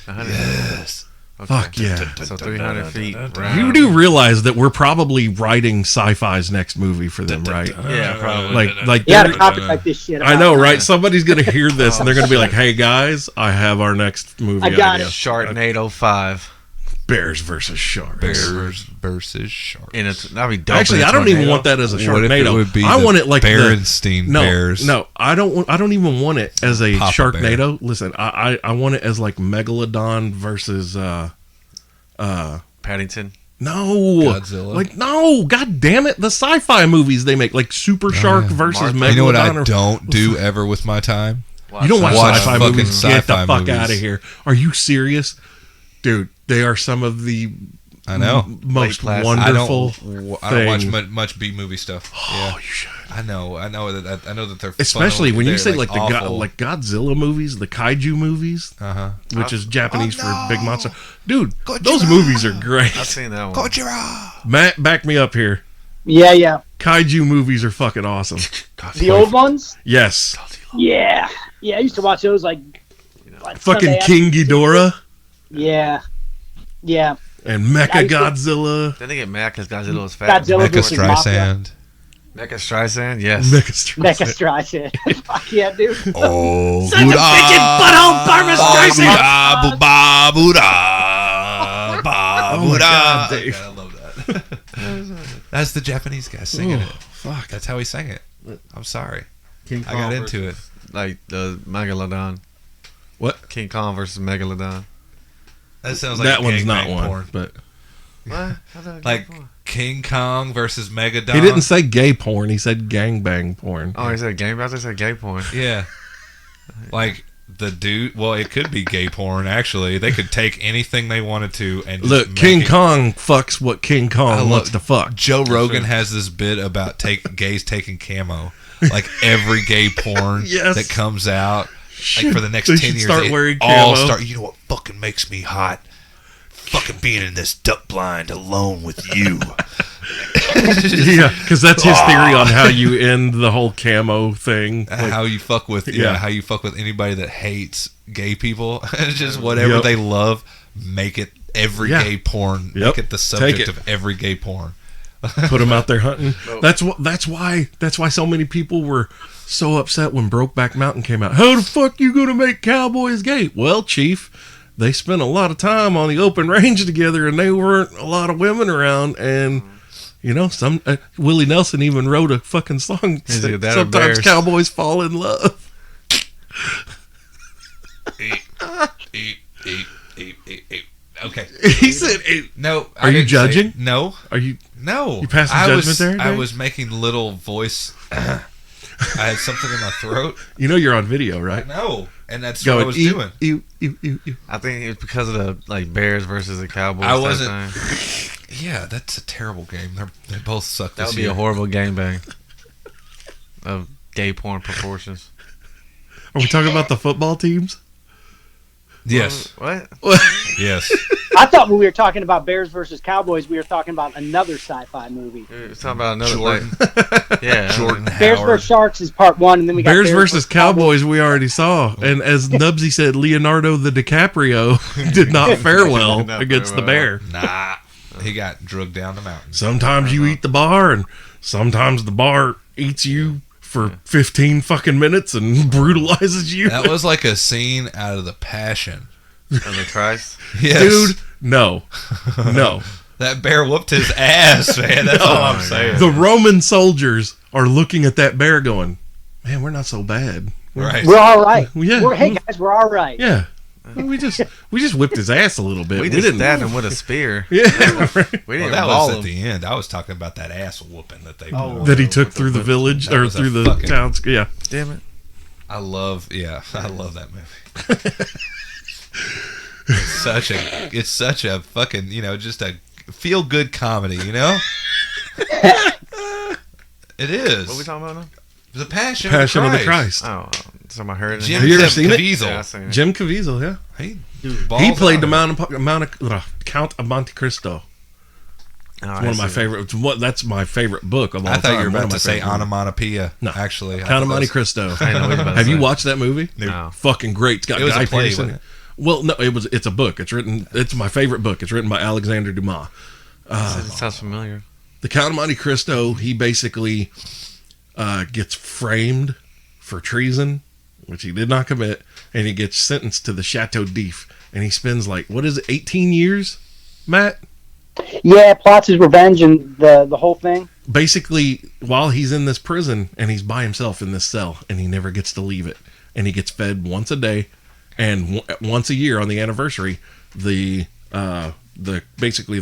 100. Yes. Okay. Fuck yeah. So 300 feet. round. You do realize that we're probably writing Sci-Fi's next movie for them, right? Yeah, probably. Like You got to they're- copyright this shit. I know, right? Somebody's gonna hear this and they're gonna be like, "Hey guys, I have our next movie I got idea: it. Sharknado 5. Bears versus Sharks." Bears versus sharks. In a that'd be dope. Actually, in a I don't even tornado. want that as a What if it Sharknado. would be I the want it like Berenstein no, Bears? No, I don't. I don't even want it as a Papa Sharknado. Listen, I want it as like Megalodon versus Paddington. no Godzilla? Like no, god damn it, the sci-fi movies they make like Super Shark versus Martha. Megalodon. You know what I or- don't do ever with my time? You don't watch Watch sci-fi fucking movies? Get the sci-fi fuck movies. out of here! Are you serious, dude? They are some of the I know. most class. wonderful I don't watch thing. much B movie stuff. Oh, Yeah, you should. I know that they're Especially fun. when you They're, say like the awful. like Godzilla movies, the kaiju movies, which is Japanese for big monster. Dude, those movies are great. I've seen that one. Gojira. Matt, back me up here. Yeah. Kaiju movies are fucking awesome. The old ones? Yes. Yeah. I used to watch those like Fucking Sunday King Ghidorah Yeah. and Mecha Godzilla. Then they get mad because Godzilla was fat. Godzilla Mecha versus Streisand. Mecha Streisand, yes. Mecha Streisand. Fuck yeah, dude. Oh, Such a bitchin' butthole, Barbra Streisand. Ba-ba-ba-da, Oh my God, Dave. I love that. That's the Japanese guy singing it. Fuck. That's how he sang it. I'm sorry. King I got into it. Like the Megalodon. What? King Kong versus Megalodon. That sounds like That one's gangbang not one. porn. But What? How's that Like porn? King Kong versus Megadon. he didn't say gay porn. He said gangbang porn. Oh, he said game. I thought he said gay porn. Yeah. Like the dude. Well, it could be gay porn. Actually, they could take anything they wanted to and just Look, make King it- Kong fucks what King I Kong love- wants to fuck. Joe Rogan has this bit about gays taking camo. Like every gay porn Yes. that comes out, like for the next They 10 should years, start they wearing all camo. start. You know what fucking makes me hot? Fucking being in this duck blind alone with you. Yeah, because that's his theory on how you end the whole camo thing. Like, How you fuck with Yeah. how you fuck with anybody that hates gay people. It's just whatever Yep. they love, make it every Yeah. gay porn. Yep. Make it the subject it. of every gay porn. put him out there hunting. That's why so many people were so upset when Brokeback Mountain came out. How the fuck you gonna make cowboys gay? Well, Chief, they spent a lot of time on the open range together, and there weren't a lot of women around. And some Willie Nelson even wrote a fucking song. Is Saying, it that or sometimes bears? cowboys fall in love. Okay. He said, No. Are you judging? No. "Are you?" No. You passing I judgment was, there, I Dave? was making little voice. I had something in my throat. You know you're on video, right? No. And that's Going, what I was doing. Ew. I think it's because of the Bears versus the Cowboys. I type wasn't- thing. Yeah, that's a terrible game. They both suck That this would be year. a horrible gangbang of gay porn proportions. Are we talking about the football teams? Yes. What? Yes. I thought when we were talking about Bears versus Cowboys, we were talking about another sci-fi movie. We're talking about another Jordan. yeah. Jordan Bears Howard. versus Sharks is part one, and then we got Bears versus Cowboys we already saw. And as Knubsie said, Leonardo the DiCaprio did not fare well Did not against fare the bear. Nah. He got drugged down the mountain. Sometimes you eat the bar, and sometimes the bar eats you for 15 fucking minutes and brutalizes you. That was like a scene out of The Passion. And the Christ. Yes. Dude, no. That bear whooped his ass, man. That's all I'm saying. The Roman soldiers are looking at that bear going, man, we're not so bad. Right. We're all right. Yeah. Hey guys, we're all right. Yeah. We just whipped his ass a little bit. We just stabbed him with a spear. Yeah, right. We Well, didn't that ball was at him. the end. I was talking about that ass whooping that they put. That he took through the village That or was a through the fucking- towns. Yeah. Damn it. I love that movie. It's such a fucking, just a feel good comedy, It is. What are we talking about now? The Passion, Passion of of the the Christ. Christ. Oh, so I heard it. Jim Have you ever seen it? Caviezel. Yeah, I seen it. Jim Caviezel, yeah. He He played the Count of Monte Cristo. Oh, One of my favorite. That's my favorite book of all I thought time. you were One of about my to say favorite movies. onomatopoeia. No. Actually. I Count of thought Monte that's- Cristo. I know what he's about to Have you say. watched that movie? No. Fucking great. It's got It was Guy a play, Pearson. wasn't Well, no, it's a book. It's my favorite book. It's written by Alexander Dumas. It sounds familiar. The Count of Monte Cristo, he basically gets framed for treason, which he did not commit, and he gets sentenced to the Chateau d'If. And he spends 18 years, Matt? Yeah, plots his revenge and the whole thing. Basically, while he's in this prison, and he's by himself in this cell, and he never gets to leave it. And he gets fed once a day, and once a year on the anniversary, the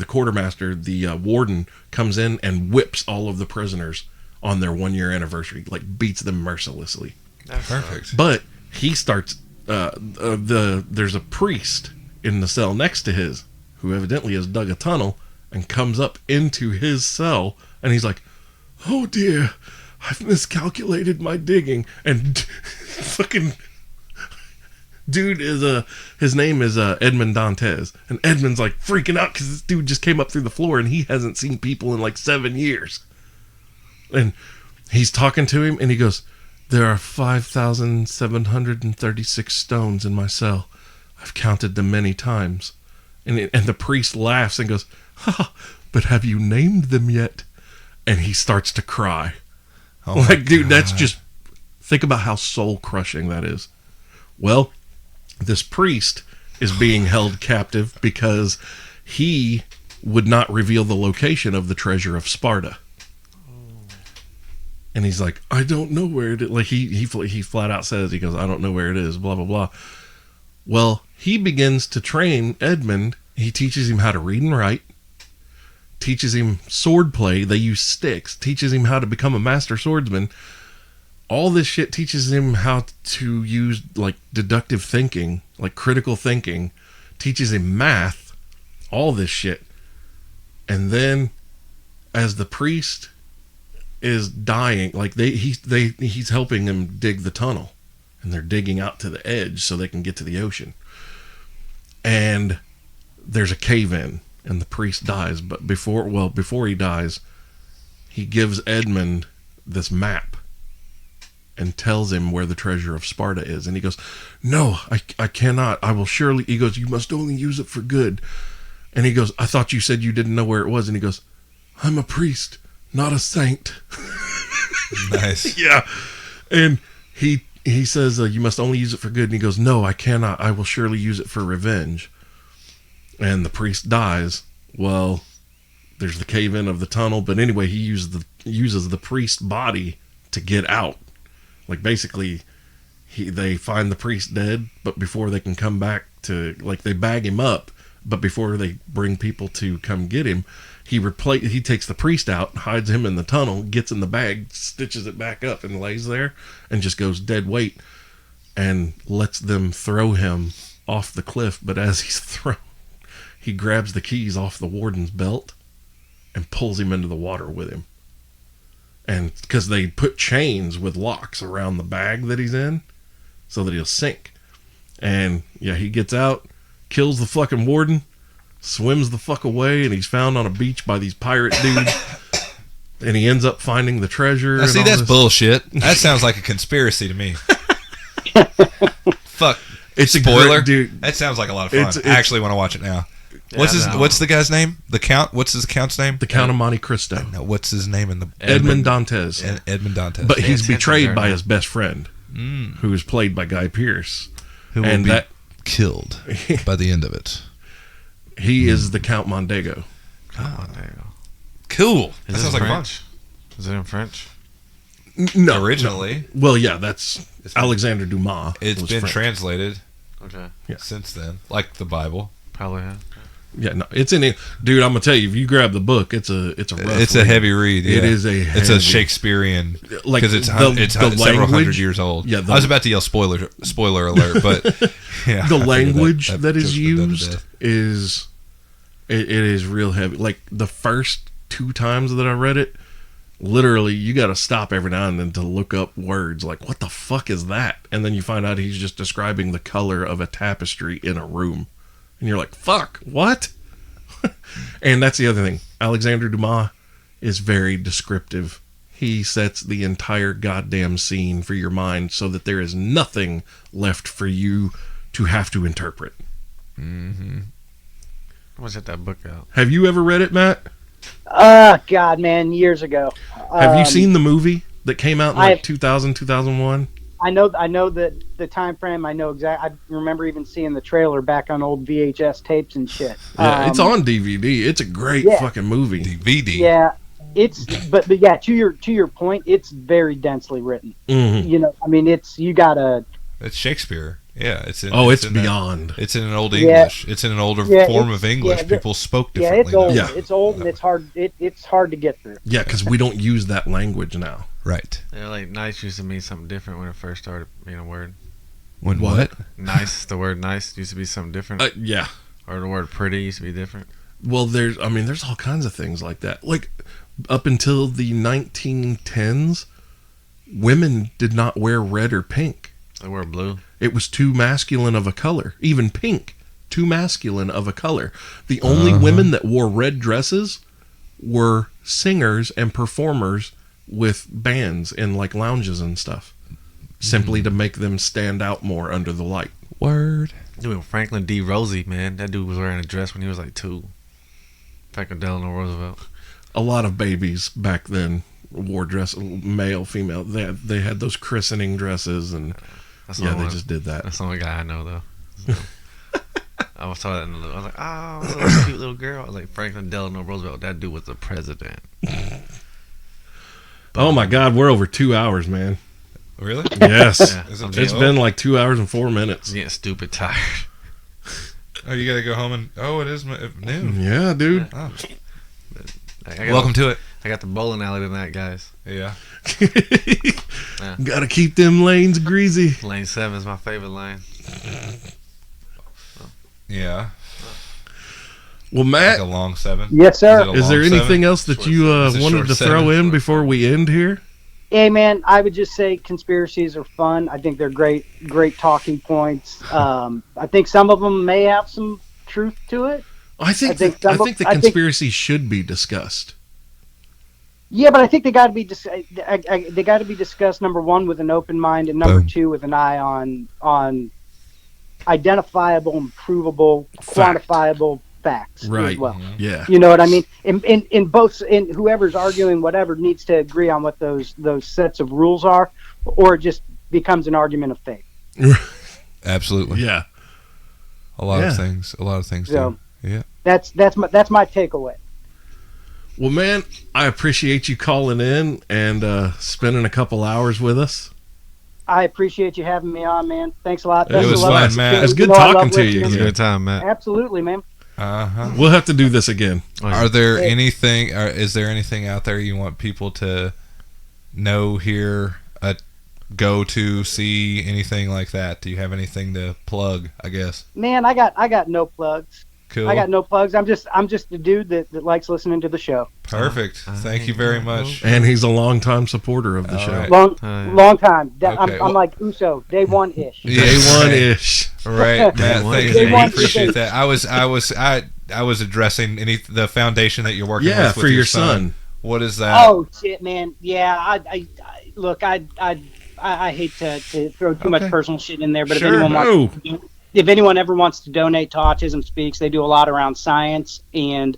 quartermaster, the warden, comes in and whips all of the prisoners on their 1 year anniversary, beats them mercilessly. Perfect. But he starts. There's a priest in the cell next to his, who evidently has dug a tunnel and comes up into his cell, and he's like, "Oh dear, I've miscalculated my digging." And fucking dude is his name is Edmond Dantes, and Edmond's like freaking out because this dude just came up through the floor and he hasn't seen people in like 7 years. And he's talking to him, and he goes, "There are 5,736 stones in my cell. I've counted them many times." And the priest laughs and goes, "Ha, but have you named them yet?" And he starts to cry. Oh my dude, God. that's just, think about how soul crushing that is. Well, this priest is being held captive because he would not reveal the location of the treasure of Sparta. And he's like, "I don't know where it is." Like he flat out says, he goes, "I don't know where it is," blah, blah, blah. Well, he begins to train Edmund. He teaches him how to read and write, teaches him sword play. They use sticks, teaches him how to become a master swordsman. All this shit teaches him how to use like deductive thinking, like critical thinking, teaches him math, all this shit. And then as the priest is dying, like he's helping him dig the tunnel, and they're digging out to the edge so they can get to the ocean. And there's a cave in, and the priest dies. But before he dies, he gives Edmund this map and tells him where the treasure of Sparta is. And he goes, "No, I cannot. I will surely." He goes, "You must only use it for good." And he goes, "I thought you said you didn't know where it was." And he goes, "I'm a priest, not a saint." Nice. Yeah. And he says, "You must only use it for good." And he goes, "No, I cannot. I will surely use it for revenge." And the priest dies. Well, there's the cave in of the tunnel. But anyway, he uses the priest's body to get out. Like basically, they find the priest dead, but before they can come back to, like, they bag him up, but before they bring people to come get him, he takes the priest out, hides him in the tunnel, gets in the bag, stitches it back up, and lays there, and just goes dead weight, and lets them throw him off the cliff. But as he's thrown, he grabs the keys off the warden's belt and pulls him into the water with him. And because they put chains with locks around the bag that he's in so that he'll sink. And yeah, he gets out, kills the fucking warden, swims the fuck away, and he's found on a beach by these pirate dudes. And he ends up finding the treasure. Now, see, that's bullshit. That sounds like a conspiracy to me. Fuck. It's Spoiler, a great, dude. That sounds like a lot of fun. I actually want to watch it now. Yeah, What's the guy's name? The Count? What's his Count's name? The Count of Monte Cristo. No, what's his name in the Edmond Dantes. Edmond Dantes. But he's attention betrayed there, by man. his best friend, who is played by Guy Pearce. who will and be that killed by the end of it. he is the Count Mondego. Oh, there you go. Cool. Is That this sounds like fun. French? Is it in French? No, Originally. no. Well, yeah, that's It's been- Alexander Dumas. It's was been French. translated Okay. since then, like the Bible. Probably have. Yeah, no, it's in it, dude. I'm gonna tell you, if you grab the book, it's a rough It's a read. heavy read. Yeah. It is It's a Shakespearean, like because it's several hundred years old. Yeah, I was about to yell spoiler alert, but yeah, the I figured language that that is just been done to used death. is it is real heavy. Like the first 2 times that I read it, literally you got to stop every now and then to look up words like what the fuck is that, and then you find out he's just describing the color of a tapestry in a room, and you're like, fuck, what? And that's the other thing. Alexander Dumas is very descriptive. He sets the entire goddamn scene for your mind so that there is nothing left for you to have to interpret. Let's get that book out. Have you ever read it, Matt? God, man, years ago. Have you seen the movie that came out in like I've- 2000, 2001? I know that the time frame. I know exactly. I remember even seeing the trailer back on old VHS tapes and shit. Yeah, it's on DVD. It's a great yeah. fucking movie. DVD. Yeah, it's but yeah. To your point, it's very densely written. Mhm. You know, I mean, you gotta. It's Shakespeare. Yeah, it's in. Oh, it's in that- beyond. It's in an old Yeah. English. It's in an older Yeah, form it's- of English. yeah, People spoke Yeah, differently. it's old. then. Yeah. It's old and it's hard. It's hard to get through. Yeah, because we don't use that language now. Right. Yeah, like nice used to mean something different when it first started being a word. When What? Nice, the word nice used to be something different. Yeah. Or the word pretty used to be different. Well, there's all kinds of things like that. Like, up until the 1910s, women did not wear red or pink. They wear blue. It was too masculine of a color. Even pink, too masculine of a color. The only women that wore red dresses were singers and performers with bands in like lounges and stuff, simply to make them stand out more under the light. Word. Dude, Franklin D. Rosie, man, that dude was wearing a dress when he was like 2. Franklin Delano Roosevelt. A lot of babies back then wore dress, male, female. They had those christening dresses, and they just did that. That's the only guy I know though. I was talking that I was like, oh, little cute little girl. I was like, Franklin Delano Roosevelt. That dude was the president. Oh my God, we're over 2 hours, man. Really? Yes. Yeah, It's been like 2 hours and 4 minutes. I'm getting stupid tired. Oh, you gotta go home and it is noon. Yeah, dude. Oh. Welcome to it. I got the bowling alley tonight, guys. Yeah. Gotta keep them lanes greasy. Lane 7 is my favorite lane. Yeah. Well, Matt, Like a long 7. Yes, sir. is there anything else that you wanted to throw in before we end here? Hey, man, I would just say conspiracies are fun. I think they're great talking points. I think some of them may have some truth to it. I think the conspiracy should be discussed. Yeah, but I think they got to be they got to be discussed. Number one, with an open mind, and number two, with an eye on identifiable, and provable, quantifiable facts right. as well. Yeah. You know what I mean? In both, whoever's arguing whatever needs to agree on what those sets of rules are, or it just becomes an argument of faith. Absolutely. Yeah. A lot of things. So, yeah. That's my takeaway. Well, man, I appreciate you calling in and spending a couple hours with us. I appreciate you having me on, man. Thanks a lot. It was fun, man. It was good talking to you. It was a good time, Matt. Absolutely, man. We'll have to do this again. Are there anything? Is there anything out there you want people to know, hear, go to, see, anything like that? Do you have anything to plug? I guess. Man, I got no plugs. Cool. I got no plugs. I'm just a dude that likes listening to the show. Perfect. Thank you very much. And he's a longtime supporter of the show. Right. Long time. Okay, I'm like Uso, day one ish. Day one-ish. Right, Matt. Thank you. Day We one appreciate ish. that. I was addressing the foundation that you're working with for your son. What is that? Oh shit, man. Yeah, I look, I hate to throw too much personal shit in there, but Sure. if anyone ever wants to donate to Autism Speaks, they do a lot around science and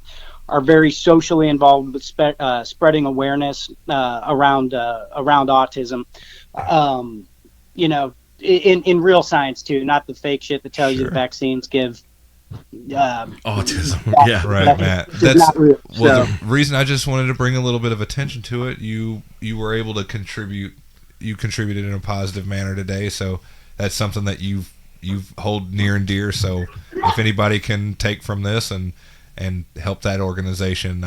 are very socially involved with spreading awareness around autism. In real science too, not the fake shit that tells you the vaccines give Autism. Yeah. Right, Matt. That's not real. Well, the reason I just wanted to bring a little bit of attention to it, you were able to contribute. You contributed in a positive manner today, so that's something that you hold near and dear. So if anybody can take from this and help that organization,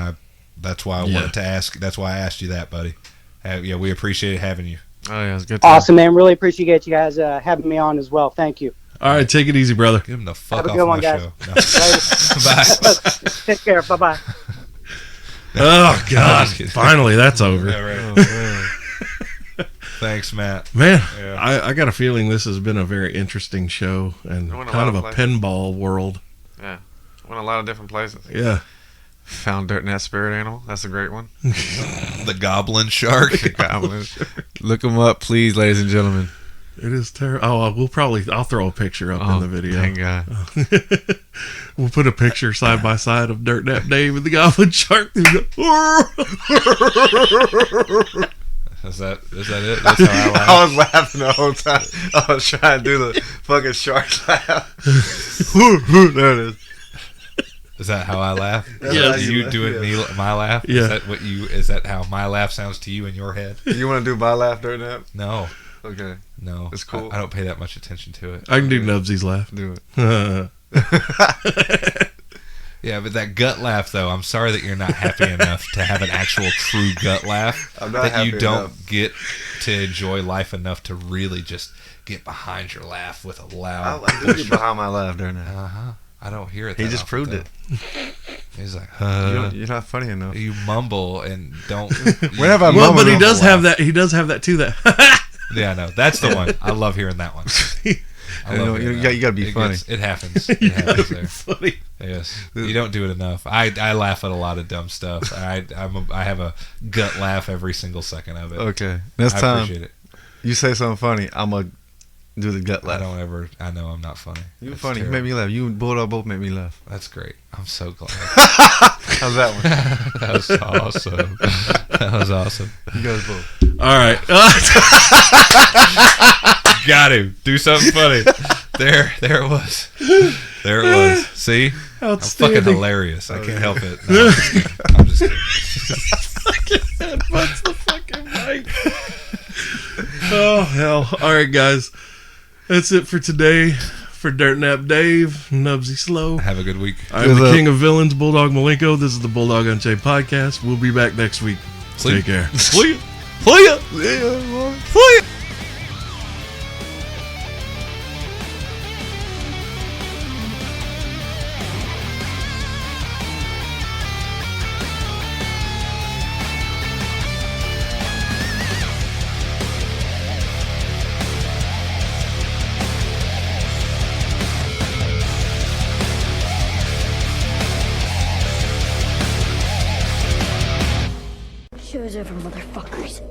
that's why I wanted to ask. That's why I asked you that, buddy. We appreciate having you. Oh yeah, it's good. Awesome, man. Really appreciate you guys having me on as well. Thank you. All right, take it easy, brother. Give him the fuck Have a off good my one, guys. show. No. Bye. Take care. Bye bye. Oh God! Finally, that's over. Yeah, right. Oh, Thanks, Matt. Man, Yeah. I got a feeling this has been a very interesting show and I went a kind lot of of a places. pinball world. yeah. Went a lot of different places. Yeah. Found Dirtnap spirit animal. That's a great one. The Goblin Shark. Goblin. Look them up, please, ladies and gentlemen. It is terrible. Oh, I'll throw a picture up in the video. Thank God. We'll put a picture side by side of Dirtnap Dave and the Goblin Shark. Is that it? That's how I laugh. I was laughing the whole time. I was trying to do the fucking shark laugh. There it is. Is that how I laugh? Yeah. Is you doing my laugh? Yeah. Is that how my laugh sounds to you in your head? You want to do my laugh, Dirtnap? No. Okay, No. It's cool. I don't pay that much attention to it. I can do Nubsie's laugh. do it. Yeah, but that gut laugh, though, I'm sorry that you're not happy enough to have an actual true gut laugh. I'm not that you happy don't enough. get to enjoy life enough to really just get behind your laugh with a loud. I do get behind my laugh, Dirtnap. I don't hear it. He that just often, proved though. it. He's like, You're not funny enough. you mumble and don't. Whenever I Well, mumble, but he I does laugh. have that. He does have that too. That Yeah, no, that's the one. I love hearing that one. I You know, love hearing you that. gotta be funny. It happens. It happens there. funny. Yes, you don't do it enough. I laugh at a lot of dumb stuff. I have a gut laugh every single second of it. Okay, next I time appreciate it. you say something funny, I'm gonna do the gut laugh. I know I'm not funny. You It's funny. You terrible. make me laugh. You and Bulldog both make me laugh. That's great. I'm so glad. How's that one? That was awesome. That was awesome. You guys both. All right. Got him. Do something funny. There it was. There it was. See? I'm fucking hilarious. I can't help it. No, I'm just kidding. What's the fucking mic? Oh hell! All right, guys. That's it for today. For Dirtnap Dave, Knubsie Slow. Have a good week. I'm the king of villains, Bulldog Malenko. This is the Bulldog Unchained podcast. We'll be back next week. Take care. See ya. See ya. See ya. Show's over, motherfuckers.